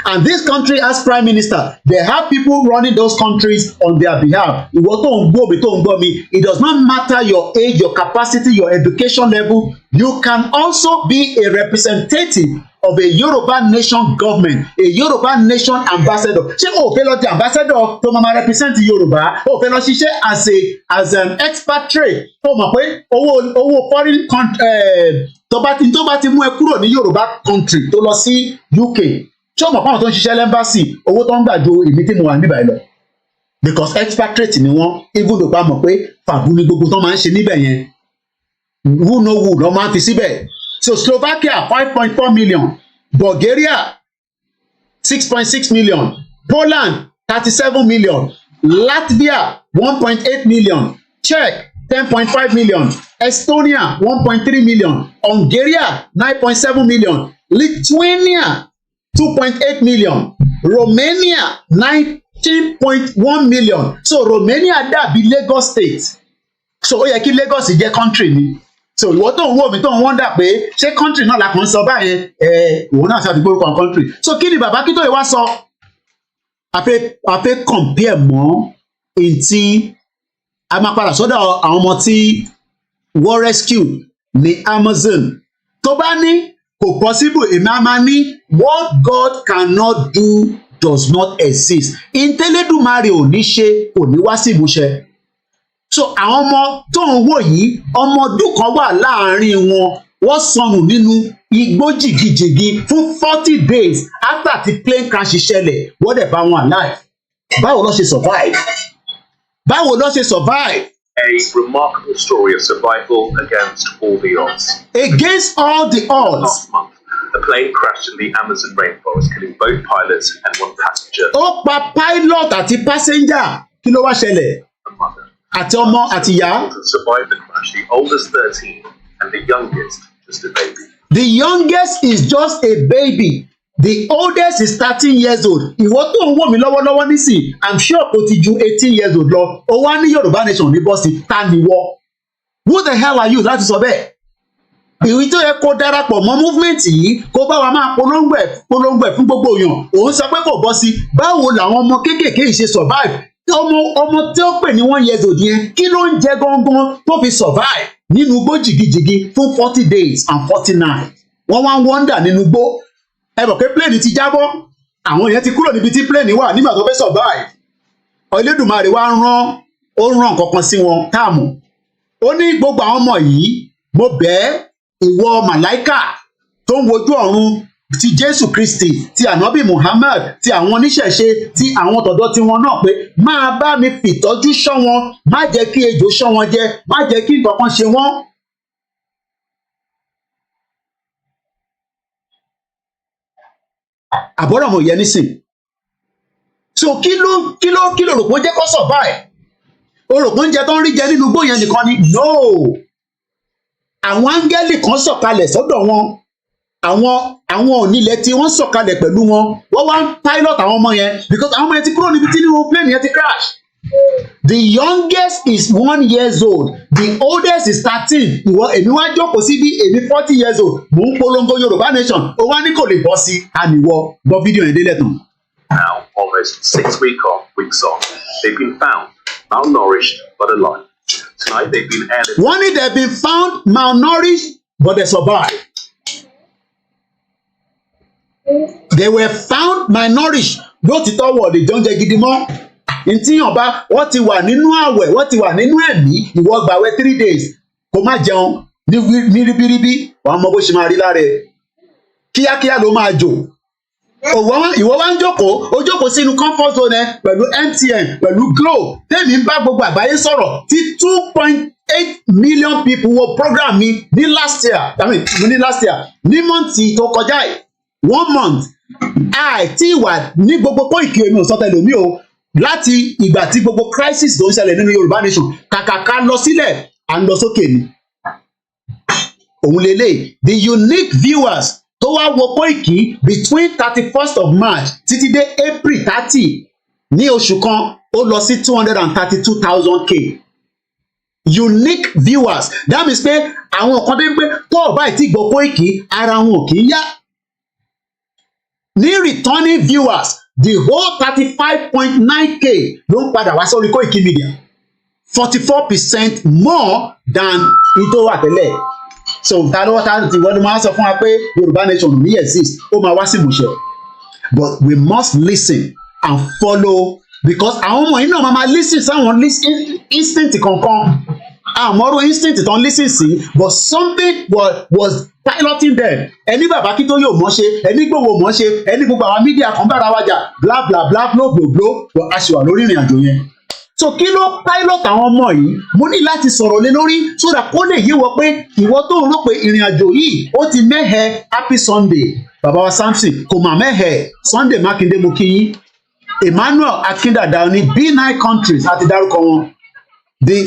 and this country has prime minister they have people running those countries on their behalf ìwọ tó ń gbọ́ mi tó ń gbọ́ mi it does not matter your age your capacity your education level you can also be a representative of a Yoruba nation government a Yoruba nation ambassador ṣé o fẹ́ lọ di ambassador tó máa represent Yoruba o fẹ́ lọ ṣiṣẹ́ as an expatriate o mọ̀ pé owó foreign country tó bá ti mú ẹ kúrò ní Yoruba country tó lọ sí UK ṣé o mọ̀ fáwọn tó ń ṣiṣẹ́ lẹ́mbàsì owó tó ń gbà ju èmi tí mo wà níbàyìí lọ because expatriate ni wọ́n even though bá mọ̀ pé fàbú ni gbogbo tó máa ń ṣe níbẹ̀ yẹn who no who lọ́ máa ń fi síbẹ̀. So Slovakia 5.4 million, Bulgaria 6.6 million, Poland 37 million, Latvia 1.8 million, Czech 10.5 million, Estonia 1.3 million, Hungary 9.7 million, Lithuania 2.8 million, Romania 19.1 million. So Romania dàbí Lagos state. So ó yẹ kí Lagos jẹ́ country ni. So ìwọ tó ń wò mí tó ń wonder pé ṣé country náà la kàn ń sọ báyẹn òun náà ṣàdúgbò orúkọ country. So kí ni bàbá Akíntóyè wá sọ? A fẹ́ compare mọ́ ntí a máa padà sọ́dọ̀ àwọn ọmọ tí wọ́n rescue ní Amazon. Tó bá ní kò possible èmi á máa ní what God cannot do does not exist. Ìtẹ́lẹ́dùmarè ò ní ṣe kò ní wá sí ìmúṣẹ. So àwọn ọmọ tó ń wò yìí ọmọ ọdún kan wà láàárín wọn wọ́n sọnù nínú igbó jìgìjìgì fún 40 days after the plane crash ṣẹlẹ̀ wọ́n dẹ̀ bá wọn alive. Báwo ló ṣe survive? Báwo ló ṣe survive? A remarkable story of survival against all the odds. Against all the odds. Last month, a plane crashed in the Amazon rainforest, killing both pilots and one passenger. Ó pa pilot àti passenger. Kí ló wá ṣẹlẹ̀? Àti ọmọ àti ìyá. Survived the crash. The oldest 13 and the youngest just a baby. The youngest is just a baby. The oldest is 13 years old. Ìwọ tó ń wò mí lọ́wọ́lọ́wọ́ nísìn, I'm sure kò ti ju 18 years old lọ. Ó wá ní Yorùbá nation ní bọ́sì, ta ni wọ́? Who the hell are you láti sọ bẹ́ẹ̀? Ìwé tó yẹ kó darapọ̀ mọ́ movement yìí kó bá wa máa polongo ẹ̀ fún gbogbo èèyàn. Òun sọ pé kò bọ́ sí. Báwo làwọn ọmọ kéékèèké yìí ṣe survive? Ọmọ tí ó pè ní 1 years old yẹn kí ló ń jẹ gangan tó fi survive nínú igbó jìgìjìgì fún 40 days and 40 nights. Wọ́n wá ń wonder nínú igbó. Ẹ mọ̀ pé plane ti jábọ́ àwọn èèyàn ti kúrò níbi tí plane wà nígbà tó fẹ́ survive. Olódùmarè wá rán kankan sí wọn táàmù. Ó ní gbogbo àwọn ọmọ yìí mo bẹ̀ ìwọ màláíkà tó ń wojú ọ̀run ti Jésù Kristi ti ànábì Muhammad ti àwọn oníṣẹ̀ṣe ti àwọn tọ̀dọ̀ tí wọn náà pé máa bá mi fìtọ́jú ṣọ́ wọn má jẹ́ kí ejò ṣọ́ wọn jẹ má jẹ́ kí nǹkan kan ṣe wọ́n. Àbọ̀rọ̀ mọ̀ yẹn nísìn. So kí ló rò pé ó jẹ́ kó survive? O rò pé oúnjẹ tó ń rí jẹ nínú igbó yẹn nìkan ni? No. Àwọn áńgẹ́lì kan sọ̀kalẹ̀ sọ́dọ̀ wọn. Àwọn onílẹ̀ tí wọ́n sọ̀kalẹ̀ pẹ̀lú wọn. Wọ́n wá ń pilot àwọn ọmọ yẹn because àwọn ọmọ yẹn ti kúrò níbi tí nínú plane yẹn ti crash. The youngest is 1 year old. The oldest is 13. Èmi wá jókòó sí bí èmi 40 years old. Mò ń polongo Yorùbá nation. Ó wá ní kò lè bọ́ sí àníwọ̀. Gbọ́ fídíò yẹn délẹ̀ tán. Now, almost 6 weeks on, they've been found malnourished but alive. Tonight they've been added. One day they've been found malnourished but they survived. They were found malnourished. Lótìtọ́ wọ̀ lè jẹun jẹ gidi mọ́. Ntíyàn bá wọ́n ti wà nínú àwẹ̀ wọ́n ti wà nínú ẹ̀mí ìwọ gbàwẹ̀ 3 days kó má jẹun ní ribiribi wàá mọ bó ṣe máa rí lára ẹ̀ kíákíá ló máa jò. Ìwọ wá ń jókòó ó jókòó sínú comfort zone ẹ pẹ̀lú MTN pẹ̀lú Glo tèmi ń bá gbogbo àgbáyé sọ̀rọ̀ tí 2.8 million people wo program mi ní last year ní mọ́ǹtì tó kọjá yìí 1 month àìtí ìwà ní gbogbo Koiki èmi ò sọ tẹ́lẹ̀ mi o láti ìgbà tí gbogbo crisis tó ń ṣẹlẹ̀ nínú Yorùbá nation kàkàkà lọ sílẹ̀ à ń lọ sókè ni. Òun lélẹ̀ the unique viewers tó wá wo Koiki between 31st of March títí dé April 30 ní oṣù kan ó lọ sí 232,000k unique viewers. That means pé àwọn kan tó ń pé tó ọba ìtì gbọ́ Koiki ara wọn kì í yá. Ní returning viewers the whole 35.9k ló ń padà wá sórí Koikimedia 44% more than ìtò wà tẹ́lẹ̀. So ta ló ti wọ́n máa sọ fún wa pé Yorùbá nation ní exist ó máa wá sí ìmúṣẹ. But we must listen and follow because àwọn ọmọ yìí náà máa listen sáwọn instinct kankan àmọ́rò instinct tán listen sí but something was piloting them. Ẹni bàbá kí tó yóò mọ̀ ṣe ẹni gbòòwò mọ̀ ṣe ẹni gbogbo àwọn mídíà kan bára wájà bla bla bla blo blo blo a ṣe wà lórí ìrìn àjò yẹn. So kí ló pilot àwọn ọmọ yìí mo ní láti sọ̀rọ̀ lé lórí so that kó lè yé wọ pé ìwọ tó ń rò pé ìrìn àjò yìí ó ti mẹ́hẹ̀ happy Sunday bàbá wa Samson kò mà mẹ́hẹ̀ Sunday Mákindé mo kí yín Emmanuel Akindada ní B9 countries àti dárúkọ wọn. The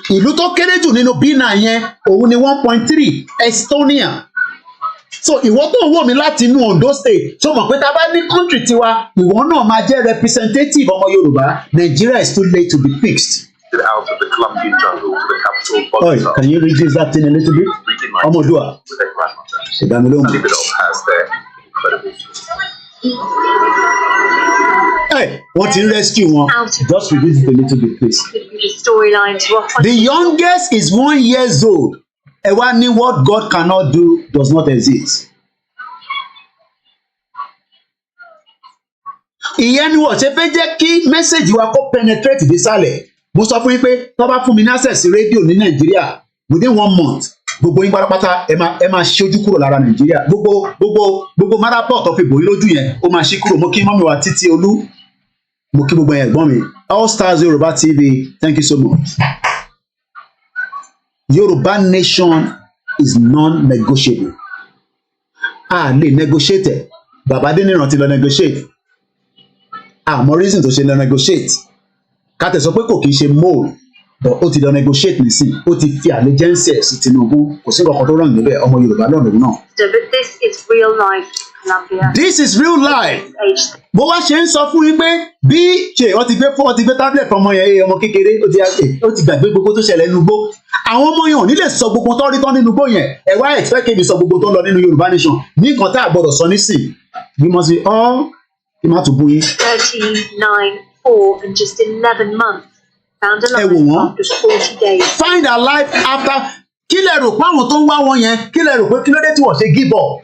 ìlú tó kéré jù nínú B9 yẹn òun ni 1.3 Estonia. So ìwọ tó ń wò mí láti inú Ondo state tó mọ̀ pé tá a bá ní country tiwa ìwọ náà máa jẹ́ representative ọmọ Yorùbá. Nigeria is too late to be fixed. Out of the Colombian jungle to the capital Bogota. Oi, can you reduce that thing a little bit? Ọmọdúà. Leave it up as their incredible. Hey, what in rescue one? Just reduce it a little bit, please. The youngest is 1 year old. Ẹ wá ní what God cannot do does not exist. Ìyẹn ni wọ́n ṣe fẹ́ jẹ́ kí mẹ́sẹ̀gì wa kó penetrate désàlẹ̀. Mo sọ fún yín pé tó bá fún mi ní access sí rédíò ní Nàìjíríà within 1 month gbogbo yín pátápátá ẹ máa ṣojú kúrò lára Nàìjíríà gbogbo marapọ̀ tó fi bòyí lójú yẹn ó máa ṣí kúrò. Mo kí mọ́mi wa Títí Olú, mo kí gbogbo yẹn ẹ̀gbọ́n mi. All Stars Yoruba TV, thank you so much. Yoruba nation is non-negotiable. Lè negotiate. Bàbá Adeniran ti lọ negotiate. Àmọ́ reason tó ṣe lọ negotiate. Kátẹ sọ pé kò kìí ṣe mole, but ó ti lọ negotiate nísìn. Ó ti fi allegiance ẹ̀ sí Tinubu. Kò sí nǹkan tó rán níbẹ̀ ọmọ Yorùbá lọ́nà náà. But this is real life, Colombia. This is real life. Bó wá ṣe ń sọ fún yín pé bí ṣe wọ́n ti gbé tablet ọmọ yẹn ọmọ kékeré ó ti gbàgbé gbogbo tó ṣẹlẹ̀ nínú igbó. Àwọn ọmọ yẹn ò ní lè sọ gbogbo tó rí tán nínú igbó yẹn. Ẹ wá expect kébì sọ gbogbo tó lọ nínú Yorùbá nation. Ní nǹkan tá a gbọdọ̀ sọ nísìn. We must be all ìmọ̀tòbú yín. 39, 4 and just 11 months. Found alive after 40 days. Find alive after. Kí lẹ rò pé àwọn tó ń wá wọn yẹn kí lẹ rò pé kí ló dé tí wọ́n ṣe give up?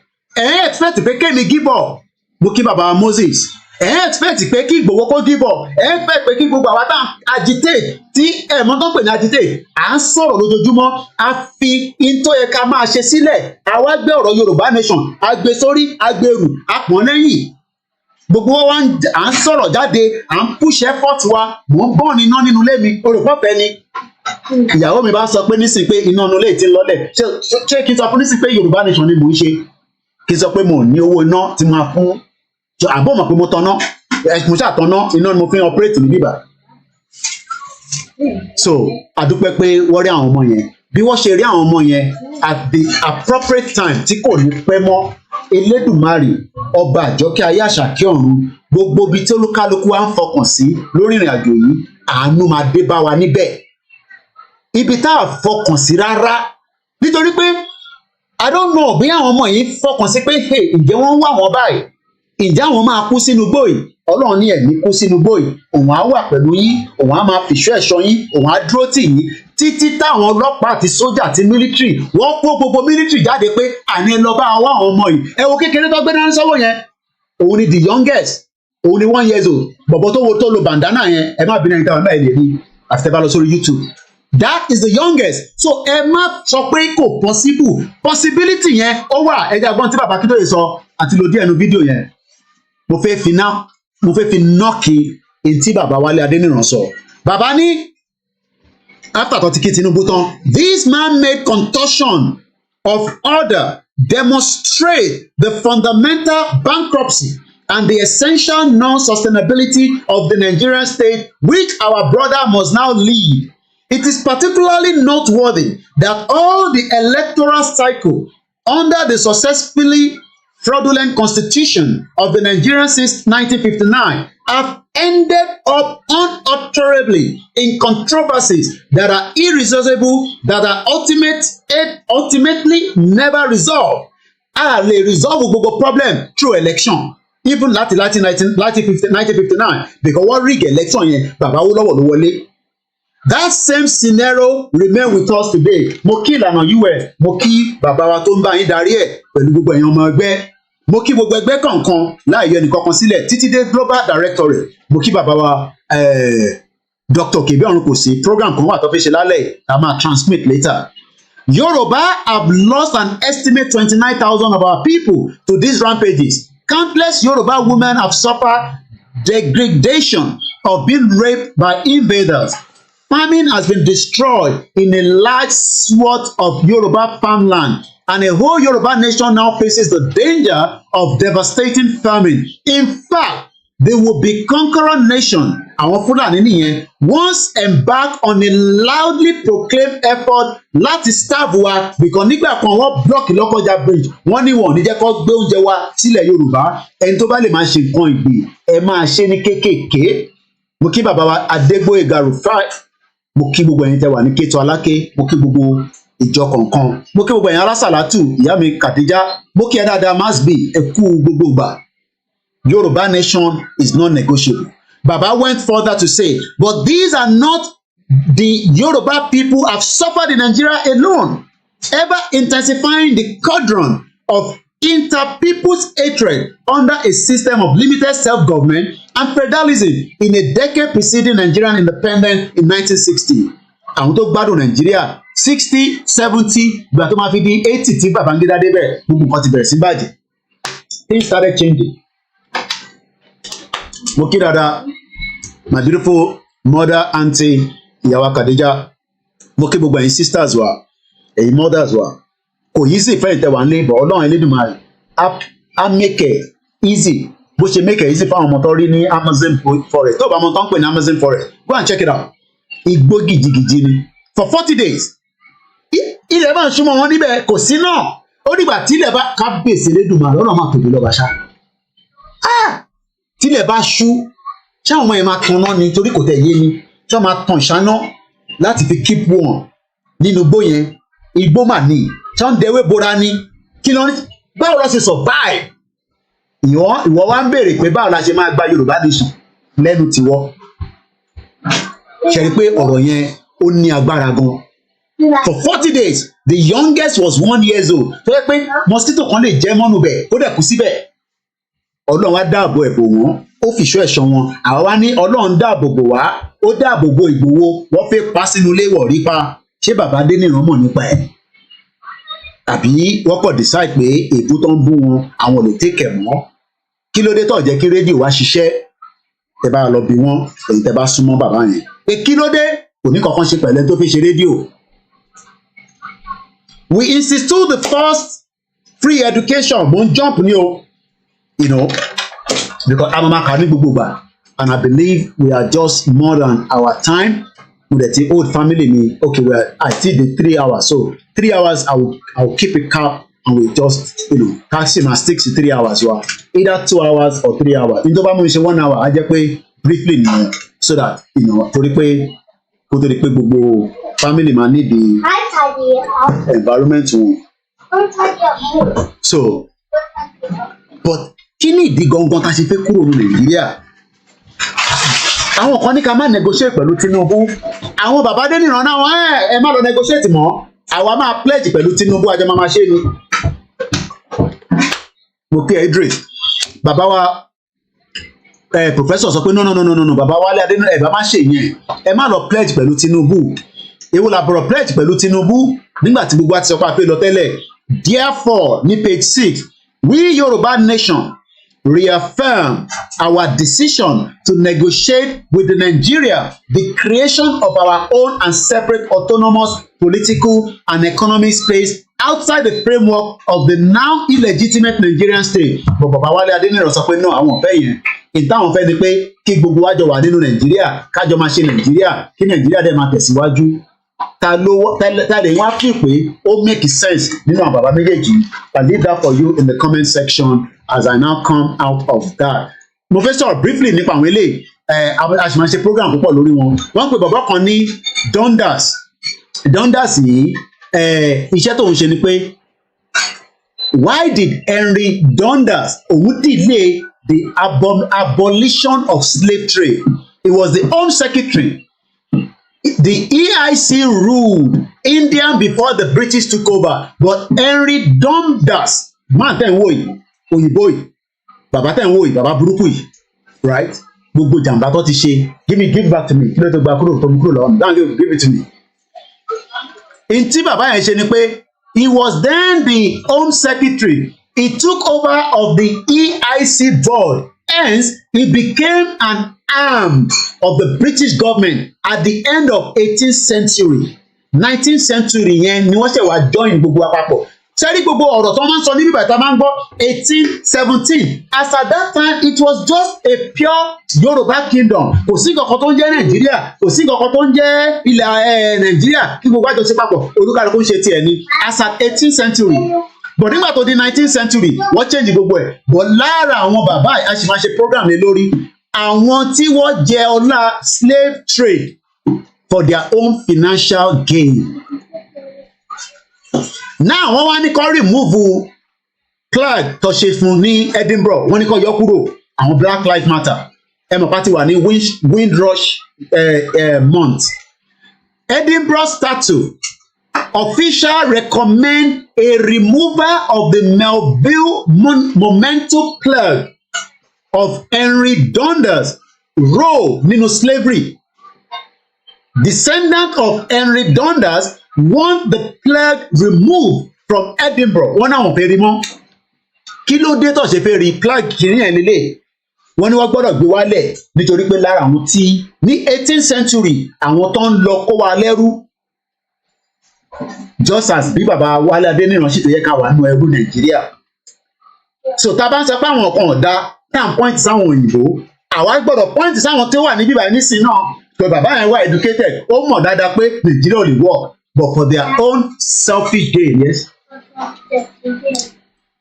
Expect pé kémi give up. Mo kí bàbá Moses. Expect pé kí Ìgbòho kó give up. Expect pé kí gbogbo àwa tá agitate tí ẹ̀mọ́ tó pè ní agitate. À ń sọ̀rọ̀ lójoojúmọ́. A fi into yẹ ká máa ṣe sílẹ̀. Àwa gbé ọ̀rọ̀ Yorùbá nation. A gbé sórí, a gbé rù, a pọ̀n lẹ́yìn. Gbogbo wa à ń sọ̀rọ̀ jáde, à ń push effort wa. Mò ń bọ́ọ̀nù iná nínú ilé mi. Olùkọ́fẹ́ ni. Ìyàwó mi bá sọ pé nísìn pé iná inú ilé ti ń lọ́lẹ̀. Ṣé kí n sọ fún nísìn pé Yorùbá nation ni mò ń ṣe? Kí n sọ pé mo ní owó iná tí máa fún. Àbọ̀ mọ̀ pé mo tanná. Mo ṣàtọ̀nà iná ni mo fi ń operate ní bíbá. So àdúpẹ́ pé wọ́n rí àwọn ọmọ yẹn. Bí wọ́n ṣe rí àwọn ọmọ yẹn at the appropriate time tí kò ní pẹ́ mọ́. Elédùmarè ọba àjọkẹ́ ayé àṣàkẹ́ ọ̀run gbogbo ibi tí olúkálukú wa ń fọkàn sí lórí ìrìn àjò yìí àánú máa dé bá wa níbẹ̀. Ibi tá a fọkàn sí rárá nítorí pé I don't know bí àwọn ọmọ yìí fọkàn sí pé ǹjẹ́ wọ́n ń wá wọn báyìí ǹjẹ́ àwọn máa kú sínú igbó yìí Ọlọ́run ní ẹ̀mí kú sínú igbó yìí òun á wà pẹ̀lú yín òun á máa fìṣọ́ ẹ̀ṣọ́ yín òun á dúró tì yín títí táwọn ọlọ́pàá àti sójà àti mílítírì wọ́n kó gbogbo mílítírì jáde pé àní ẹ lọ bá wá àwọn ọmọ yìí ẹ wo kékeré tó gbé dání sọ́wọ́ yẹn òun ni the youngest òun ni 1 year old bọ̀bọ̀ tó lo bandana yẹn ẹ má bínú ẹni táwọn báyìí lè rí àti tẹ́ bá lọ sórí YouTube that is the youngest so ẹ má sọ pé kò possibility yẹn ó wà ẹja gbọ́n tí bàbá Akíntóyè sọ àti lòdì ẹnu fídíò yẹn mo fẹ́ fi nọ́ọ̀kì etí bàbá Wálé Adéníran sọ bàbá ní after tó ti kí Tinubu tán this man-made contortion of order demonstrate the fundamental bankruptcy and the essential non-sustainability of the Nigerian state which our brother must now lead. It is particularly noteworthy that all the electoral cycle under the successfully fraudulent constitution of the Nigerian since 1959 have ended up unutterably in controversies that are irresolvable, that are ultimately never resolved. A lè resolve gbogbo problem through election. Even láti 1959 because wọ́n rig election yẹn bàbá Awólọ́wọ̀ ló wọlé. That same scenario remain with us today. Mo kí ìlànà US, mo kí bàbá wa tó ń bá yín darí ẹ̀ pẹ̀lú gbogbo ẹ̀yin ọmọ ẹgbẹ́. Mo kí gbogbo ẹgbẹ́ kọ̀ọ̀kan láì yọ ẹnìkankan sílẹ̀ títí dé global directorate. Mo kí bàbá wa Dr. Kebe Ọ̀runkòsí program kan wà tó fi ṣe lálẹ́ tá a máa transmit later. Yoruba have lost an estimate 29,000 of our people to these rampages. Countless Yoruba women have suffered degradation of being raped by invaders. Farming has been destroyed in a large swath of Yoruba farmland, and a whole Yoruba nation now faces the danger of devastating famine. In fact, they will be conqueror nation. Àwọn Fúlàní nìyẹn once embark on a loudly proclaimed effort láti starve wa because nígbà kan wọ́n block Lọ́kọ́jà bridge wọ́n ní wọn ò ní jẹ́ kó gbé oúnjẹ wá sílẹ̀ Yorùbá ẹni tó bá lè máa ṣe nǹkan ìgbì ẹ máa ṣe ní kéékèèké. Mo kí bàbá wa Adégbóyèga Rufai, mo kí gbogbo ẹ̀yin tẹ́ wà ní Kétu Aláké, mo kí gbogbo ìjọ kọ̀ọ̀kan, mo kí gbogbo ẹ̀yin alásàlátù, ìyá mi Kàdíjà, mo kí ẹ dáadáa Masbi, ẹ kú gbogbo ìgbà. Yoruba nation is not negotiable. Baba went further to say, but these are not the Yoruba people have suffered in Nigeria alone, ever intensifying the cauldron of inter-people's hatred under a system of limited self-government and feudalism in a decade preceding Nigerian independence in 1960. Àwọn tó gbádùn Nàìjíríà 60, 70, ìgbà tó máa fi di 80 tí Babangida débẹ̀, gbogbo nǹkan ti bẹ̀rẹ̀ sí bàjẹ́. Things started changing. Mo kí dada, my beautiful mother, auntie, ìyàwó Khadija. Mo kí gbogbo ẹ̀yin sisters wa, ẹ̀yin mothers wa. Kò yí sí ìfẹ́ ìtẹ̀wà ní ìbọ̀ Ọlọ́run Elédùmarè. Á make it easy. Bó ṣe make it easy fáwọn ọmọ tó rí ní Amazon forest. Tó bá ọmọ tó ń pè ní Amazon forest, go and check it out. Igbó gidigidi ni. For 40 days. Ilẹ̀ bá ń súnmọ́ wọn níbẹ̀ kò sí náà. Ó dìgbà tí ilẹ̀ bá kábíyèsí Elédùmarè Ọlọ́run máa tòbi lọ́ba ṣá. Tílẹ̀ bá ṣú ṣáwọn ọmọ yẹn máa tan náà ni torí kò tẹ̀ yé ni ṣáwọn máa tan ìṣáná láti fi keep warm nínú igbó yẹn igbó mà ní ṣáwọn dẹwé bora ni kí ló ń báwo la ṣe survive ìwọ wá ń béèrè pé báwo la ṣe máa gba Yorùbá nation lẹ́nu tiwọ́ ṣe rí pé ọ̀rọ̀ yẹn ó ní agbára gan. For 40 days the youngest was 1 year old tó yẹ pé mosquito kan lè jẹ́ mọ́nu bẹ̀ ó dẹ̀ kú síbẹ̀. Ọlọ́run wá dáàbò ẹ̀bò wọn ó fìṣọ́ ẹ̀ṣọ́ wọn àwa wá ní Ọlọ́run dáàbò bò wá ó dáàbò bo Ìgbòho wọ́n fẹ́ pa sínú ilé wọ̀ rí pa ṣé bàbá Adéníran mọ̀ nípa ẹ̀ tàbí wọ́n kọ̀ decide pé èbú tó ń bú wọn àwọn lè tẹ̀kẹ̀ mọ́ kí ló dé tó jẹ́ kí rédíò wá ṣiṣẹ́ tẹ́ bá lọ bí wọ́n èyí tẹ́ bá súnmọ́ bàbá yẹn pé kí ló dé kò ní kankan ṣe pẹ̀lẹ́ tó fi ṣe rédíò. We institute the first free education mo ń jump ní o. You know, because I'm a Kani Bububa, and I believe we are just more than our time. With the old family, me okay. Well, I did the 3 hours, so 3 hours I will keep it cap, and we just taxi and stick to 3 hours. You are either 2 hours or 3 hours. In Toba, we say 1 hour. I just pay briefly, so that to repay, go to the Bubu family man need the environment to. So, but. Kí ni ìdí gangan tá a ṣe fẹ́ kúrò ní Nàìjíríà? Àwọn kan ní ká má negotiate pẹ̀lú Tinubu. Àwọn bàbá Adéníran náà ẹ má lọ negotiate mọ́. Àwa máa pledge pẹ̀lú Tinubu àjọ máa ṣe ni. Mo kí Idris. Bàbá wa professor sọ pé no bàbá Wale Adeniran ẹ bá má ṣe yẹn. Ẹ má lọ pledge pẹ̀lú Tinubu. Èwo la bọ̀rọ̀ pledge pẹ̀lú Tinubu nígbà tí gbogbo àti sọ pé a fẹ́ lọ tẹ́lẹ̀. Therefore ní page 6 we Yoruba nation reaffirm our decision to negotiate with the Nigeria the creation of our own and separate autonomous political and economic space outside the framework of the now illegitimate Nigerian state. But Baba Wale Adeniran sọ pé no àwọn fẹ́ yẹn ìtàwọn fẹ́ ni pé kí gbogbo wa jọ wà nínú Nàìjíríà kájọ máa ṣe Nàìjíríà kí Nàìjíríà dẹ̀ máa tẹ̀síwájú. Ta lè wá fi pé ó make sense nínú àwọn bàbá méjèèjì. I leave that for you in the comment section as I now come out of that. Mo fẹ́ sọ̀rọ̀ briefly nípa àwọn eléyìí a sì máa ṣe program púpọ̀ lórí wọn. Wọ́n pe bàbá kan ní Dundas yìí iṣẹ́ tó ń ṣe ni pé why did Henry Dundas òun delay the abolition of slave trade? He was the Home Secretary. The EIC ruled India before the British took over, but Henry Dundas, man tẹ̀ ń wò yìí, òyìnbó yìí, bàbá tẹ̀ ń wò yìí, bàbá burúkú yìí, right? Gbogbo jàǹbá tó ti ṣe, give back to me, kí ló tó gba kúrò tó mú kúrò lọ́wọ́ mi, dáhùn give it to me. Ntí bàbá yẹn ṣe ni pé he was then the Home Secretary. He took over of the EIC board. Hence, he became an arm of the British government at the end of 18th century. 19th century yẹn ni wọ́n ṣe wá join gbogbo àpapọ̀ sẹ́rí gbogbo ọ̀rọ̀ tó máa ń sọ níbi ìbàdàn máa ń gbọ́ 1817 as at that time it was just a pure Yorùbá kingdom kò sí nǹkan kan tó ń jẹ́ Nàìjíríà kò sí nǹkan kan tó ń jẹ́ ilẹ̀ Nàìjíríà kí gbogbo àjọ ṣe papọ̀ olúkàlùkù ń ṣe tiẹ̀ ni as at 18th century but nígbà tó di 19th century wọ́n change gbogbo ẹ̀ but lára àwọn bàbá a sì máa ṣe program lé lórí àwọn tí wọ́n jẹ ọlá slave trade for their own financial gain. Now wọ́n wá ní kó remove Clark tó ṣe fún ní Edinburgh wọ́n ní kó yọ kúrò àwọn Black Lives Matter ẹ mọ̀ pátí wà ní Windrush month. Edinburgh statute official recommend a removal of the Melville Memento Plaque of Henry Dundas role nínú slavery. Descendant of Henry Dundas want the plague removed from Edinburgh. Wọ́n náà wọ́n fẹ́ rí mọ́. Kí ló dé tó ṣe fẹ́ rí plague kìíní ẹ̀ lélẹ̀? Wọ́n ní wọ́n gbọ́dọ̀ gbé wálẹ̀ nítorí pé lára àwọn tí ní 18th century àwọn tó ń lọ kó wa lẹ́rú. Just as bí bàbá Wale Adeniran sì tó yẹ ká wà nínú ẹrú Nàìjíríà. So tá a bá ń sọ pé àwọn kan ọ̀dà tá à ń point sáwọn òyìnbó àwa gbọ́dọ̀ point sáwọn tó wà níbí báyìí nísìnyí náà pé bàbá yẹn wà educated ó mọ̀ dáadáa pé Nàìjíríà ò lè work. But for their own selfish gain, yes?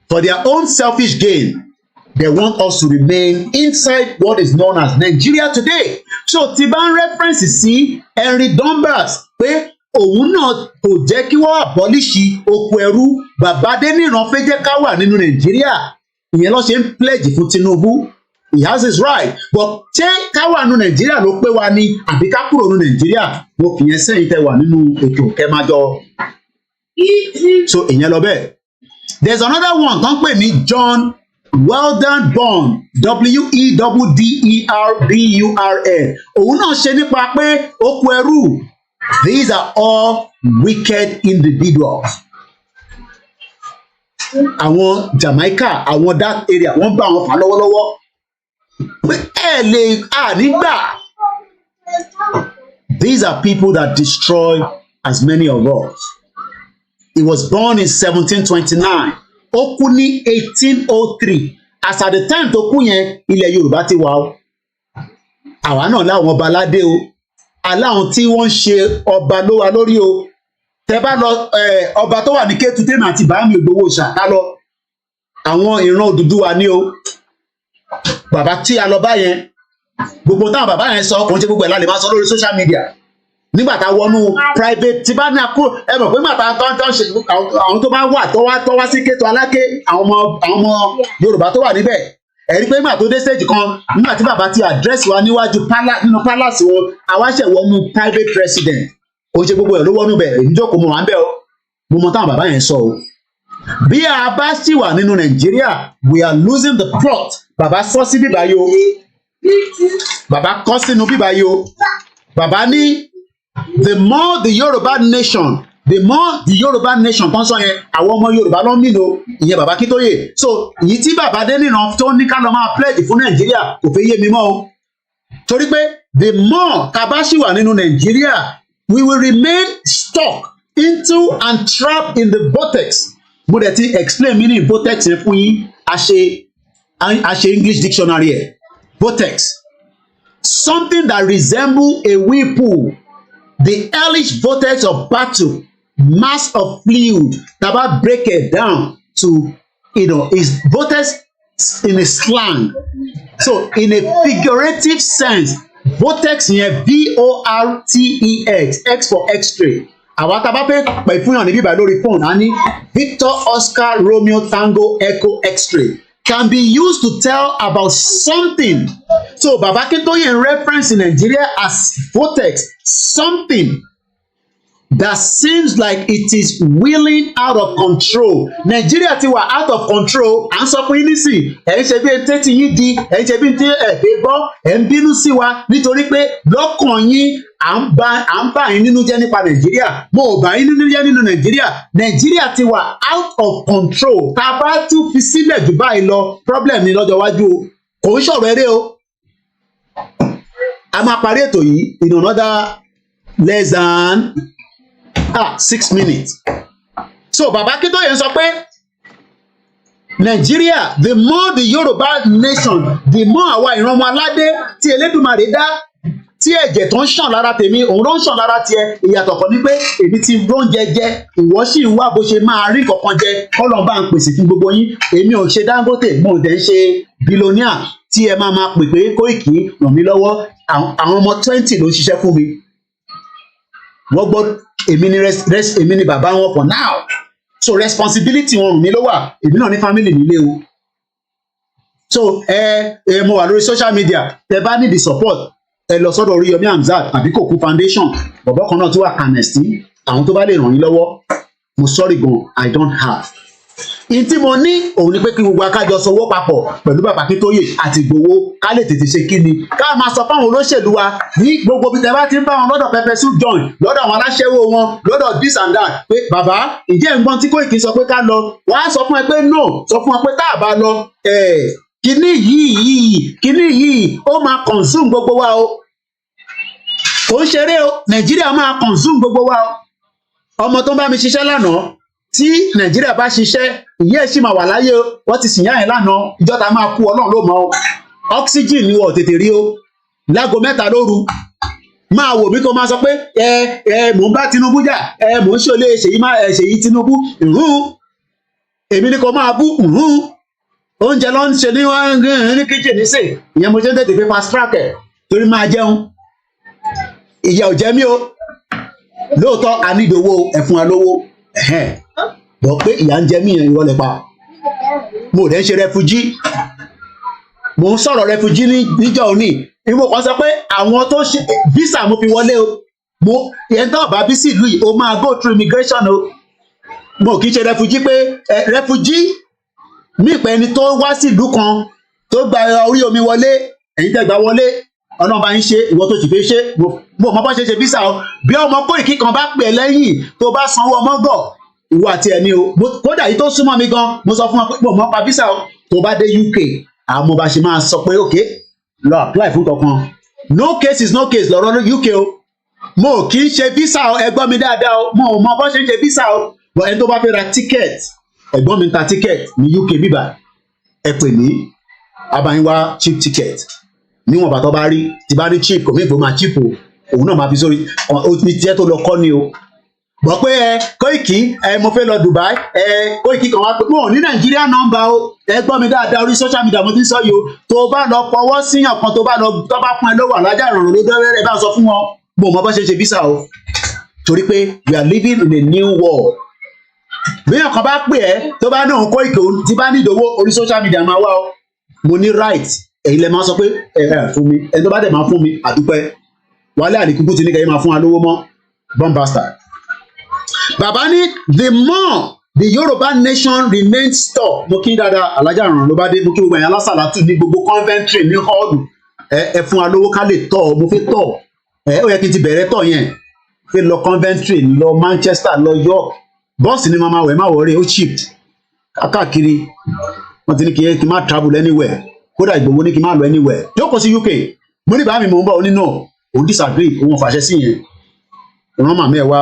For their own selfish gain, they want us to remain inside what is known as Nigeria today. So tí bá ń reference sí Henry Dundas pé òun náà kò jẹ́ kí wọ́n abolish oko ẹrú bàbá Adeniran fẹ́ jẹ́ ká wà nínú Nàìjíríà ìyẹn ló ṣe ń pledge fún Tinubu. He has his right but ṣé ká wà nínú Nàìjíríà ló pé wa ni àbí ká kúrò nínú Nàìjíríà mo fi yẹn sẹ́yìn tẹ́ wà nínú ètò kẹ́májọ. So ìyẹn lọ bẹ́ẹ̀. There's another one tó ń pè ní John Weldon Bond WEDDERBURN òun náà ṣe nípa pé oko ẹrú. These are all wicked individuals. Àwọn Jamaica àwọn that area wọ́n bá wọn fà lọ́wọ́lọ́wọ́. These are people that destroy as many of us. He was born in 1729. Ó kú ní 1803. As at the time tó kú yẹn, ilẹ̀ Yorùbá ti wà o. Àwa náà láwọn ọba aládé o. Aláwọn tí wọ́n ń ṣe ọba ló wà lórí o. Tẹ́ bá lọ ọba tó wà ní Kétu Tèmi àti Bàámi Ìgbòho ṣàká lọ. Àwọn ìran Odùduwà ni o. Bàbá tí a lọ bá yẹn gbogbo táwọn bàbá yẹn sọ kò ń ṣe gbogbo ẹ̀ la lè máa sọ lórí social media nígbà tá a wọnú private tí bá ní àkó ẹ mọ̀ pé màtá tó ń ṣe àwọn tó bá wà tó wá sí Kétu Aláké àwọn ọmọ Yorùbá tó wà níbẹ̀ ẹ̀rí pé nígbà tó dé stage kan nígbà tí bàbá ti address wa níwájú nínú palace wọn àwáṣẹ̀ wọnú private resident kò ń ṣe gbogbo ẹ̀ ló wọnú bẹ̀ èyí jókòó mọ̀ wá ń bẹ̀ o mo mọ táwọn bàbá yẹn sọ o bí a bá sì wà nínú Nàìjíríà we are losing the plot. Bàbá sọ sí bíbá yìí o bàbá kọ sínú bíbá yìí o bàbá ní the more the Yoruba nation tó ń sọ yẹn àwọn ọmọ Yorùbá ló ń mìnà ìyẹn bàbá Akíntóyè so èyí tí bàbá Adeniran tó ní ká lọ máa pledge fún Nàìjíríà kò fẹ́ yé mi mọ́ o torí pé the more tá bá sì wà nínú Nàìjíríà we will remain stuck into and trapped in the vortex mo dẹ̀ ti explain meaning vortex yẹn fún yín a ṣe English dictionary ẹ̀ vortex something that resemble a whirlpool the hellish vortex of battle mass of fluid that about break it down to is vortex in a slang so in a figurative sense vortex yẹn VORTEX X for X-ray àwọn tá a bá fẹ́ pè fún yàn ní bíbá lórí fóònù á ní Victor Oscar Romeo Tango Echo X-ray can be used to tell about something. So Baba Akintoye in reference in Nigeria as vortex, something that seems like it is wheeling out of control. Nigeria ti wà out of control. À ń sọ fún yín nísìn, ẹ̀ ń ṣe bí ẹni tẹ́tí yín di, ẹ̀ ń ṣe bí ẹni tí ẹ̀gbẹ́ gbọ́, ẹ̀ ń bínú sí wa nítorí pé lọ́kàn yín à ń bá yín nínú jẹ́ nípa Nàìjíríà. Mo ò bá yín nínú jẹ́ nínú Nàìjíríà. Nàìjíríà ti wà out of control. Tá a bá tún fi sílẹ̀ jù báyìí lọ, problem ni lọ́jọ́ iwájú o. Kò ń ṣọ̀rọ̀ eré o. A máa parí ètò yìí in another less than 6 minutes. so bàbá Akíntóyè sọ pé Nigeria, the more the Yoruba nation, the more àwa ìran ọmọ aládé tí Elédùmarè dá, tí ẹ̀jẹ̀ tó ń ṣàn lára tèmi òun ló ń ṣàn lára tiẹ̀, ìyàtọ̀ kan ní pé èmi ti róúnjẹ jẹ, ìwọ sì ń wá bó ṣe máa rí kankan jẹ, kọ́lọ̀ bá ń pèsè fún gbogbo yín. Èmi ò ṣe Dangote, mo dẹ̀ ń ṣe billionaire tí ẹ máa pè pé Kóìkì ràn mí lọ́wọ́. Àwọn ọmọ 20 ló ń ṣiṣẹ́ fún mi. Wọ́n gbọ́ èmi ni bàbá wọn for now. So responsibility wọn rùn mí ló wà, èmi náà ní family nílé o. So mo wà lórí social media, tẹ bá need the support ẹ lọ sọ́dọ̀ Oríyọmí Hamzat àbí Kòkú foundation, bọ̀bọ̀ kan náà tó wà kàmẹ̀sí, àwọn tó bá lè ràn yín lọ́wọ́. Mo sorry gan, I don't have. In tí mo ní òun ni pé kí gbogbo akájọ sọwọ́ papọ̀ pẹ̀lú bàbá Akíntóyè àti Ìgbòho ká lè tètè ṣe kíni, ká máa sọ fáwọn olóṣèlú wa ní gbogbo bí tẹ bá ti ń bá wọn lọ́dọ̀ pẹpẹ soup joint, lọ́dọ̀ àwọn aláṣẹ́wó wọn, lọ́dọ̀ this and that, pé bàbá ìjẹ́ ìgbọ́n tí Kóìkì sọ pé ká lọ, wọ́n á sọ fún ẹ pé no, sọ fún ẹ pé tá a bá lọ kíní yìí ó máa consume gbogbo wa o, kò ń ṣeré o, Nàìjíríà máa consume gbogbo wa o. Ọmọ tó ń bá mi ṣiṣẹ́ lánàá tí Nàìjíríà bá ṣiṣẹ́ ìyá ẹ̀ sì máa wà láyé o, wọ́n ti sìn yá ẹ̀ lánàá, ìjọta máa kú Ọlọ́run ló mọ̀ o. Oxygen ni wọ́n tètè rí o, lágo 3 lóru máa wò mí kó máa sọ pé mò ń bá Tinubu jà, mò ń ṣòlé Ṣèyí Tinubu, èmi ni kò máa bú, oúnjẹ ló ń ṣe ní kíchìn nísè, ìyẹn mo ṣe ń tètè fi fast track ẹ̀ torí máa jẹun. Ìyà ò jẹ mí o, lóòótọ́ a ní ìdòwò ẹ̀fún wa lówó, bọ̀ pé ìyà ń jẹ mí yẹn ìrọ̀lẹ́ pa. Mo dẹ̀ ń ṣe refugee, mo ń sọ̀rọ̀ refugee níjọ́ òní, ìmọ̀ kan sọ pé àwọn tó ṣe visa mo fi wọlé o, ìyẹn tó bá bí sí ìlú yìí o máa go through immigration o. Mo kì í ṣe refugee pé refugee mí pé ẹni tó wá sí ìlú kan tó gba orí omi wọlé, ẹ̀yin tẹ́ gbà wọlé, Ọlọ́run bá ń ṣe, ìwọ tó sì fẹ́ ṣe, mo mọ bá ṣe visa o. Bí ọmọ Kóìkì kan bá pè lẹ́yìn tó bá sanwó ọmọ gọ̀, ìwọ àti ẹni o, kódà yìí tó súnmọ́ mi gan, mo sọ fún wọn pé mo mọ pa visa o. Tó bá dé UK, àwọn ọmọ bá ṣe máa sọ pé ok lọ apply fún kankan, no case is no case lọ́rọ̀ UK o. Mo kì í ṣe visa o, ẹ gbọ́ mi dáadáa o, mo mọ bá ṣe ń ṣe visa o. But ẹni tó bá fẹ́ ra ticket, ẹ̀gbọ́n mi ta ticket ní UK bíbà, ẹ pè mí, abayín wá cheap ticket níwọ̀n bàtọ́ bá rí, tí bá rí cheap kò mí ìgbó máa cheap o, òun náà máa fi sórí ní tiẹ́ tó lọ kọ́ ni o. Bọ̀ pé Kóìkì mo fẹ́ lọ Dubai, Kóìkì kan wá pé mo ní Nàìjíríà nọ́mbà o, ẹ gbọ́ mi dáadáa orí social media mo ti ń sọ yìí o. Tó bá lọ fọwọ́ síyàn kan tó bá pọn ẹ lówó alájà ìrọ̀rùn ló dọ́rẹ́ ẹ bá sọ fún wọn, mo mọ bá ṣe visa o. Torí pé we are living in a new world. Bí èèyàn kan bá pè ẹ́ tó bá ní òun Kóìkì tí bá ní ìdòwò orí social media máa wá o, mo ní right, èyí lẹ máa sọ pé fún mi, ẹni tó bá dẹ̀ máa fún mi àdúpẹ́. Wálé Àdìkúkú ti ní kẹ́yìn máa fún wa lówó mọ́, bomb bastard. Bàbá ní the more the Yoruba nation remains stuck. Mo kí dáadáa alájà ìrànlọ́ ló bá dé, mo kí gbogbo ẹ̀yàn lásàlátù ní gbogbo conventry ní hall, ẹ fún wa lówó ká lè tọ̀, mo fi tọ̀, ó yẹ kí n ti bẹ̀rẹ̀ tọ̀ yẹn, fi lọ conventry lọ Manchester lọ York, bọ́ọ̀sì ni màmá wẹ̀ má wọ̀ọ́rẹ́ ó cheap káàkiri, wọ́n ti ní kí n má travel anywhere, kódà Ìgbòho ní kí n má lọ anywhere, jókòó sí UK. Mo ní bàá mi mò ń bọ̀ ó ní náà òun disagree, òun fàṣẹ sí yẹn, ìran màmá ẹ wá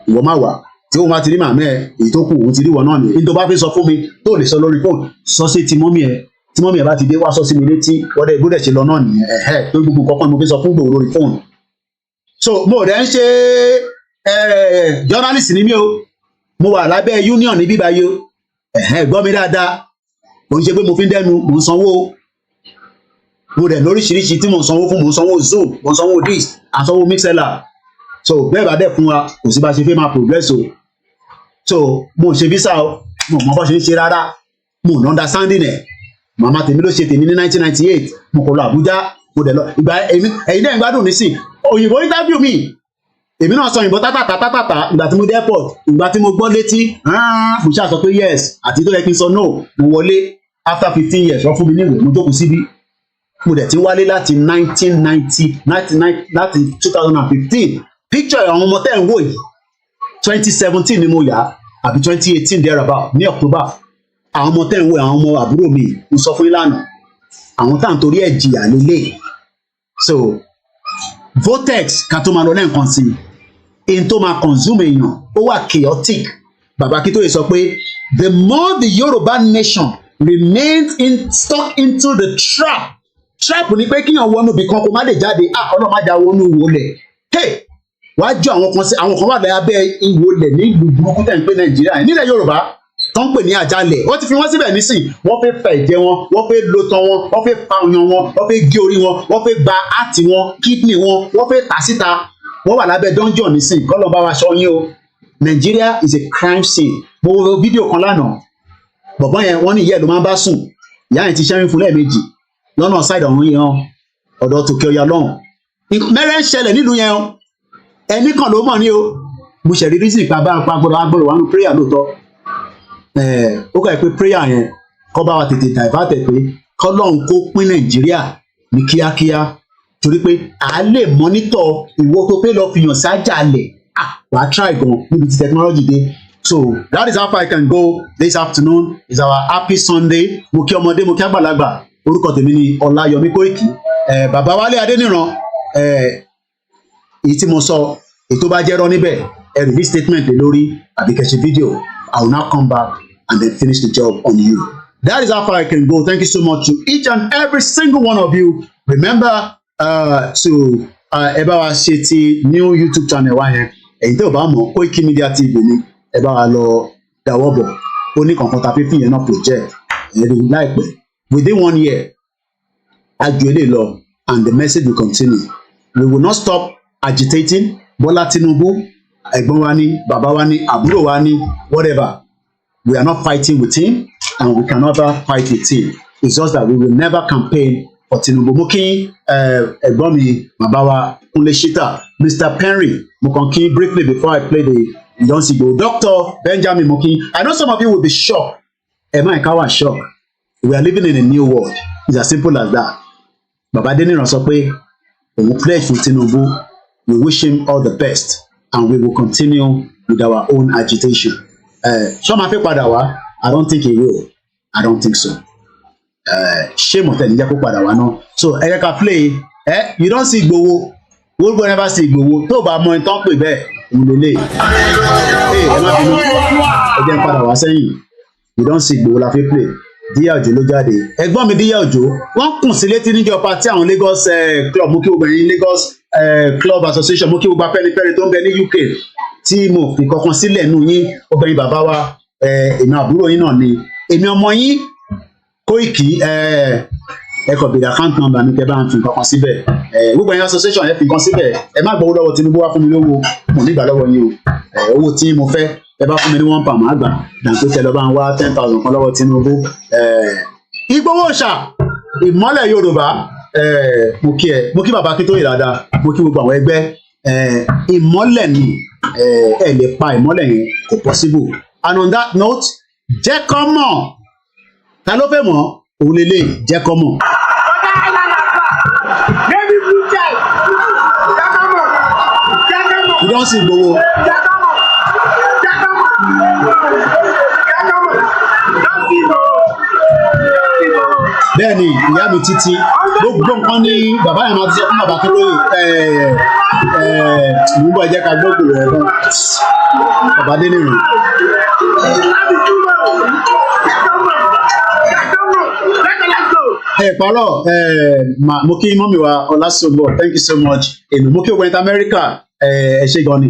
ìwọ má wà, tí òun bá ti rí màmá ẹ èyí tó kù òun ti rí wọn náà ni. Ní tó bá fi sọ fún mi tó lè sọ lórí fóònù, sọ sí ti mọ́mí ẹ bá ti dé wá sọ sí mi létí, wọ́dẹ̀ gbọ́dẹ̀ ṣe lọ náà nìyẹn, tó gbogbo kọ́kọ́ ni mo fi sọ fún Ìgbòho lórí fóònù. So mo rẹ̀ ń ṣe journalist ni mí o, mo wà lábẹ́ union ní bíbáyé o, gbọ́ mi dáadáa, mo ń ṣe pé mo fi ń dẹnu, mo ń sanwó, mo dẹ̀ lóríṣiríṣi tí mo ń sanwó fún, mo ń sanwó Zoom, mo ń sanwó dis, àsanwó mixella. So bẹ́ẹ̀ bá dẹ̀ fún wa kò sí bá ṣe fẹ́ máa progress o. So mo ṣe visa o, mo mọ bó ṣe ń ṣe rárá, mo ń understanding ẹ̀. Màmá tèmi ló ṣe tèmi ní 1998, mo kò lọ Àbújá, mo dẹ̀ lọ ìgbà ẹ̀yin náà ń gbádùn nísìn, òyìnbó interview mi, èmi náà sọ òyìnbó tátàtà ìgbà tí mo dé airport, ìgbà tí mo gbọ́ létí mo ṣáà sọ pé yes, àti tó yẹ kí n sọ no, mo wọlé after 15 years wọ́n fún mi níwèé, mo jókòó síbí, mo dẹ̀ ti wálé láti 1990 láti 2015. Picture àwọn ọmọ tẹ́ ń wò yìí 2017 ni mo yà àbí 2018 thereabout ní October. Àwọn ọmọ tẹ́ ń wò àwọn ọmọ àbúrò mi ń sọ fún ìlànà àwọn tá à ń torí ẹ̀ jìyà lélẹ̀. So Votex ká tó máa lọ lẹ́ǹkan sí i, in tó máa consume èèyàn ó wà chaotic, Baba Akintoye sọ pé the more the Yoruba nation remains stuck into the trap ni pé kíyàn wọnú ibì kan kó má lè jáde Ọlọ́run má já wọnú ìwọlẹ̀ wàá jọ àwọn kan wà lábẹ́ ìwọlẹ̀ ní ìlú burúkú tẹ̀ ń pè Nàìjíríà nílẹ̀ Yorùbá tó ń pè ní àjálẹ̀ wọ́n ti fi wọ́n síbẹ̀ nísìn wọ́n fẹ́ fẹ̀ ẹ̀jẹ̀ wọn wọ́n fẹ́ lo tán wọn wọ́n fẹ́ pa ọyàn wọn wọ́n fẹ́ gé orí wọn wọ́n fẹ́ gba àtì wọn kídìní wọn wọ́n fẹ́ tà síta wọ́n wà lábẹ́ dungeon nísìn kọ́ ló bá wa ṣọ́ yín o Nigeria is a crime scene mo wo fídíò kan lánàá bọ̀bọ́n yẹn wọ́n ní ìyá ẹ̀ ló máa ń bá sùn ìyá yẹn ti ṣẹ́yìn fún lẹ́ẹ̀mejì lọ́nà ṣáìdì ọ̀hún yẹn ọ̀dọ̀ tòkè ọ̀yà lọ́hùn mẹ́rẹ̀ ń ṣẹlẹ̀ nílùú yẹn ẹnì kan ló mọ̀ ní o mo ṣẹ̀rí rí sí ìpa bá agbọ́dọ̀ wà nù prayer lóòótọ́ ó kà pé prayer yẹn kọ́ bá wa tètè divert pé kọ́lọ́hún kó pín Nàìjíríà ní kíákíá torí pé à lè mọ́nítọ̀ ìwọ tó pé lọ́ọ́ fi hàn sájàlẹ̀ wàá try gan níbi tí technology dé. So that is how far I can go this afternoon. It's our happy Sunday. Mo kí ọmọdé, mo kí àgbàlagbà. Orúkọ tèmi ni Ọláyọmí Kóìkì. Bàbá Wálé Adéníran. Èyí tí mo sọ, ètò bá jẹ́rọ níbẹ̀, ẹ release statement lé lórí àbí kẹ́ ṣe video. I will now come back and then finish the job on you. That is how far I can go. Thank you so much to each and every single one of you. Remember to ẹ bá wa ṣe ti new YouTube channel wa yẹn. Ẹ̀yin tí ò bá mọ̀, KOKIMEDIA TV ni. Ẹ bá wa lọ dáwọ́ bọ̀ ó ní kankan tàbí fi yẹn náà project ẹ̀rí láìpẹ́ within 1 year àjò èlé lọ and the message will continue. We will not stop agitating. Bọ́lá Tinubu ẹ̀gbọ́n wa ní bàbá wa ní àbúrò wa ní whatever, we are not fighting with him and we can never fight with him. It's just that we will never campaign for Tinubu. Mo kí ẹ̀gbọ́n mi bàbá wa Kúnlé Ṣítà, Mr. Penry, mo kàn kí briefly before I play the Ìdánsigbo. Dr. Benjamin Mokin, I know some of you will be shocked. Emma Ikawa shocked. We are living in a new world. It's as simple as that. Baba Adeniran sọ pé òun pledge fún Tinubu. We wish him all the best and we will continue with our own agitation. Ṣé máa fẹ́ padà wá? I don't think he will. I don't think so. Ṣé mo tẹ̀lé jẹ́ kó padà wá náà? So ẹ ká play. You don't see Igboho. We will never see Igboho. Tó bá mọ ìtàn pè bẹ́ẹ̀. Ìlélẹ̀ ẹ má bínú ẹ jẹ́ n padà wá sẹ́yìn you don see Igboho la fi play Díyà Òjó ló jáde ẹ̀gbọ́n mi Díyà Òjó wọ́n kùn sí létí níjọ pàtí àwọn Lagos club mú kí gbogbo ẹ̀yin Lagos club association mú kí gbogbo Afẹ́nifẹ́re tó ń bẹ ní UK tí mo fi kankan sílẹ̀ nù yín obìnrin bàbá wa èmi àbúrò yín náà ni èmi ọmọ yín Kóìkì ẹ kò béèrè account number mi kẹ́ bá ń fi kankan síbẹ̀ gbogbo ẹ̀yin association ẹ fi kan síbẹ̀ ẹ má gbowó lọ́wọ́ Tinubu wá fún mi lówó mo nígbà lọ́wọ́ yín o owó tí mo fẹ́ ẹ bá fún mi ní £1 máa gbà dàǹtó tẹ lọ bá ń wá 10,000 kan lọ́wọ́ Tinubu. Ìgbòho ṣà ìmọ́lẹ̀ Yorùbá mo kí bàbá Akíntóyè dáadáa mo kí gbogbo àwọn ẹgbẹ́ ìmọ́lẹ̀ ni ẹ lè pa ìmọ́lẹ̀ yẹn kò possible. And on that note jẹ́ kọ́ mọ̀ ta ló fẹ́ mọ̀ òun lè jẹ́ kọ́ mọ̀. You don't see Igboho. Bẹ́ẹ̀ni ìyá mi Títí gbogbo nǹkan ní bàbá yẹn máa ti sọ fún bàbá Akíntóyè ìwúbọ ẹjẹ ká gbogbo rẹ náà bàbá Adéníran. Pàrọ̀ mo kí mọ́mí wa Ọlásùnbọ̀ thank you so much mo kí ogun Amẹ́ríkà ẹ ṣé gan ni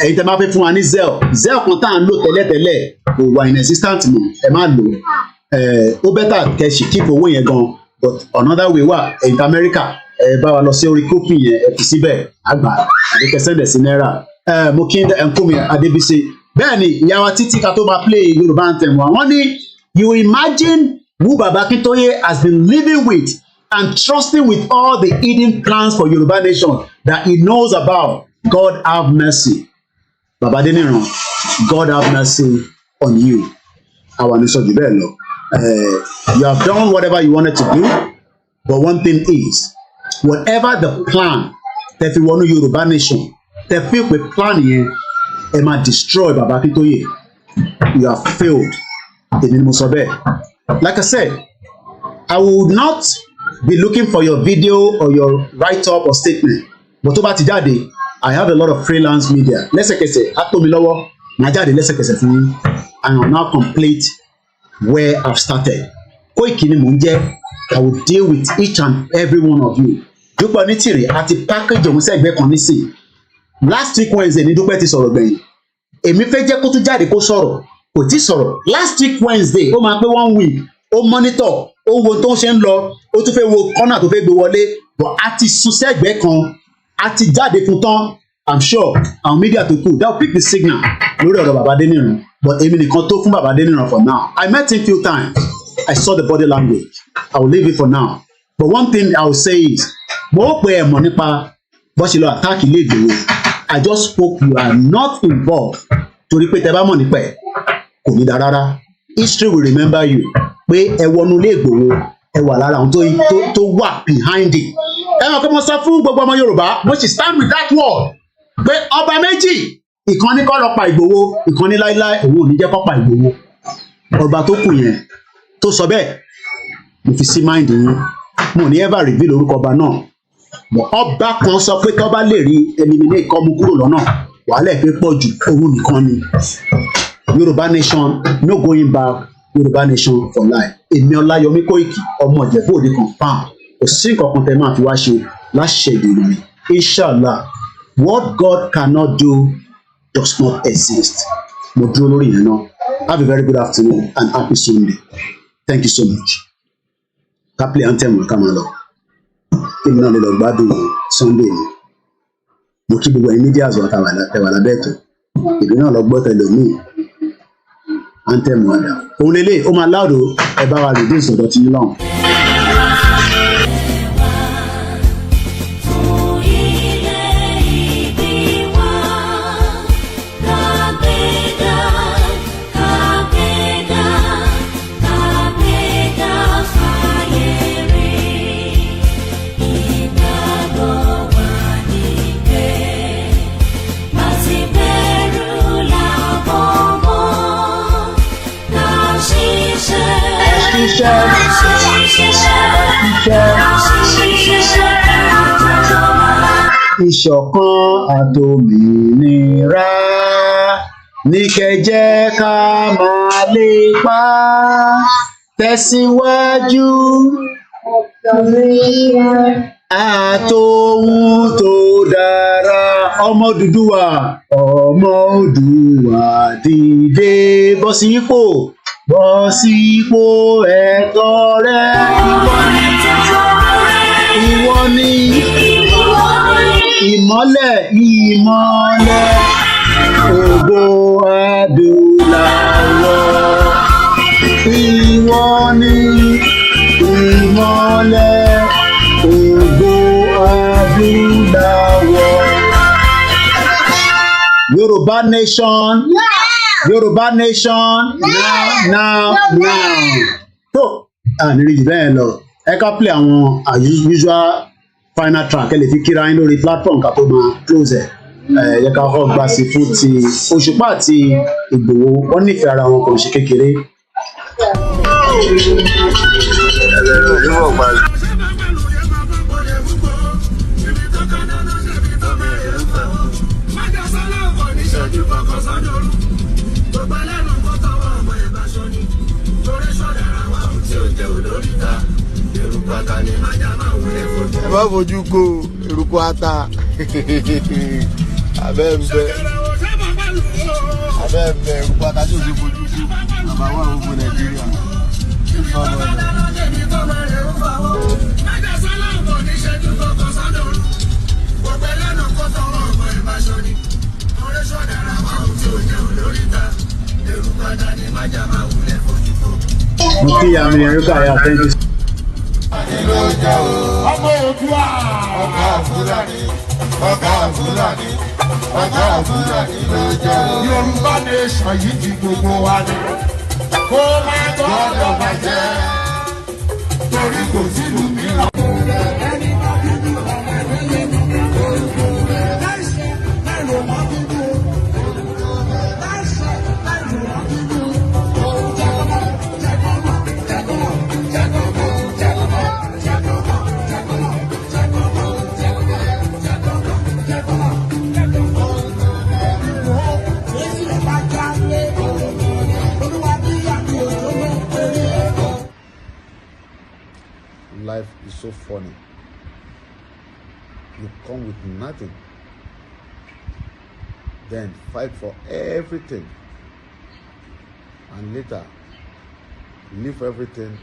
ẹ̀yin tẹ́ máa fẹ́ fún wa ní Zelle kan tá à ń lò tẹ́lẹ̀tẹ́lẹ̀ kò wà in existence mọ́ ẹ má lò ó bẹ́tà kẹ́sì keep owó yẹn gan but another way wà ẹ̀yin tẹ́ Amẹ́ríkà ẹ bá wa lọ sí orí kópì yẹn ẹ fi síbẹ̀ àgbà àdékẹ́ sẹ́ndẹ̀ sí náírà mo kí Nkúmi Adébísí bẹ́ẹ̀ ni ìyá wa Títí ká tó máa play Yorùbá anthem wa wọ́n ní you imagine who Baba Akintoye has been living with and trusting with all the hidden plans for Yoruba nation that he knows about. God have mercy. Baba Adeniran, God have mercy on you. Our nation develop. You have done whatever you wanted to do, but one thing is, whatever the plan that you want Yoruba nation, the people plan here, it might destroy Baba Akintoye. You have failed. Like I said, I would not be looking for your video or your write-up or statement. But tó bá ti jáde, I have a lot of freelance media. Lẹ́sẹ̀kẹsẹ̀, á tó mi lọ́wọ́ màá jáde lẹ́sẹ̀kẹsẹ̀ fún yín. I am now complete where I've started. Koiki ni mò ń jẹ́. I will deal with each and every one of you. Dúpẹ́ Onítìrì àti package òun sẹ́gbẹ́ kan nísìn. Last week Wednesday ni Dúpẹ́ ti sọ̀rọ̀ gbẹ̀yìn. Èmi fẹ́ jẹ́ kó tún jáde kó sọ̀rọ̀. Kò tí sọ̀rọ̀. Last week Wednesday ó máa pé 1 week. Ó monitor. Ó wo tó ń ṣe ń lọ. Ó tún fẹ́ wo corner tó fẹ́ gbé wọlé. But a ti sún sẹ́gbẹ́ kan. A ti jáde fún tán. I'm sure our media to cool. They'll pick the signal. Lórí ọ̀rọ̀ Baba Adeniran. But èmi nìkan tó fún Baba Adeniran for now. I met him few times. I saw the body language. I will leave it for now. But one thing I will say is, mo pe ẹ mọ̀ nípa bó ṣe lọ attack ilé Ìgbòho. I just hope you are not involved. Torí pé tẹ́ bá mọ̀ nípa ẹ̀ kò ní dá rárá. History will remember you. Pé ẹ wọnú ilé Ìgbòho, ẹ wà lára àwọn tó wà behind it. Ẹ mọ̀ pé mo sọ fún gbogbo ọmọ Yorùbá, mo sì stand with that word. Pé ọba méjì, ìkan ní kó lọ pa Ìgbòho, ìkan ní láíláí òun ò ní jẹ́ kó pa Ìgbòho. Ọba tó kù yẹn tó sọ bẹ́ẹ̀ mo fi sí mind yín mo ní ever reveal orúkọ ọba náà but ọba kan sọ pé tọ́ba lè rí eliminate kọ́ mú kúrò lọ́nà wàhálà ẹ̀ pé pọ̀ jù òun nìkan ni Yorùbá nation no going back Yorùbá nation for life èmi Ọláyọmí Kóìkì ọmọ Ìjẹ̀bú Òde confam kò sí nǹkan kan tẹ́ máa fi wá ṣe láṣẹ ìdèrè mi inshallah what God cannot do does not exist mo dúró lórí yẹn náà have a very good afternoon and happy Sunday. Thank you so much. Ká play anthem ká máa lọ. Kí ni náà lè lọ gbádùn Sunday ni. Mo kí gbogbo ẹ̀yin media àzọ̀ àtàwà lábẹ́ ètò. Ìbí náà lọ gbọ́ tẹ̀lé mi. Anthem wàdà. Òun lélẹ̀ ó máa láòdò ẹ bá wa reduce ọ̀dọ̀ tí ń lọ́hùn. Ìṣọ̀kan àtòmìnira ní kẹjẹ́ ká máa lépa tẹ̀síwájú àtòhun tó dára ọmọ Odùduwà dìde bọ́ sípò ẹ̀tọ́ rẹ ìwọ ni ìmọ́lẹ̀ ògo adúláwọ̀ ìwọ ni ìmọ́lẹ̀ ògo adúláwọ̀ Yorùbá nation. Yorùbá nation now. tó àníri jù bẹ́ẹ̀ lọ ẹ ká play àwọn usual final track ẹ lè fi kíra yín lórí platform ká tó máa close ẹ yẹ ká kọ́ gba sí fún ti Òṣùpá àti Ìgbòho wọ́n nífẹ̀ẹ́ ara wọn kò ṣe kékeré. ẹ má fojú kó eruku ata abẹ́ ń bẹ eruku ata tí o ti fojú kó bàbá wà gbogbo Nàìjíríà. mo kí àmì ẹ̀rúkà yà thank you. ọmọ Oòduà ọ̀gá Fúlàní ló jẹ́ Yorùbá nation yìí ti gbogbo wa ni kó má gbọ́dọ̀ bàjẹ́ torí kò sílùú mìíràn. so funny. You come with nothing, then fight for everything, and later leave everything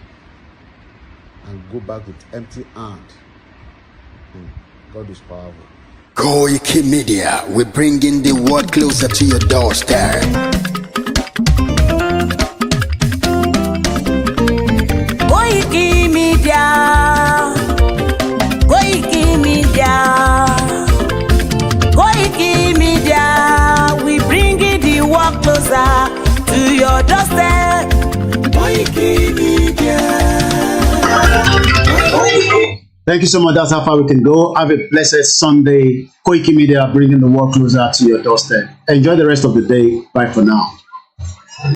and go back with empty hand. God is powerful. Koikimedia, we're bringing the world closer to your doorstep. Koikimedia, Koikimedia, Koikimedia, we bringing the world closer to your doorstep. Koikimedia. Thank you so much. That's how far we can go. Have a blessed Sunday. Koikimedia, bringing the world closer to your doorstep. Enjoy the rest of the day. Bye for now.